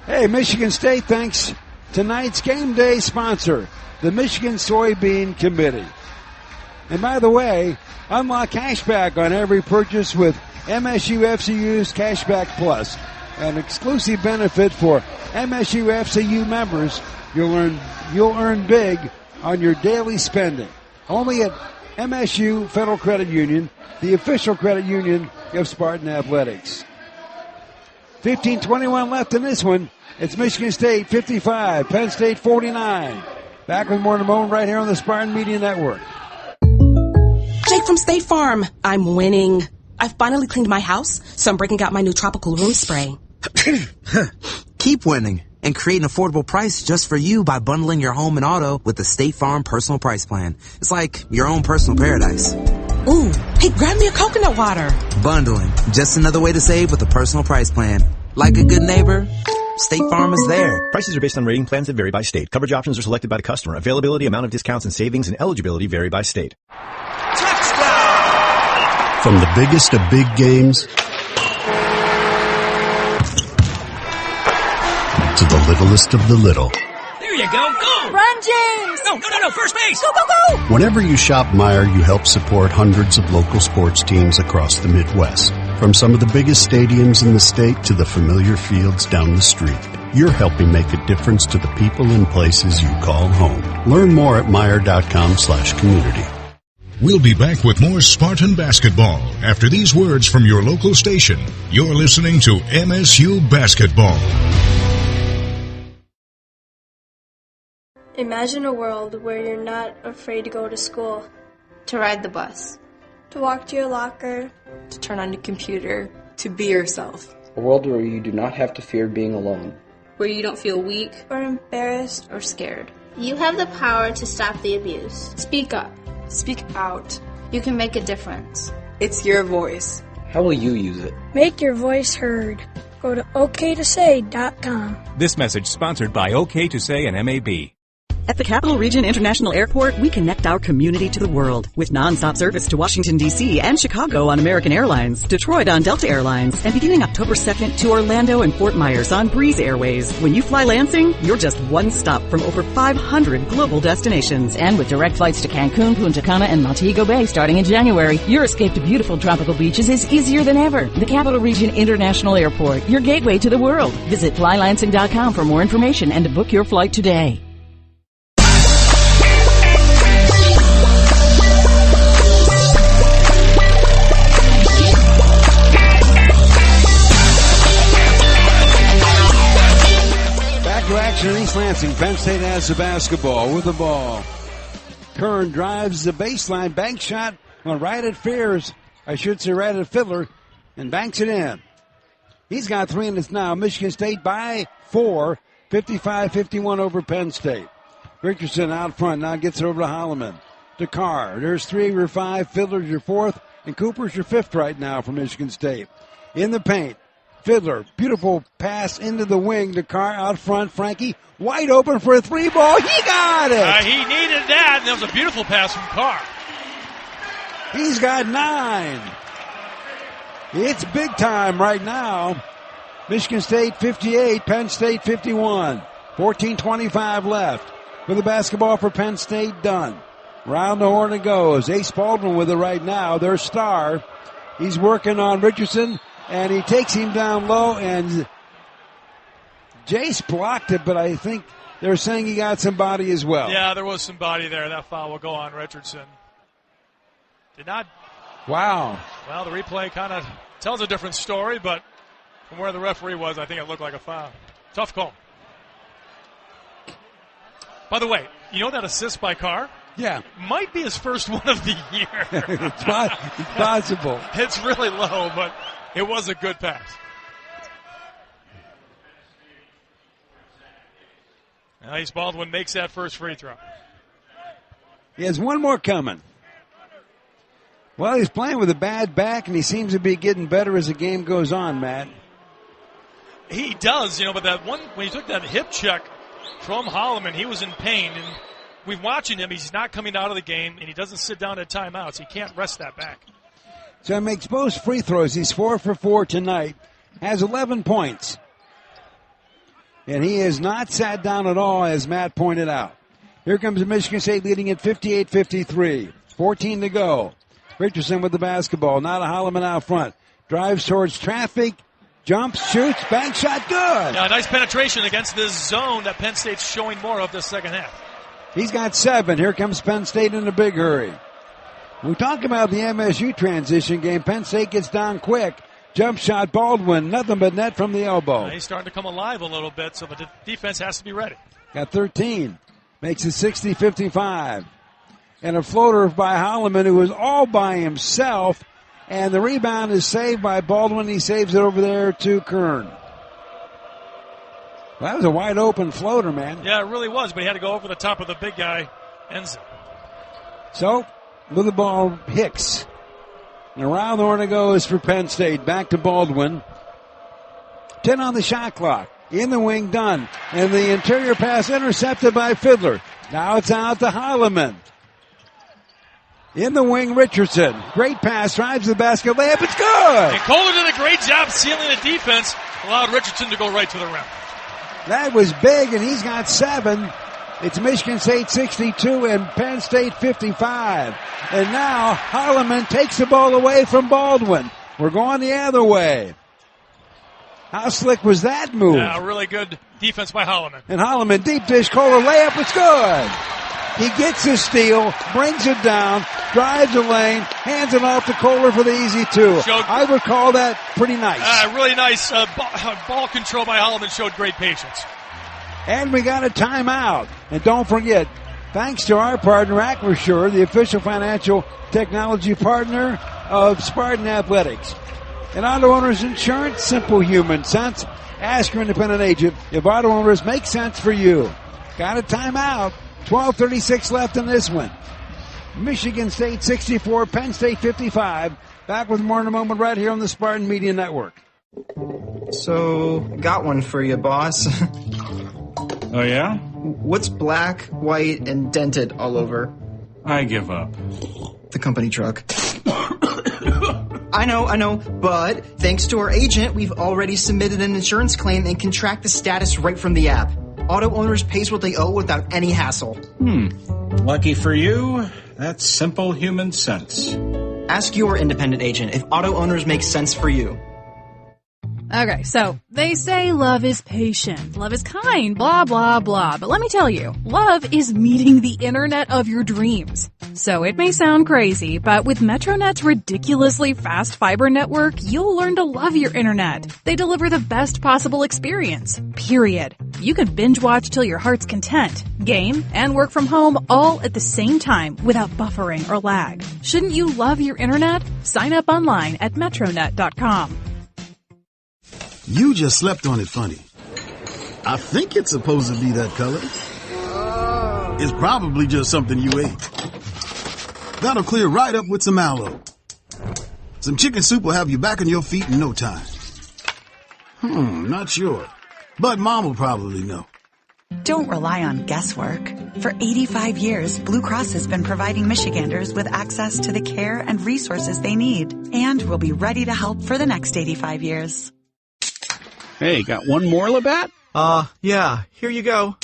Hey, Michigan State thanks tonight's game day sponsor, the Michigan Soybean Committee. And by the way, unlock cashback on every purchase with MSU FCU's Cashback Plus, an exclusive benefit for MSU FCU members. You'll earn big on your daily spending. Only at MSU Federal Credit Union, the official credit union of Spartan Athletics. 15:21 left in this one. It's Michigan State 55, Penn State 49. Back with more in a moment right here on the Spartan Media Network. Jake from State Farm. I'm winning. I finally cleaned my house, so I'm breaking out my new tropical room spray. Keep winning and create an affordable price just for you by bundling your home and auto with the State Farm Personal Price Plan. It's like your own personal paradise. Ooh, hey, grab me a coconut water. Bundling, just another way to save with a personal price plan. Like a good neighbor, State Farm is there. Prices are based on rating plans that vary by state. Coverage options are selected by the customer. Availability, amount of discounts and savings, and eligibility vary by state. From the biggest of big games to the littlest of the little. Here you go. Go! Run, James! No, first base! Go, go, go! Whenever you shop Meijer, you help support hundreds of local sports teams across the Midwest. From some of the biggest stadiums in the state to the familiar fields down the street. You're helping make a difference to the people and places you call home. Learn more at Meijer.com/community. We'll be back with more Spartan basketball after these words from your local station. You're listening to MSU Basketball. Imagine a world where you're not afraid to go to school, to ride the bus, to walk to your locker, to turn on your computer, to be yourself. A world where you do not have to fear being alone, where you don't feel weak or embarrassed or scared. You have the power to stop the abuse. Speak up. Speak out. You can make a difference. It's your voice. How will you use it? Make your voice heard. Go to OKToSay.com. This message sponsored by OK to Say and MAB. At the Capital Region International Airport, we connect our community to the world with nonstop service to Washington, D.C. and Chicago on American Airlines, Detroit on Delta Airlines, and beginning October 2nd to Orlando and Fort Myers on Breeze Airways. When you fly Lansing, you're just one stop from over 500 global destinations. And with direct flights to Cancun, Punta Cana, and Montego Bay starting in January, your escape to beautiful tropical beaches is easier than ever. The Capital Region International Airport, your gateway to the world. Visit flylansing.com for more information and to book your flight today. To action in East Lansing. Penn State has the basketball with the ball. Kern drives the baseline. Bank shot right at Fears. I should say right at Fiddler. And banks it in. He's got 3 in this now. Michigan State by 4. 55-51 over Penn State. Richardson out front. Now gets it over to Holloman. To Carr. There's 3 of your 5. Fiddler's your 4th. And Cooper's your 5th right now for Michigan State. In the paint. Fiddler, beautiful pass into the wing to Carr out front. Frankie, wide open for a 3-ball. He got it! He needed that, and that was a beautiful pass from Carr. He's got 9. It's big time right now. Michigan State 58, Penn State 51. 14:25 left. With the basketball for Penn State done. Round the horn it goes. Ace Baldwin with it right now, their star. He's working on Richardson. And he takes him down low, and Jace blocked it, but I think they're saying he got some body as well. Yeah, there was some body there. That foul will go on Richardson. Did not. Wow. Well, the replay kind of tells a different story, but from where the referee was, I think it looked like a foul. Tough call. By the way, you know that assist by Carr? Yeah. Might be his first one of the year. It's possible. It's really low, but it was a good pass. Now Ace Baldwin makes that first free throw. He has one more coming. Well, he's playing with a bad back, and he seems to be getting better as the game goes on, Matt. He does, but that one, when he took that hip check from Holloman, he was in pain. And we're watching him. He's not coming out of the game, and he doesn't sit down at timeouts. He can't rest that back. So he makes both free throws. He's 4 for 4 tonight. Has 11 points. And he has not sat down at all, as Matt pointed out. Here comes Michigan State leading at 58-53. 14 to go. Richardson with the basketball. Now to Holloman out front. Drives towards traffic. Jumps, shoots, bank shot, good. Yeah, nice penetration against this zone that Penn State's showing more of this second half. He's got 7. Here comes Penn State in a big hurry. We talk about the MSU transition game. Penn State gets down quick. Jump shot, Baldwin. Nothing but net from the elbow. He's starting to come alive a little bit, so the defense has to be ready. Got 13. Makes it 60-55. And a floater by Holloman, who was all by himself. And the rebound is saved by Baldwin. He saves it over there to Kern. Well, that was a wide open floater, man. Yeah, it really was, but he had to go over the top of the big guy, Enzo. So, with the ball, Hicks. And around the horn it goes for Penn State. Back to Baldwin. 10 on the shot clock. In the wing, done. And the interior pass intercepted by Fiddler. Now it's out to Holloman. In the wing, Richardson. Great pass, drives the basket, layup, it's good! And Kohler did a great job sealing the defense, allowed Richardson to go right to the rim. That was big, and he's got 7. It's Michigan State 62 and Penn State 55. And now Holloman takes the ball away from Baldwin. We're going the other way. How slick was that move? Yeah, really good defense by Holloman. And Holloman, deep dish, Kohler layup, it's good. He gets his steal, brings it down, drives the lane, hands it off to Kohler for the easy two. I would call that pretty nice. Really nice ball control by Holloman, showed great patience. And we got a timeout. And don't forget, thanks to our partner, Acrisure, the official financial technology partner of Spartan Athletics. And auto owners insurance, simple human sense. Ask your independent agent if auto owners make sense for you. Got a timeout. 12:36 left in this one. Michigan State 64, Penn State 55. Back with more in a moment right here on the Spartan Media Network. So, got one for you, boss. Oh, yeah? What's black, white, and dented all over? I give up. The company truck. I know, but thanks to our agent, we've already submitted an insurance claim and can track the status right from the app. Auto owners pays what they owe without any hassle. Lucky for you, that's simple human sense. Ask your independent agent if auto owners make sense for you. Okay, so they say love is patient, love is kind, blah, blah, blah. But let me tell you, love is meeting the internet of your dreams. So it may sound crazy, but with MetroNet's ridiculously fast fiber network, you'll learn to love your internet. They deliver the best possible experience, period. You can binge watch till your heart's content, game, and work from home all at the same time without buffering or lag. Shouldn't you love your internet? Sign up online at metronet.com. You just slept on it funny. I think it's supposed to be that color. It's probably just something you ate. That'll clear right up with some aloe. Some chicken soup will have you back on your feet in no time. Not sure. But Mom will probably know. Don't rely on guesswork. For 85 years, Blue Cross has been providing Michiganders with access to the care and resources they need, and will be ready to help for the next 85 years. Hey, got one more, Labatt? Yeah, here you go.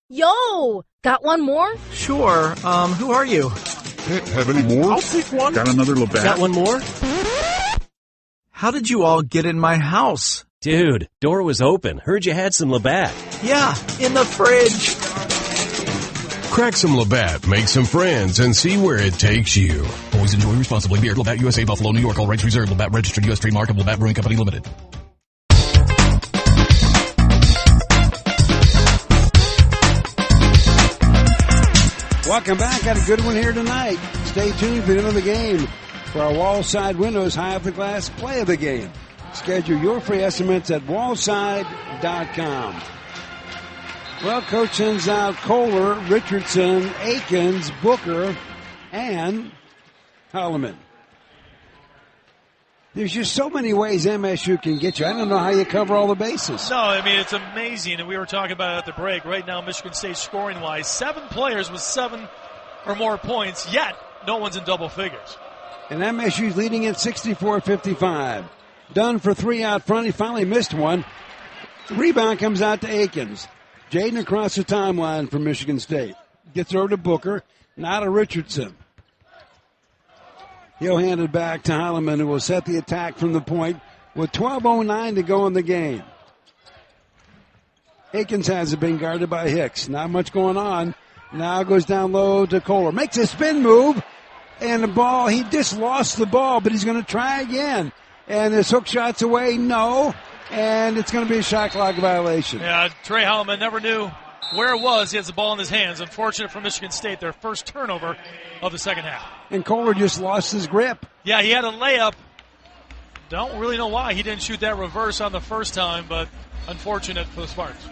Yo, got one more? Sure, who are you? Have any more? I'll take one. Got another Labatt? Got one more? How did you all get in my house? Dude, door was open. Heard you had some Labatt. Yeah, in the fridge. Crack some Labatt, make some friends, and see where it takes you. Always enjoy responsibly. Beer, Labatt USA, Buffalo, New York. All rights reserved. Labatt registered U.S. trademark of Labatt Brewing Company Limited. Welcome back. Got a good one here tonight. Stay tuned for the end of the game for our Wallside Windows High Off the Glass play of the game. Schedule your free estimates at wallside.com. Well, Coach sends out Kohler, Richardson, Akins, Booker, and Holloman. There's just so many ways MSU can get you. I don't know how you cover all the bases. No, I mean, it's amazing, and we were talking about it at the break. Right now, Michigan State scoring-wise, 7 players with 7 or more points, yet no one's in double figures. And MSU's leading at 64-55. Dunn for 3 out front. He finally missed one. The rebound comes out to Akins. Jaden across the timeline for Michigan State. Gets over to Booker, now to Richardson. He'll hand it back to Holloman, who will set the attack from the point with 12:09 to go in the game. Akins has it been guarded by Hicks. Not much going on. Now goes down low to Kohler. Makes a spin move, and the ball, he just lost the ball, but he's going to try again. And his hook shot's away, no. And it's going to be a shot clock violation. Yeah, Trey Holloman never knew where it was. He has the ball in his hands. Unfortunate for Michigan State, their first turnover of the second half. And Kohler just lost his grip. Yeah, he had a layup. Don't really know why he didn't shoot that reverse on the first time, but unfortunate for the Spartans.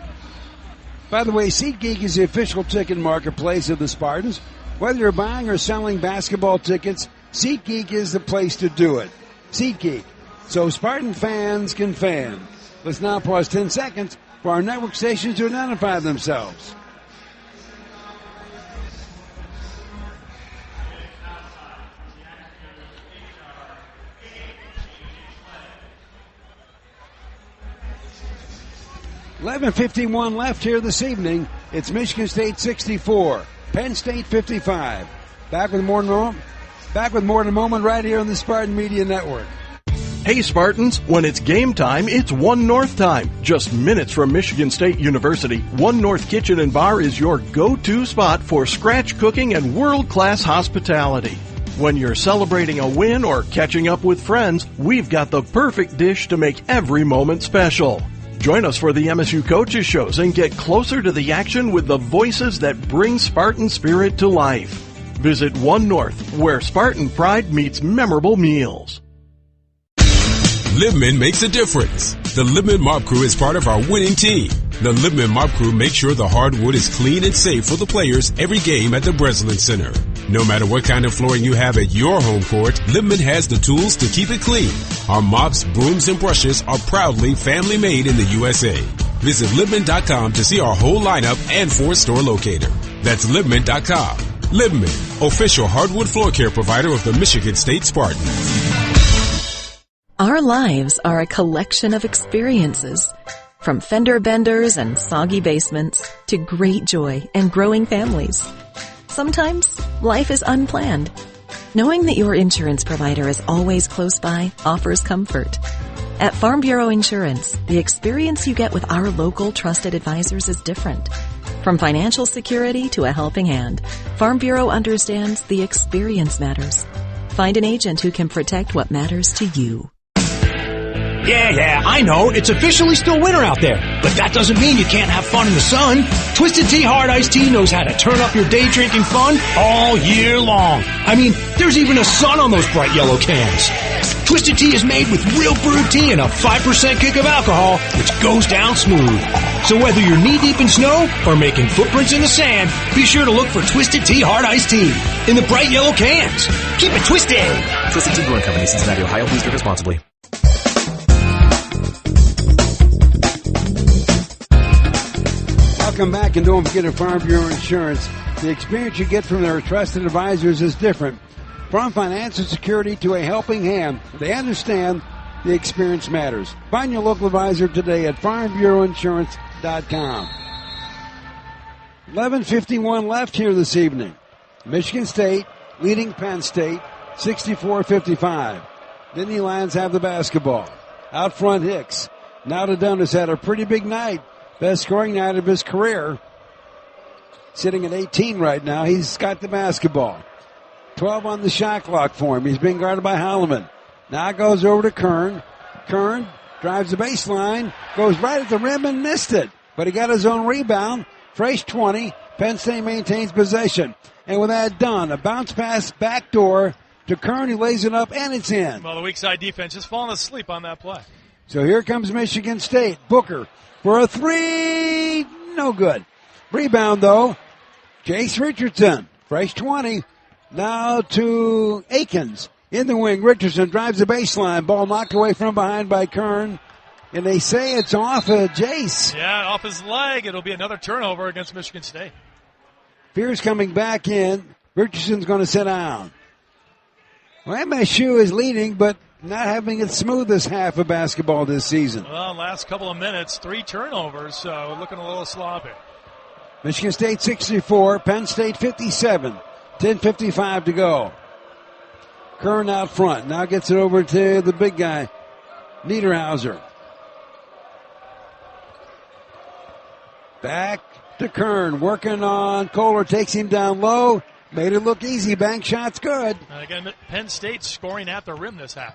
By the way, SeatGeek is the official ticket marketplace of the Spartans. Whether you're buying or selling basketball tickets, SeatGeek is the place to do it. SeatGeek. So Spartan fans can fan. Let's now pause 10 seconds for our network stations to identify themselves. .51 left here this evening. It's Michigan State 64, Penn State 55. Back with more in a moment right here on the Spartan Media Network. Hey Spartans, when it's game time, it's One North time. Just minutes from Michigan State University, One North Kitchen and Bar is your go-to spot for scratch cooking and world-class hospitality. When you're celebrating a win or catching up with friends, we've got the perfect dish to make every moment special. Join us for the MSU Coaches Shows and get closer to the action with the voices that bring Spartan spirit to life. Visit One North, where Spartan pride meets memorable meals. Libman makes a difference. The Libman Mop Crew is part of our winning team. The Libman Mop Crew makes sure the hardwood is clean and safe for the players every game at the Breslin Center. No matter what kind of flooring you have at your home court, Libman has the tools to keep it clean. Our mops, brooms, and brushes are proudly family made in the USA. Visit Libman.com to see our whole lineup and 4-store locator. That's Libman.com. Libman, official hardwood floor care provider of the Michigan State Spartans. Our lives are a collection of experiences. From fender benders and soggy basements to great joy and growing families. Sometimes life is unplanned. Knowing that your insurance provider is always close by offers comfort. At Farm Bureau Insurance, the experience you get with our local trusted advisors is different. From financial security to a helping hand, Farm Bureau understands the experience matters. Find an agent who can protect what matters to you. Yeah, I know. It's officially still winter out there. But that doesn't mean you can't have fun in the sun. Twisted Tea Hard Iced Tea knows how to turn up your day drinking fun all year long. I mean, there's even a sun on those bright yellow cans. Twisted Tea is made with real brewed tea and a 5% kick of alcohol, which goes down smooth. So whether you're knee-deep in snow or making footprints in the sand, be sure to look for Twisted Tea Hard Iced Tea in the bright yellow cans. Keep it twisted. Twisted Tea Brewing Company, Cincinnati, Ohio. Please drink responsibly. Welcome back, and don't forget to Farm Bureau Insurance. The experience you get from their trusted advisors is different. From financial security to a helping hand, they understand the experience matters. Find your local advisor today at farmbureauinsurance.com. 11:51 left here this evening. Michigan State leading Penn State 64-55. Nittany Lions have the basketball. Out front, Hicks. Now to Dundas had a pretty big night. Best scoring night of his career. Sitting at 18 right now. He's got the basketball. 12 on the shot clock for him. He's being guarded by Holloman. Now goes over to Kern. Kern drives the baseline. Goes right at the rim and missed it. But he got his own rebound. Fresh 20. Penn State maintains possession. And with that done, a bounce pass backdoor to Kern. He lays it up and it's in. Well, the weak side defense just falling asleep on that play. So here comes Michigan State. Booker for a three. No good. Rebound, though. Jace Richardson. Fresh 20. Now to Akins. In the wing, Richardson drives the baseline. Ball knocked away from behind by Kern. And they say it's off of Jace. Yeah, off his leg. It'll be another turnover against Michigan State. Pierce coming back in. Richardson's going to sit down. Well, MSU is leading, but not having its smoothest half of basketball this season. Well, last couple of minutes, 3 turnovers, so looking a little sloppy. Michigan State 64, Penn State 57. 10:55 to go. Kern out front. Now gets it over to the big guy, Niederhauser. Back to Kern. Working on Kohler. Takes him down low. Made it look easy. Bank shot's good. Again, Penn State scoring at the rim this half.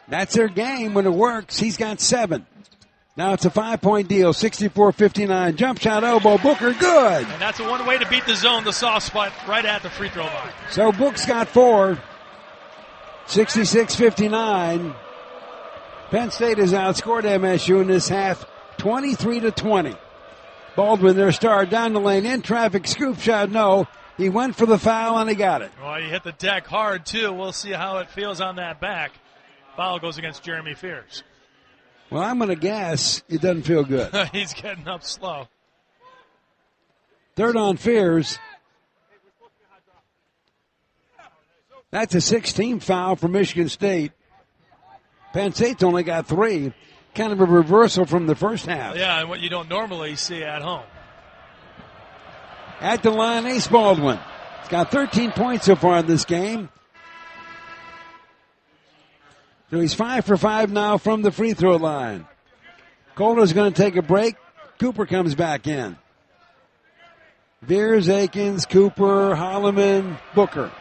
That's their game when it works. He's got 7. Now it's a 5-point deal. 64-59. Jump shot elbow. Booker good. And that's the one way to beat the zone, the soft spot right at the free throw line. So Book's got 4. 66-59. Penn State has outscored MSU in this half 23-20. Baldwin, their star, down the lane. In traffic. Scoop shot. No. He went for the foul and he got it. Well, he hit the deck hard, too. We'll see how it feels on that back. Foul goes against Jeremy Fears. Well, I'm going to guess it doesn't feel good. He's getting up slow. Third on Fears. That's a 6-team foul for Michigan State. Penn State's only got 3. Kind of a reversal from the first half. Yeah, and what you don't normally see at home. At the line, Ace Baldwin. He's got 13 points so far in this game. So he's 5 for 5 now from the free throw line. Calder's going to take a break. Cooper comes back in. Veers, Akins, Cooper, Holloman, Booker.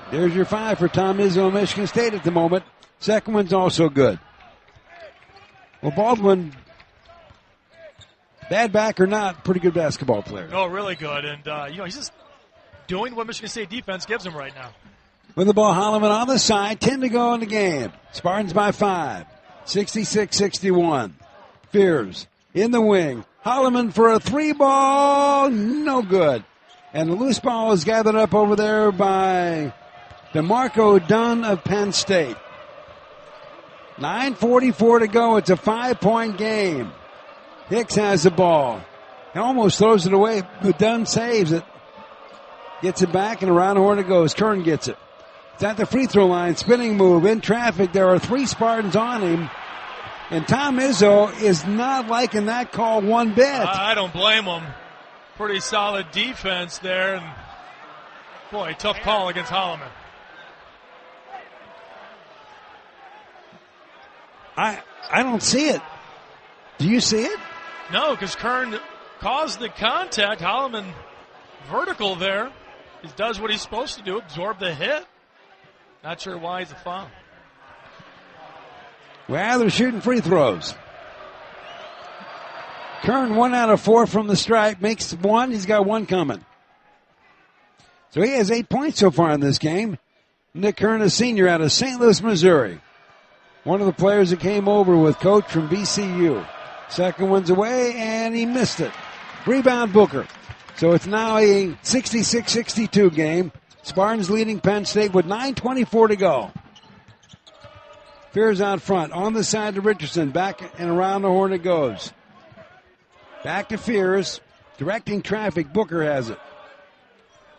There's your 5 for Tom Izzo, Michigan State at the moment. Second one's also good. Well, Baldwin, bad back or not, pretty good basketball player. Oh, really good. And, he's just doing what Michigan State defense gives him right now. With the ball, Holloman on the side, 10 to go in the game. Spartans by 5, 66-61. Fears in the wing. Holloman for a 3-ball, no good. And the loose ball is gathered up over there by DeMarco Dunn of Penn State. 9:44 to go. It's a 5-point game. Hicks has the ball. He almost throws it away, but Dunn saves it. Gets it back, and around the horn it goes. Kern gets it. It's at the free throw line. Spinning move in traffic. There are 3 Spartans on him. And Tom Izzo is not liking that call one bit. I don't blame him. Pretty solid defense there. And boy, tough call against Holloman. I don't see it. Do you see it? No, because Kern caused the contact. Holloman vertical there. He does what he's supposed to do, absorb the hit. Not sure why he's a foul. Well, they're shooting free throws. Kern 1 out of 4 from the stripe, makes 1. He's got 1 coming. So he has 8 points so far in this game. Nick Kern, a senior out of St. Louis, Missouri. One of the players that came over with coach from BCU. Second one's away, and he missed it. Rebound Booker. So it's now a 66-62 game. Spartans leading Penn State with 9:24 to go. Fears out front. On the side to Richardson. Back and around the horn it goes. Back to Fears. Directing traffic. Booker has it.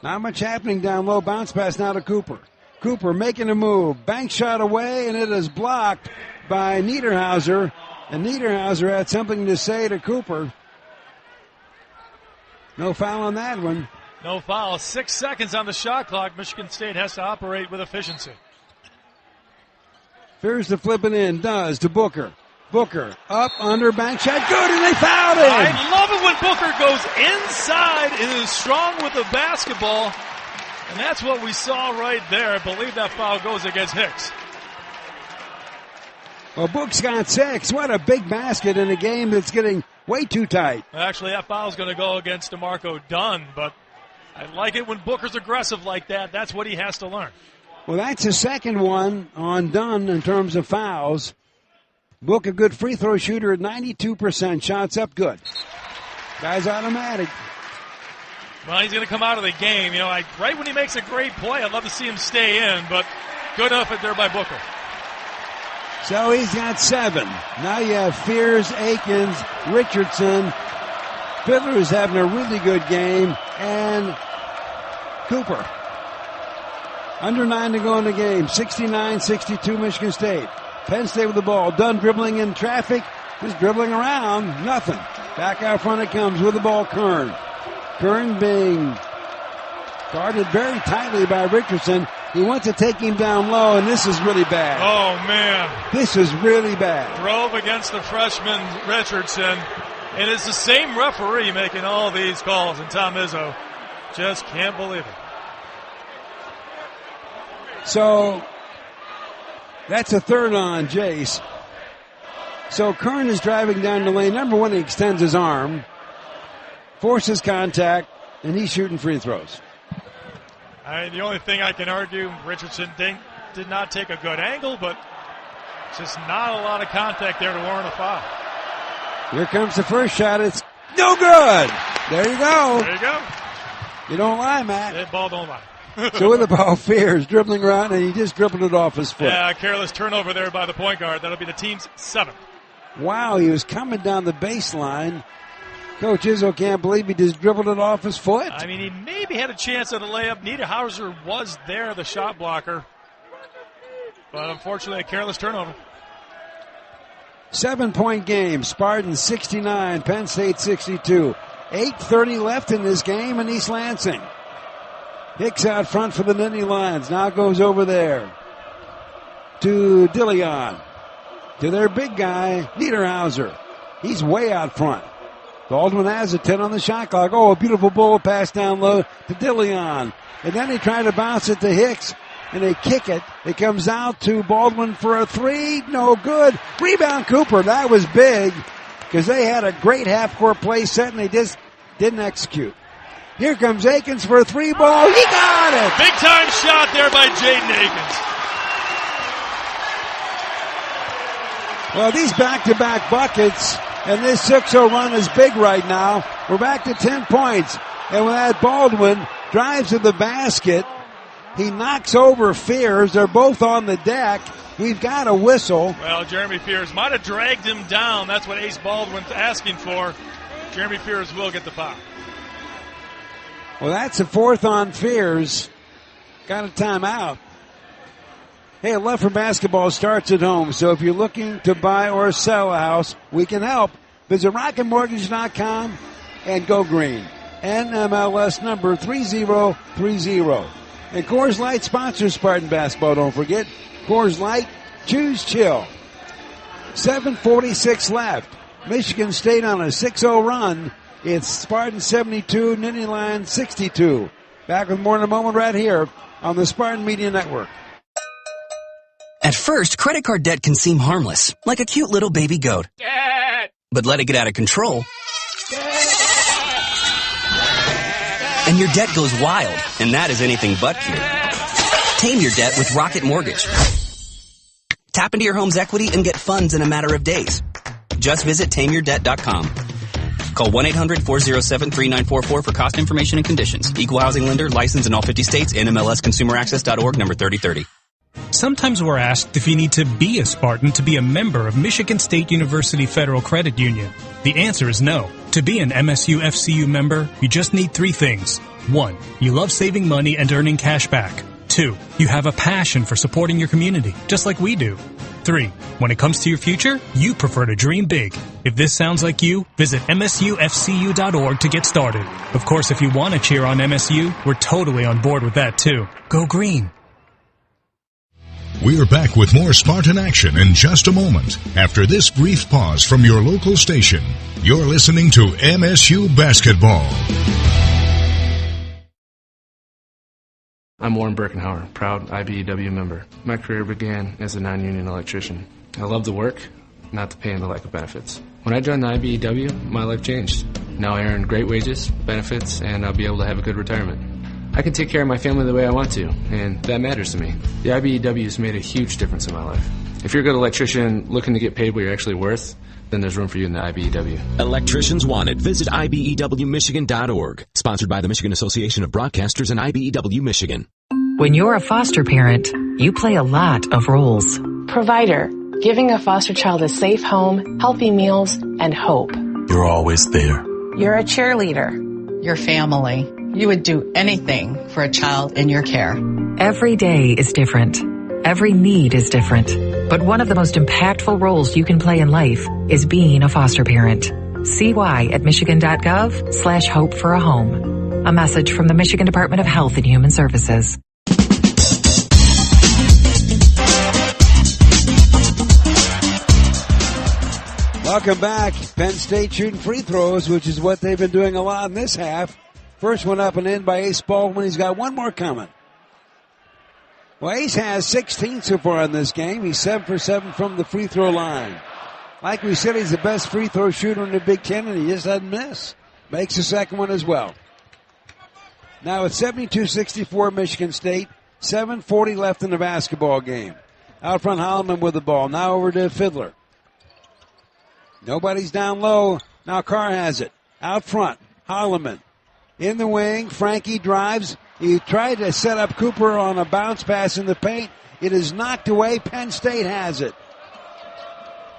Not much happening down low. Bounce pass now to Cooper. Cooper making a move. Bank shot away, and it is blocked by Niederhauser. And Niederhauser had something to say to Cooper. No foul on that one. No foul. 6 seconds on the shot clock. Michigan State has to operate with efficiency. Fears to flip it in. Does to Booker. Booker up, under, bank shot. Good, and they fouled him. I love it when Booker goes inside and is strong with the basketball. And that's what we saw right there. I believe that foul goes against Hicks. Well, Book's got 6. What a big basket in a game that's getting way too tight. Actually, that foul's going to go against DeMarco Dunn, but I like it when Booker's aggressive like that. That's what he has to learn. Well, that's the second one on Dunn in terms of fouls. Book, a good free throw shooter at 92%. Shots up good. Guy's automatic. Well, he's going to come out of the game. You know, right when he makes a great play, I'd love to see him stay in, but good effort there by Booker. So he's got 7. Now you have Fears, Akins, Richardson. Fiddler's having a really good game, and Cooper. Under 9 to go in the game. 69-62 Michigan State. Penn State with the ball. Dunn dribbling in traffic. Just dribbling around. Nothing. Back out front it comes with the ball. Kern. Kern being guarded very tightly by Richardson. He wants to take him down low, and this is really bad. Oh, man. This is really bad. Drove against the freshman Richardson. And it's the same referee making all these calls, and Tom Izzo just can't believe it. So that's a third on Jace. So Kern is driving down the lane. Number 1, he extends his arm, forces contact, and he's shooting free throws. The only thing I can argue, Richardson did not take a good angle, but just not a lot of contact there to warrant a foul. Here comes the first shot. It's no good. There you go. There you go. You don't lie, Matt. That ball don't lie. So with the ball, Fears dribbling around, and he just dribbled it off his foot. Yeah, careless turnover there by the point guard. That'll be the team's 7th. Wow, he was coming down the baseline. Coach Izzo can't believe he just dribbled it off his foot. I mean, he maybe had a chance at a layup. Niederhauser was there, the shot blocker. But unfortunately, a careless turnover. 7-point game. Spartans 69, Penn State 62. 8:30 left in this game in East Lansing. Hicks out front for the Nittany Lions. Now goes over there to Dillion. To their big guy, Niederhauser. He's way out front. Baldwin has a 10 on the shot clock. Oh, a beautiful bullet pass down low to Dillion. And then he tried to bounce it to Hicks, and they kick it. It comes out to Baldwin for a three. No good. Rebound Cooper. That was big because they had a great half-court play set, and they just didn't execute. Here comes Akins for a three ball. He got it. Big-time shot there by Jaden Akins. Well, these back-to-back buckets, and this 6-0 run is big right now. We're back to 10 points. And with that, Baldwin drives to the basket. He knocks over Fears. They're both on the deck. We've got a whistle. Well, Jeremy Fears might have dragged him down. That's what Ace Baldwin's asking for. Jeremy Fears will get the foul. Well, that's a fourth on Fears. Got a timeout. Hey, Love for Basketball starts at home, so if you're looking to buy or sell a house, we can help. Visit rocketmortgage.com and go green. NMLS number 3030. And Coors Light sponsors Spartan Basketball, don't forget. Coors Light, choose chill. 7:46 left. Michigan State on a 6-0 run. It's Spartan 72, Nittany Lions 62. Back with more in a moment right here on the Spartan Media Network. At first, credit card debt can seem harmless, like a cute little baby goat. But let it get out of control, and your debt goes wild, and that is anything but cute. Tame your debt with Rocket Mortgage. Tap into your home's equity and get funds in a matter of days. Just visit tameyourdebt.com. Call 1-800-407-3944 for cost information and conditions. Equal housing lender, licensed in all 50 states, NMLSconsumeraccess.org, number 3030. Sometimes we're asked if you need to be a Spartan to be a member of Michigan State University Federal Credit Union. The answer is no. To be an MSU FCU member, you just need three things. 1. You love saving money and earning cash back. 2. You have a passion for supporting your community, just like we do. 3. When it comes to your future, you prefer to dream big. If this sounds like you, visit MSUFCU.org to get started. Of course, if you want to cheer on MSU, we're totally on board with that too. Go green. We're back with more Spartan action in just a moment after this brief pause from your local station. You're listening to MSU Basketball. I'm Warren Birkenhauer, proud IBEW member. My career began as a non-union electrician. I love the work, not the pay and the lack of benefits. When I joined the IBEW, my life changed. Now I earn great wages, benefits, and I'll be able to have a good retirement. I can take care of my family the way I want to, and that matters to me. The IBEW has made a huge difference in my life. If you're a good electrician looking to get paid what you're actually worth, then there's room for you in the IBEW. Electricians wanted. Visit IBEWMichigan.org. Sponsored by the Michigan Association of Broadcasters and IBEW Michigan. When you're a foster parent, you play a lot of roles. Provider, giving a foster child a safe home, healthy meals, and hope. You're always there. You're a cheerleader. Your family. You would do anything for a child in your care. Every day is different. Every need is different. But one of the most impactful roles you can play in life is being a foster parent. See why at michigan.gov/hope for a home. A message from the Michigan Department of Health and Human Services. Welcome back. Penn State shooting free throws, which is what they've been doing a lot in this half. First one up and in by Ace Baldwin. He's got one more coming. Well, Ace has 16 so far in this game. He's 7 for 7 from the free throw line. Like we said, he's the best free throw shooter in the Big Ten, and he just doesn't miss. Makes the second one as well. Now it's 72-64 Michigan State. 7:40 left in the basketball game. Out front, Holloman with the ball. Now over to Fiddler. Nobody's down low. Now Carr has it. Out front, Holloman. In the wing, Frankie drives. He tried to set up Cooper on a bounce pass in the paint. It is knocked away. Penn State has it.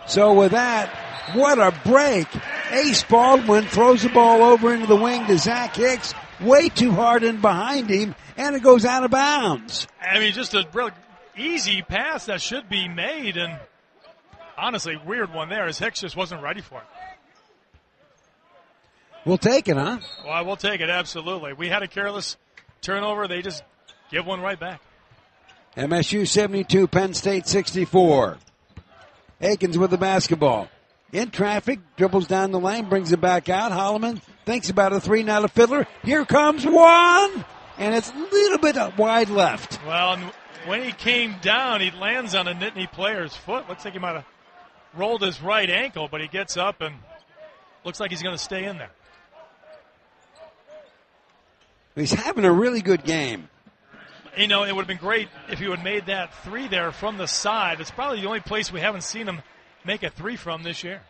So with that, what a break. Ace Baldwin throws the ball over into the wing to Zach Hicks. Way too hard in behind him, and it goes out of bounds. I mean, just a real easy pass that should be made, and honestly, weird one there as Hicks just wasn't ready for it. We'll take it, huh? Well, we'll take it, absolutely. We had a careless turnover. They just give one right back. MSU 72, Penn State 64. Akins with the basketball. In traffic, dribbles down the lane, brings it back out. Holloman thinks about a three, now to Fiddler. Here comes one! And it's a little bit wide left. Well, and when he came down, he lands on a Nittany player's foot. Looks like he might have rolled his right ankle, but he gets up and looks like he's going to stay in there. He's having a really good game. You know, it would have been great if he would have made that three there from the side. It's probably the only place we haven't seen him make a three from this year.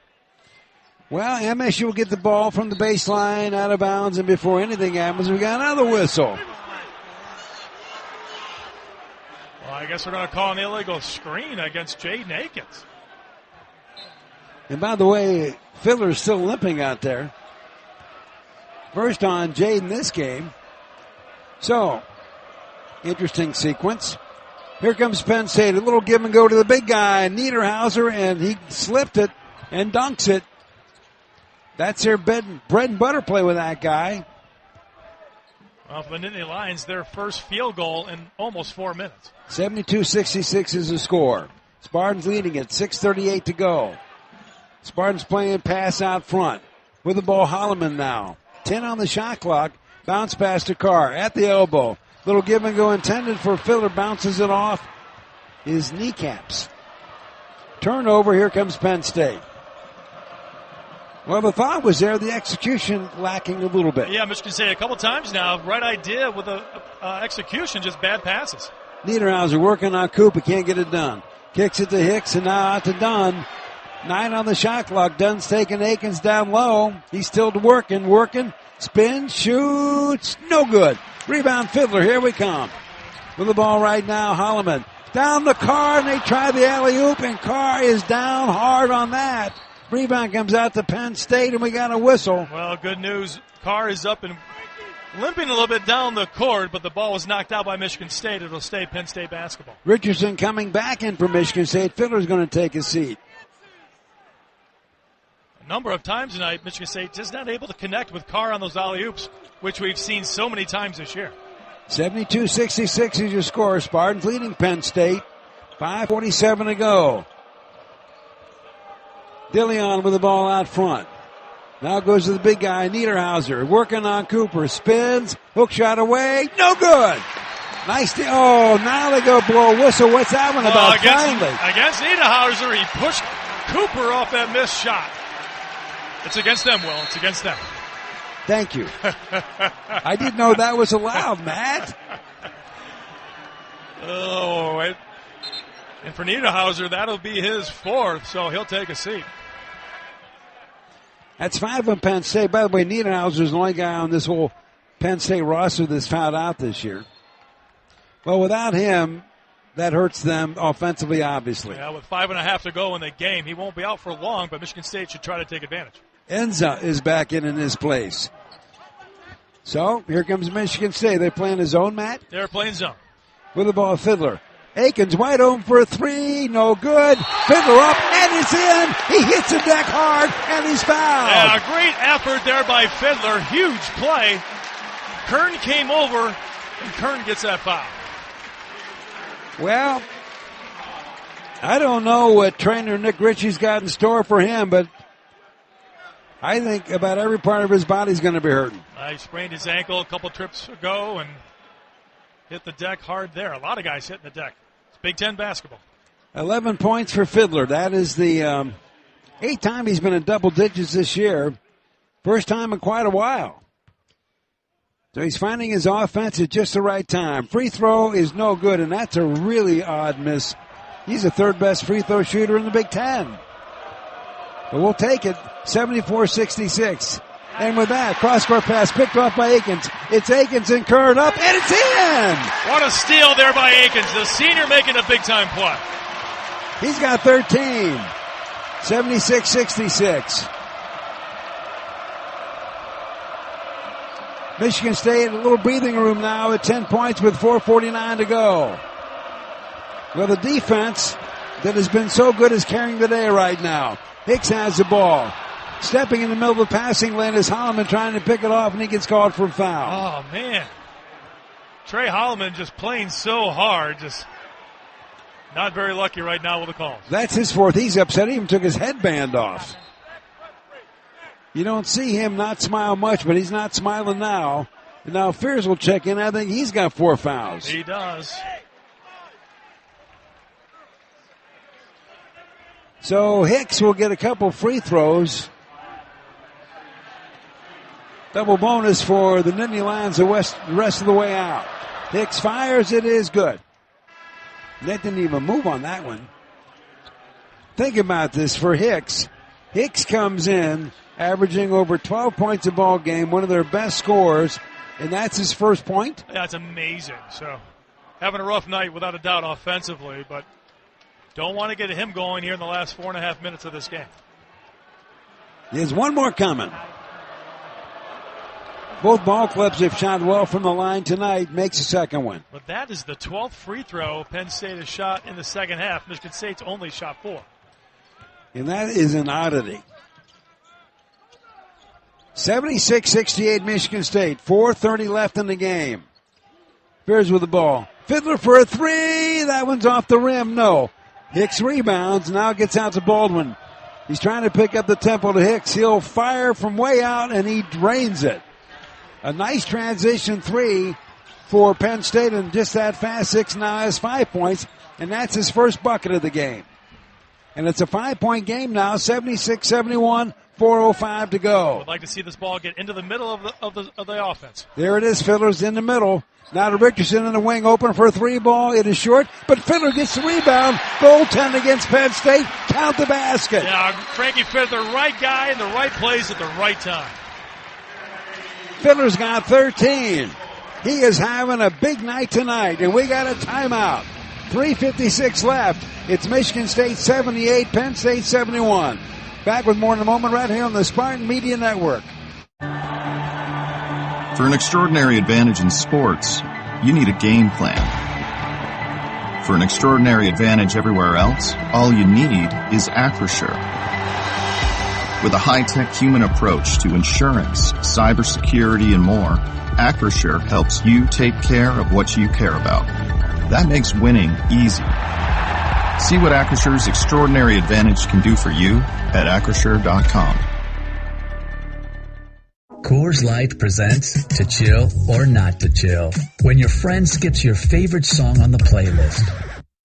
Well, MSU will get the ball from the baseline out of bounds, and before anything happens, we got another whistle. Well, I guess we're going to call an illegal screen against Jaden Akins. And by the way, Fiddler's still limping out there. First on Jaden this game. So, interesting sequence. Here comes Penn State. A little give and go to the big guy, Niederhauser, and he slipped it and dunks it. That's their bread and butter play with that guy. Well, for the Nittany Lions, their first field goal in almost 4 minutes. 72-66 is the score. Spartans leading it, 6:38 to go. Spartans playing pass out front. With the ball, Holloman now. 10 on the shot clock. Bounce pass to Carr at the elbow. Little give and go intended for Fiddler. Bounces it off his kneecaps. Turnover. Here comes Penn State. Well, the thought was there. The execution lacking a little bit. Yeah, Michigan State a couple times now. Right idea with the execution, just bad passes. Niederhauser working on Cooper. Can't get it done. Kicks it to Hicks and now out to Dunn. 9 on the shot clock. Dunn's taking Akins down low. He's still working. Spins, shoots. No good. Rebound Fiddler. Here we come. With the ball right now, Holloman. Down the Carr, and they try the alley-oop, and Carr is down hard on that. Rebound comes out to Penn State, and we got a whistle. Well, good news. Carr is up and limping a little bit down the court, but the ball was knocked out by Michigan State. It'll stay Penn State basketball. Richardson coming back in for Michigan State. Fiddler's going to take a seat. A number of times tonight, Michigan State just not able to connect with Carr on those alley-oops, which we've seen so many times this year. 72-66 is your score. Spartans leading Penn State. 5:47 to go. Dillion with the ball out front. Now goes to the big guy, Niederhauser. Working on Cooper. Spins. Hook shot away. No good. Nice. Now they go blow a whistle. What's that one about? Against Niederhauser, he pushed Cooper off that missed shot. It's against them, Will. It's against them. Thank you. I didn't know that was allowed, Matt. And for Niederhauser, that'll be his fourth, so he'll take a seat. That's 5 on Penn State. By the way, Niederhauser's the only guy on this whole Penn State roster that's fouled out this year. Well, without him, that hurts them offensively, obviously. Yeah, with 5.5 to go in the game, he won't be out for long, but Michigan State should try to take advantage. Enza is back in his place. So, here comes Michigan State. They're playing a zone, Matt? They're playing zone. With the ball, Fiddler. Akins wide open for a three. No good. Fiddler up, and it's in. He hits the deck hard, and he's fouled. Yeah, a great effort there by Fiddler. Huge play. Kern came over, and Kern gets that foul. Well, I don't know what trainer Nick Ritchie's got in store for him, but I think about every part of his body's going to be hurting. He sprained his ankle a couple trips ago and hit the deck hard there. A lot of guys hitting the deck. It's Big Ten basketball. 11 points for Fiddler. That is the 8th time he's been in double digits this year. First time in quite a while. So he's finding his offense at just the right time. Free throw is no good, and that's a really odd miss. He's the third best free throw shooter in the Big Ten. But we'll take it, 74-66. And with that, cross-court pass picked off by Akins. It's Akins and Kern up, and it's in! What a steal there by Akins, the senior making a big-time play. He's got 13. 76-66. Michigan State a little breathing room now at 10 points with 4:49 to go. Well, the defense that has been so good is carrying the day right now. Hicks has the ball. Stepping in the middle of the passing lane is Holloman trying to pick it off, and he gets called for a foul. Oh, man. Trey Holloman just playing so hard. Just not very lucky right now with the calls. That's his fourth. He's upset. He even took his headband off. You don't see him not smile much, but he's not smiling now. And now Fears will check in. I think he's got 4 fouls. He does. So Hicks will get a couple free throws. Double bonus for the Nittany Lions the rest of the way out. Hicks fires. It is good. Net didn't even move on that one. Think about this for Hicks. Hicks comes in averaging over 12 points a ball game, one of their best scorers, and that's his first point? That's amazing. So having a rough night without a doubt offensively, but don't want to get him going here in the last 4.5 minutes of this game. There's one more coming. Both ball clubs have shot well from the line tonight. Makes a second one. But that is the 12th free throw Penn State has shot in the second half. Michigan State's only shot 4. And that is an oddity. 76-68 Michigan State. 4:30 left in the game. Bears with the ball. Fiddler for a 3. That one's off the rim. No. Hicks rebounds. Now gets out to Baldwin. He's trying to pick up the tempo to Hicks. He'll fire from way out, and he drains it. A nice transition 3 for Penn State, and just that fast, Hicks now has 5 points, and that's his first bucket of the game. And it's a 5-point game now, 76-71, 4:05 to go. I would like to see this ball get into the middle of the offense. There it is, Fiddler's in the middle. Now to Richardson in the wing, open for a 3 ball. It is short, but Fiddler gets the rebound. Goaltend against Penn State. Count the basket. Yeah, Frankie Fiddler, right guy in the right place at the right time. Fiddler's got 13. He is having a big night tonight, and we got a timeout. 3:56 left. It's Michigan State 78, Penn State 71. Back with more in a moment right here on the Spartan Media Network. For an extraordinary advantage in sports, you need a game plan. For an extraordinary advantage everywhere else, all you need is Acrisure. With a high-tech human approach to insurance, cybersecurity, and more, Acrisure helps you take care of what you care about. That makes winning easy. See what Acrisure's extraordinary advantage can do for you at Acrisure.com. Coors Light presents To Chill or Not to Chill. When your friend skips your favorite song on the playlist.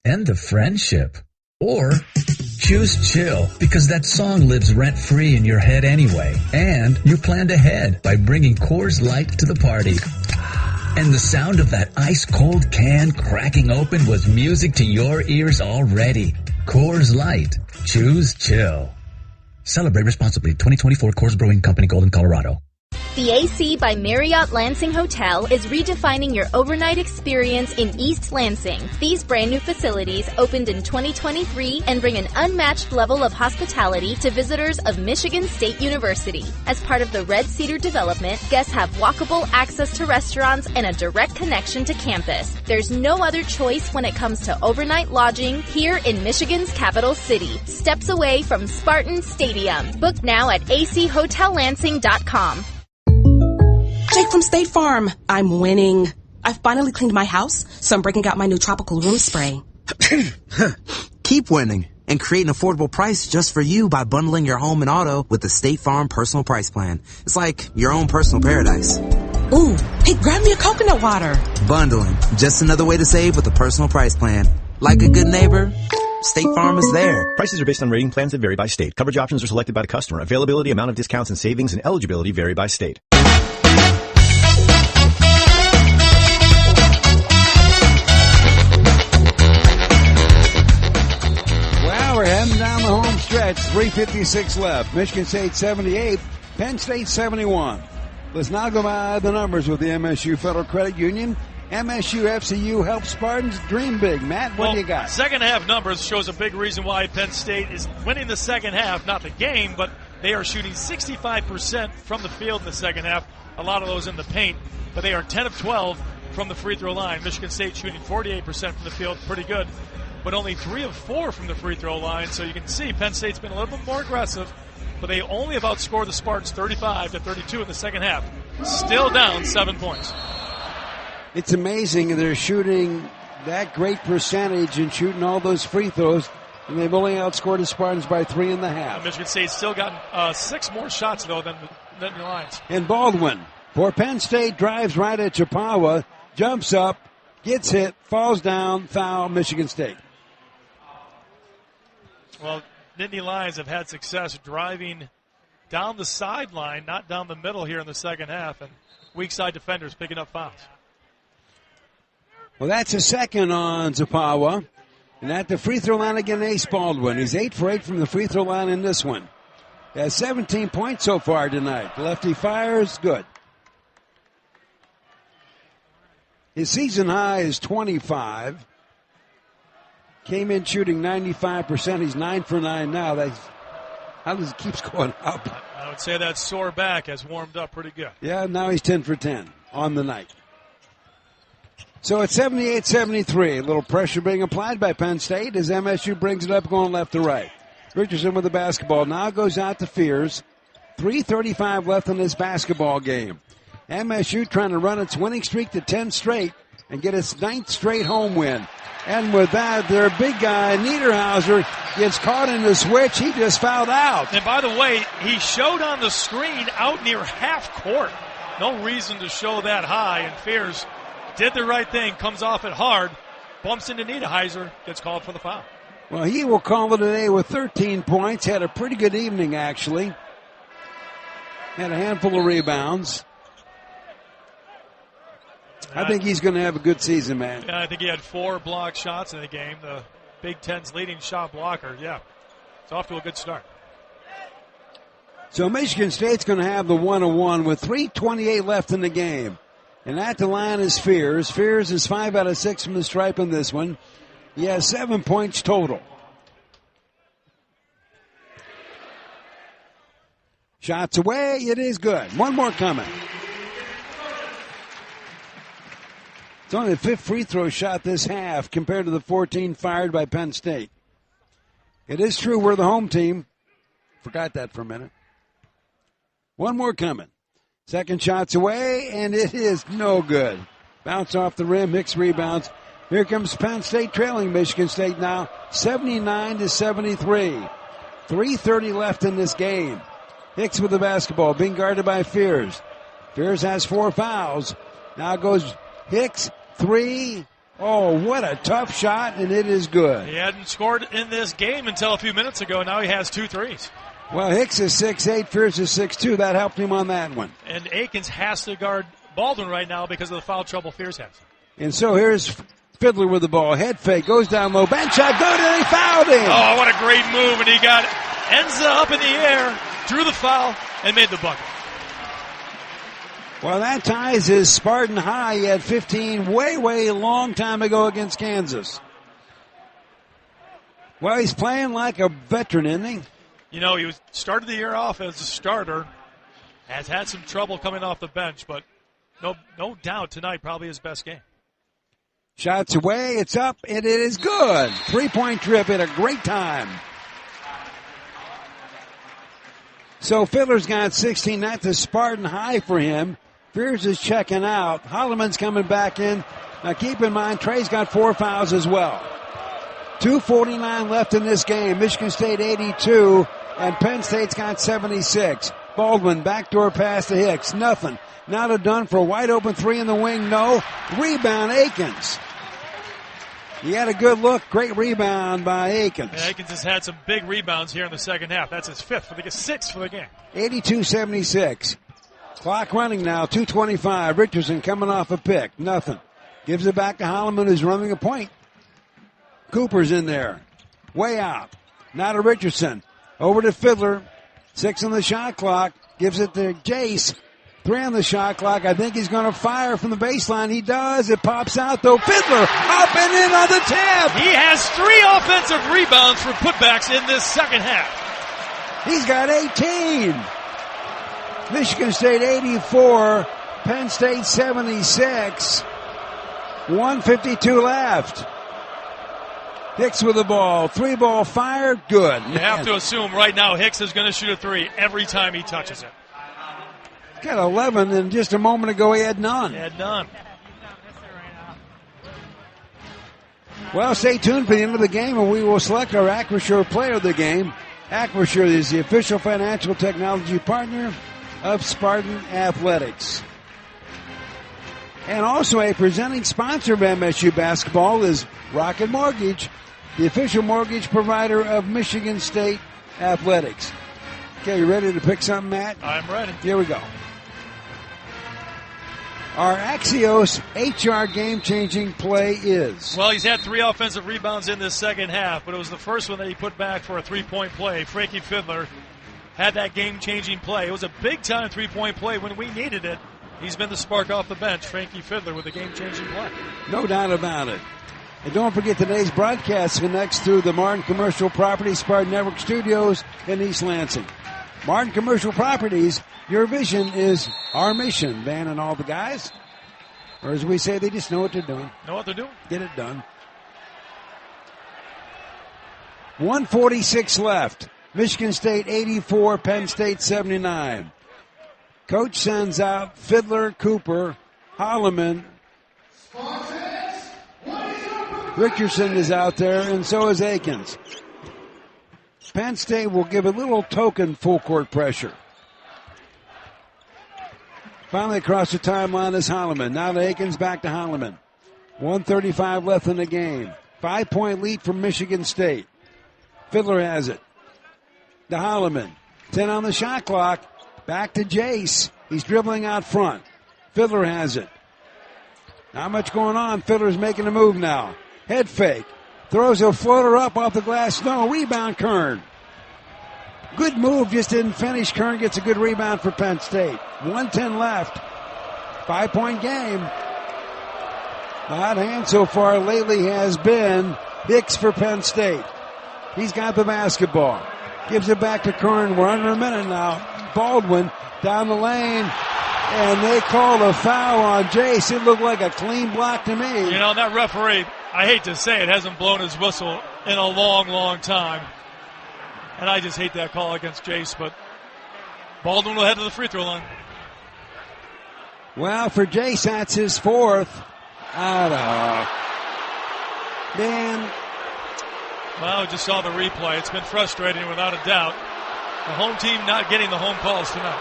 End the friendship. Or choose chill because that song lives rent-free in your head anyway. And you planned ahead by bringing Coors Light to the party. And the sound of that ice-cold can cracking open was music to your ears already. Coors Light. Choose chill. Celebrate responsibly. 2024 Coors Brewing Company, Golden, Colorado. The AC by Marriott Lansing Hotel is redefining your overnight experience in East Lansing. These brand new facilities opened in 2023 and bring an unmatched level of hospitality to visitors of Michigan State University. As part of the Red Cedar development, guests have walkable access to restaurants and a direct connection to campus. There's no other choice when it comes to overnight lodging here in Michigan's capital city, steps away from Spartan Stadium. Book now at achotellansing.com. Jake from State Farm. I'm winning. I've finally cleaned my house, so I'm breaking out my new tropical room spray. Keep winning and create an affordable price just for you by bundling your home and auto with the State Farm Personal Price Plan. It's like your own personal paradise. Ooh, hey, grab me a coconut water. Bundling, just another way to save with a personal price plan. Like a good neighbor, State Farm is there. Prices are based on rating plans that vary by state. Coverage options are selected by the customer. Availability, amount of discounts and savings, and eligibility vary by state. We're heading down the home stretch. 3:56 left. Michigan State 78, Penn State 71. Let's now go by the numbers with the MSU Federal Credit Union. MSU FCU helps Spartans dream big. Matt, what do you got? Second half numbers shows a big reason why Penn State is winning the second half. Not the game, but they are shooting 65% from the field in the second half. A lot of those in the paint, but they are 10 of 12 from the free throw line. Michigan State shooting 48% from the field, pretty good, but only 3 of 4 from the free throw line. So you can see Penn State's been a little bit more aggressive but they only have outscored the Spartans 35-32 in the second half. Still down 7 points. It's amazing they're shooting that great percentage and shooting all those free throws, and they've only outscored the Spartans by 3.5. Michigan State's still gotten 6 more shots, though, than the Lions. And Baldwin for Penn State drives right at Chapawa, jumps up, gets hit, falls down, foul, Michigan State. Well, Nittany Lions have had success driving down the sideline, not down the middle here in the second half, and weak side defenders picking up fouls. Well, that's a second on Chapawa. And at the free throw line again, Ace Baldwin. He's 8 for 8 from the free throw line in this one. He has 17 points so far tonight. Lefty fires, good. His season high is 25. Came in shooting 95%. He's 9 for 9 now. How does it keeps going up? I would say that sore back has warmed up pretty good. Yeah, now he's 10 for 10 on the night. So it's 78-73. A little pressure being applied by Penn State as MSU brings it up going left to right. Richardson with the basketball. Now goes out to Fears. 3:35 left in this basketball game. MSU trying to run its winning streak to 10 straight and get its 9th straight home win. And with that, their big guy, Niederhauser, gets caught in the switch. He just fouled out. And by the way, he showed on the screen out near half court. No reason to show that high, and Fears did the right thing, comes off it hard, bumps into Niederhauser, gets called for the foul. Well, he will call it today with 13 points. Had a pretty good evening, actually. Had a handful of rebounds. I think he's going to have a good season, man. Yeah, I think he had 4 blocked shots in the game. The Big Ten's leading shot blocker. Yeah, it's off to a good start. So Michigan State's going to have the 1-1 with 3:28 left in the game. And at the line is Fears. Fears is 5 out of 6 from the stripe in this one. He has 7 points total. Shots away. It is good. One more coming. It's only the 5th free throw shot this half compared to the 14 fired by Penn State. It is true we're the home team. Forgot that for a minute. One more coming. Second shot's away, and it is no good. Bounce off the rim, Hicks rebounds. Here comes Penn State trailing Michigan State now, 79-73. 3:30 left in this game. Hicks with the basketball, being guarded by Fears. Fears has 4 fouls. Now goes Hicks, 3. Oh, what a tough shot, and it is good. He hadn't scored in this game until a few minutes ago. Now he has 2 threes. Well, Hicks is 6'8", Fears is 6'2". That helped him on that one. And Akins has to guard Baldwin right now because of the foul trouble Fears has. And so here's Fiddler with the ball. Head fake, goes down low. Bench shot, good, and he fouled him. Oh, what a great move. And he got Enza up in the air, drew the foul, and made the bucket. Well, that ties his Spartan high. He had 15 way long time ago against Kansas. Well, he's playing like a veteran, isn't he? You know, he started the year off as a starter, has had some trouble coming off the bench, but no doubt tonight probably his best game. Shots away, it's up, and it is good. 3-point trip at a great time. So Fiddler's got 16. That's the Spartan high for him. Fears is checking out. Holloman's coming back in. Now keep in mind, Trey's got 4 fouls as well. 2:49 left in this game. Michigan State 82, and Penn State's got 76. Baldwin, backdoor pass to Hicks. Nothing. Not a done for a wide open 3 in the wing. No. Rebound, Akins. He had a good look. Great rebound by Akins. Yeah, Akins has had some big rebounds here in the second half. That's his 6th for the game. 82-76. Clock running now. 2:25. Richardson coming off a pick. Nothing. Gives it back to Holloman, who's running a point. Cooper's in there. Way out. Now to Richardson. Over to Fiddler. 6 on the shot clock. Gives it to Jace. 3 on the shot clock. I think he's going to fire from the baseline. He does. It pops out, though. Fiddler up and in on the tap. He has 3 offensive rebounds for putbacks in this second half. He's got 18. Michigan State 84. Penn State 76. 1:52 left. Hicks with the ball. 3-ball fire. Good. You have to assume right now Hicks is going to shoot a 3 every time he touches it. Got 11, and just a moment ago he had none. He had none. Well, stay tuned for the end of the game, and we will select our Acrisure player of the game. Acrisure is the official financial technology partner of Spartan Athletics. And also a presenting sponsor of MSU basketball is Rocket Mortgage, the official mortgage provider of Michigan State Athletics. Okay, you ready to pick something, Matt? I'm ready. Here we go. Our Axios HR game-changing play is... Well, he's had 3 offensive rebounds in this second half, but it was the first one that he put back for a 3-point play. Frankie Fiddler had that game-changing play. It was a big-time 3-point play when we needed it. He's been the spark off the bench, Frankie Fiddler, with a game-changing play. No doubt about it. And don't forget today's broadcast connects through the Martin Commercial Properties Spartan Network Studios in East Lansing. Martin Commercial Properties, your vision is our mission. Van and all the guys, or as we say, they just know what they're doing. Know what they're doing? Get it done. 1:46 left. Michigan State 84, Penn State 79. Coach sends out Fiddler, Cooper, Holloman. Richardson is out there, and so is Akins. Penn State will give a little token full court pressure. Finally across the timeline is Holloman. Now to Akins, back to Holloman. 1:35 left in the game. 5-point lead for Michigan State. Fiddler has it. To Holloman. 10 on the shot clock. Back to Jace. He's dribbling out front. Fiddler has it. Not much going on. Fiddler's making a move now. Head fake. Throws a floater up off the glass. No, rebound Kern. Good move, just didn't finish. Kern gets a good rebound for Penn State. 1:10 left. 5-point game. The hot hand so far lately has been Hicks for Penn State. He's got the basketball. Gives it back to Kern. We're under a minute now. Baldwin down the lane. And they called a foul on Jace. It looked like a clean block to me. You know, that referee, I hate to say it, hasn't blown his whistle in a long, long time. And I just hate that call against Jace, but Baldwin will head to the free throw line. Well, for Jace, that's his 4th. I don't know. Man. Well, we just saw the replay. It's been frustrating without a doubt. The home team not getting the home calls tonight.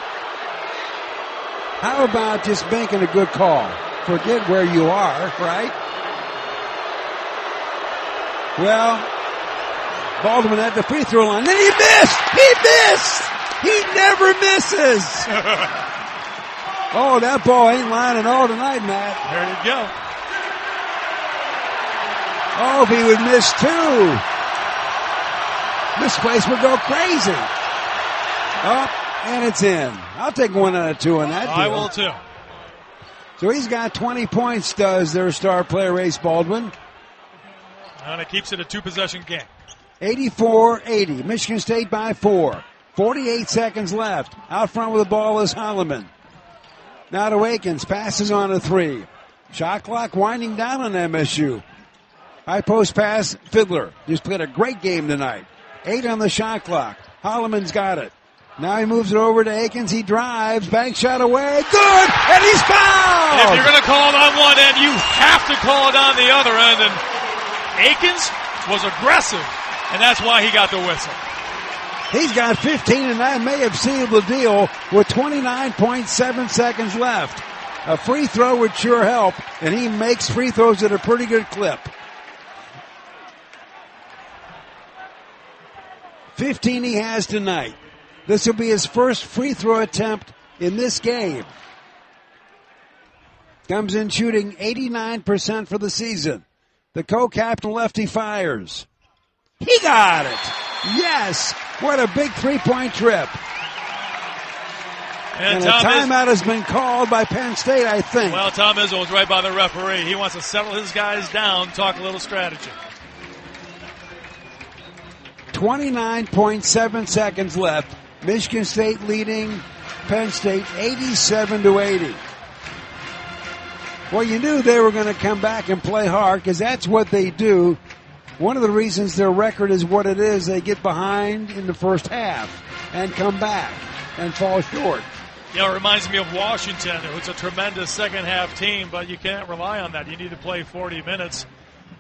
How about just making a good call? Forget where you are, right? Well, Baldwin at the free throw line. Then he missed! He missed! He never misses! Oh, that ball ain't lining all tonight, Matt. There you go. Oh, if he would miss 2, this place would go crazy. Oh, and it's in. I'll take 1 out of 2 on that deal. I will too. So he's got 20 points, does their star player, Ace Baldwin. And it keeps it a 2-possession game. 84-80. Michigan State by 4. 48 seconds left. Out front with the ball is Holloman. Now to Akins. Passes on a 3. Shot clock winding down on MSU. High post pass, Fiddler. Just played a great game tonight. 8 on the shot clock. Holloman's got it. Now he moves it over to Akins. He drives. Bank shot away. Good! And he's fouled! If you're going to call it on one end, you have to call it on the other end. And Akins was aggressive, and that's why he got the whistle. He's got 15, and that may have sealed the deal with 29.7 seconds left. A free throw would sure help, and he makes free throws at a pretty good clip. 15 he has tonight. This will be his first free throw attempt in this game. Comes in shooting 89% for the season. The co-captain lefty fires. He got it! Yes! What a big three-point trip. And a timeout has been called by Penn State, I think. Well, Tom Izzo was right by the referee. He wants to settle his guys down, talk a little strategy. 29.7 seconds left. Michigan State leading Penn State 87-80. Well, you knew they were going to come back and play hard because that's what they do. one of the reasons their record is what it is. They get behind in the first half and come back and fall short. It reminds me of Washington. It's a tremendous second-half team, but you can't rely on that. You need to play 40 minutes.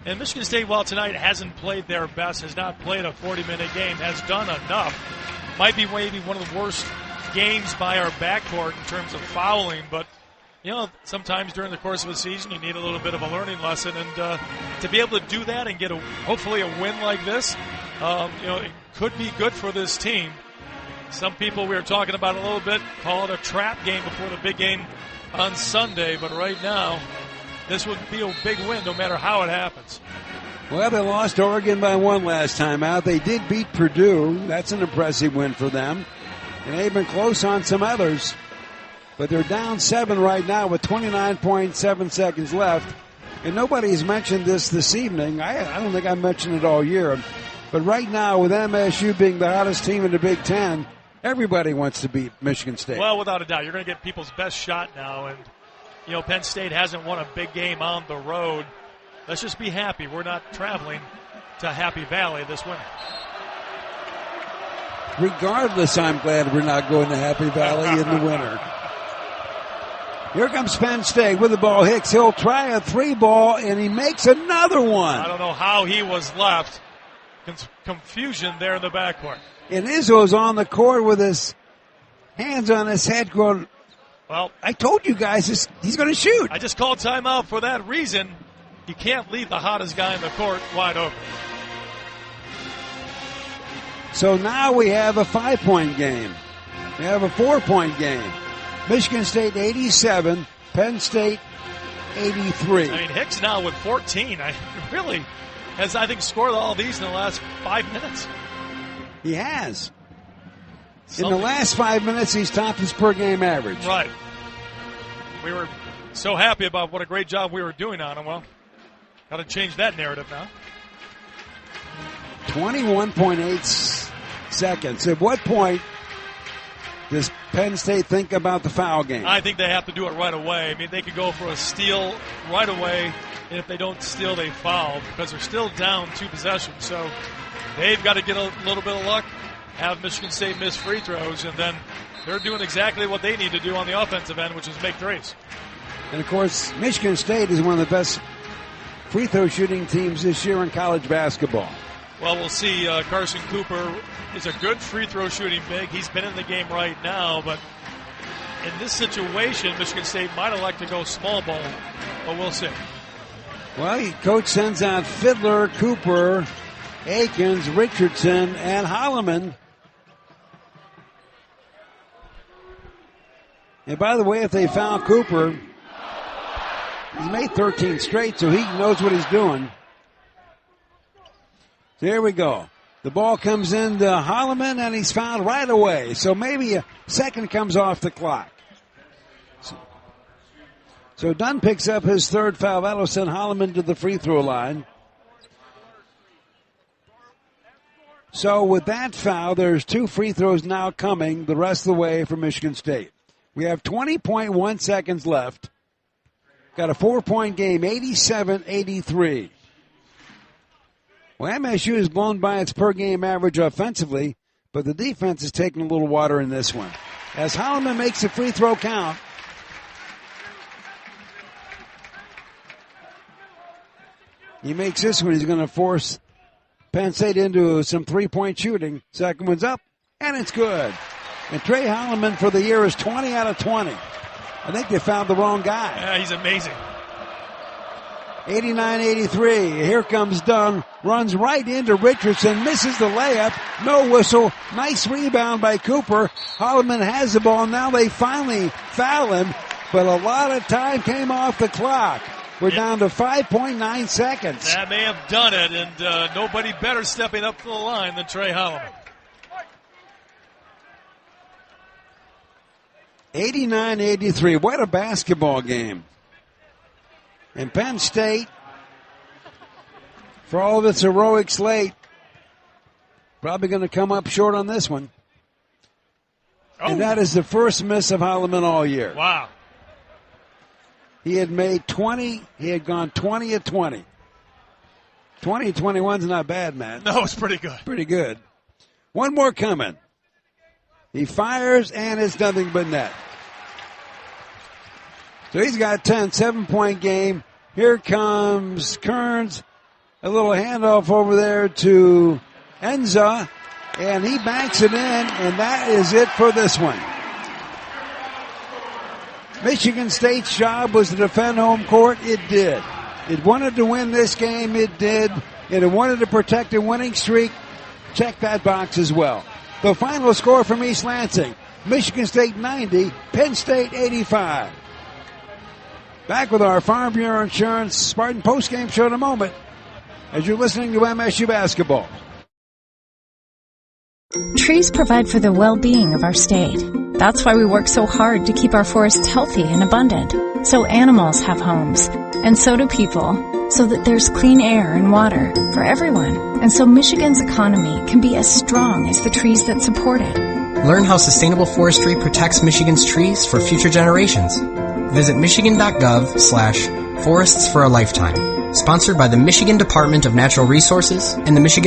And Michigan State, while tonight hasn't played their best, has not played a 40-minute game, has done enough. Might be maybe one of the worst games by our backcourt in terms of fouling, but sometimes during the course of a season you need a little bit of a learning lesson, and to be able to do that and get hopefully a win like this, it could be good for this team. Some people we were talking about a little bit call it a trap game before the big game on Sunday, but right now this would be a big win no matter how it happens. Well, they lost Oregon by 1 last time out. They did beat Purdue. That's an impressive win for them. And they've been close on some others. But they're down 7 right now with 29.7 seconds left. And nobody's mentioned this evening. I don't think I mentioned it all year. But right now, with MSU being the hottest team in the Big Ten, everybody wants to beat Michigan State. Well, without a doubt. You're going to get people's best shot now. And, Penn State hasn't won a big game on the road. Let's just be happy we're not traveling to Happy Valley this winter. Regardless, I'm glad we're not going to Happy Valley in the winter. Here comes Penn State with the ball. Hicks, he'll try a 3-ball, and he makes another one. I don't know how he was left. Confusion there in the backcourt. And Izzo's on the court with his hands on his head going, well, I told you guys he's going to shoot. I just called timeout for that reason. You can't leave the hottest guy in the court wide open. So now we have a 5-point game. We have a 4-point game. Michigan State 87, Penn State 83. I mean, Hicks now with 14. Really has, I think, scored all these in the last 5 minutes. He has. In the last 5 minutes, he's topped his per-game average. Right. We were so happy about what a great job we were doing on him. Well, got to change that narrative now. 21.8 seconds. At what point does Penn State think about the foul game? I think they have to do it right away. I mean, they could go for a steal right away, and if they don't steal, they foul because they're still down 2 possessions. So they've got to get a little bit of luck, have Michigan State miss free throws, and then they're doing exactly what they need to do on the offensive end, which is make threes. And, of course, Michigan State is one of the best free throw shooting teams this year in college basketball. Well, we'll see. Carson Cooper is a good free throw shooting big. He's been in the game right now, but in this situation, Michigan State might elect to go small ball, but we'll see. Well, coach sends out Fiddler, Cooper, Akins, Richardson, and Holloman. And by the way, if they foul Cooper, he's made 13 straight, so he knows what he's doing. So here we go. The ball comes into Holloman, and he's fouled right away. So maybe a second comes off the clock. So Dunn picks up his 3rd foul. That'll send Holloman to the free throw line. So with that foul, there's 2 free throws now coming the rest of the way for Michigan State. We have 20.1 seconds left. Got a 4-point game, 87-83. Well, MSU is blown by its per-game average offensively, but the defense is taking a little water in this one. As Holloman makes the free throw count, he makes this one. He's going to force Penn State into some 3-point shooting. Second one's up, and it's good. And Trey Holloman for the year is 20 out of 20. I think they found the wrong guy. Yeah, he's amazing. 89-83. Here comes Dunn. Runs right into Richardson. Misses the layup. No whistle. Nice rebound by Cooper. Holloman has the ball. Now they finally foul him. But a lot of time came off the clock. We're down to 5.9 seconds. That may have done it, and nobody better stepping up to the line than Trey Holloman. 89-83. What a basketball game. And Penn State, for all of its heroics late, probably going to come up short on this one. Oh. And that is the first miss of Holloman all year. Wow. He had made 20. He had gone 20 of 20. 2021's not bad, Matt. No, it's pretty good. Pretty good. One more coming. He fires, and it's nothing but net. So he's got 10, 7-point game. Here comes Kearns. A little handoff over there to Enza, and he banks it in, and that is it for this one. Michigan State's job was to defend home court. It did. It wanted to win this game. It did. It wanted to protect a winning streak. Check that box as well. The final score from East Lansing, Michigan State 90, Penn State 85. Back with our Farm Bureau Insurance Spartan postgame show in a moment as you're listening to MSU Basketball. Trees provide for the well-being of our state. That's why we work so hard to keep our forests healthy and abundant, so animals have homes, and so do people, so that there's clean air and water for everyone, and so Michigan's economy can be as strong as the trees that support it. Learn how sustainable forestry protects Michigan's trees for future generations. Visit michigan.gov/forests for a lifetime. Sponsored by the Michigan Department of Natural Resources and the Michigan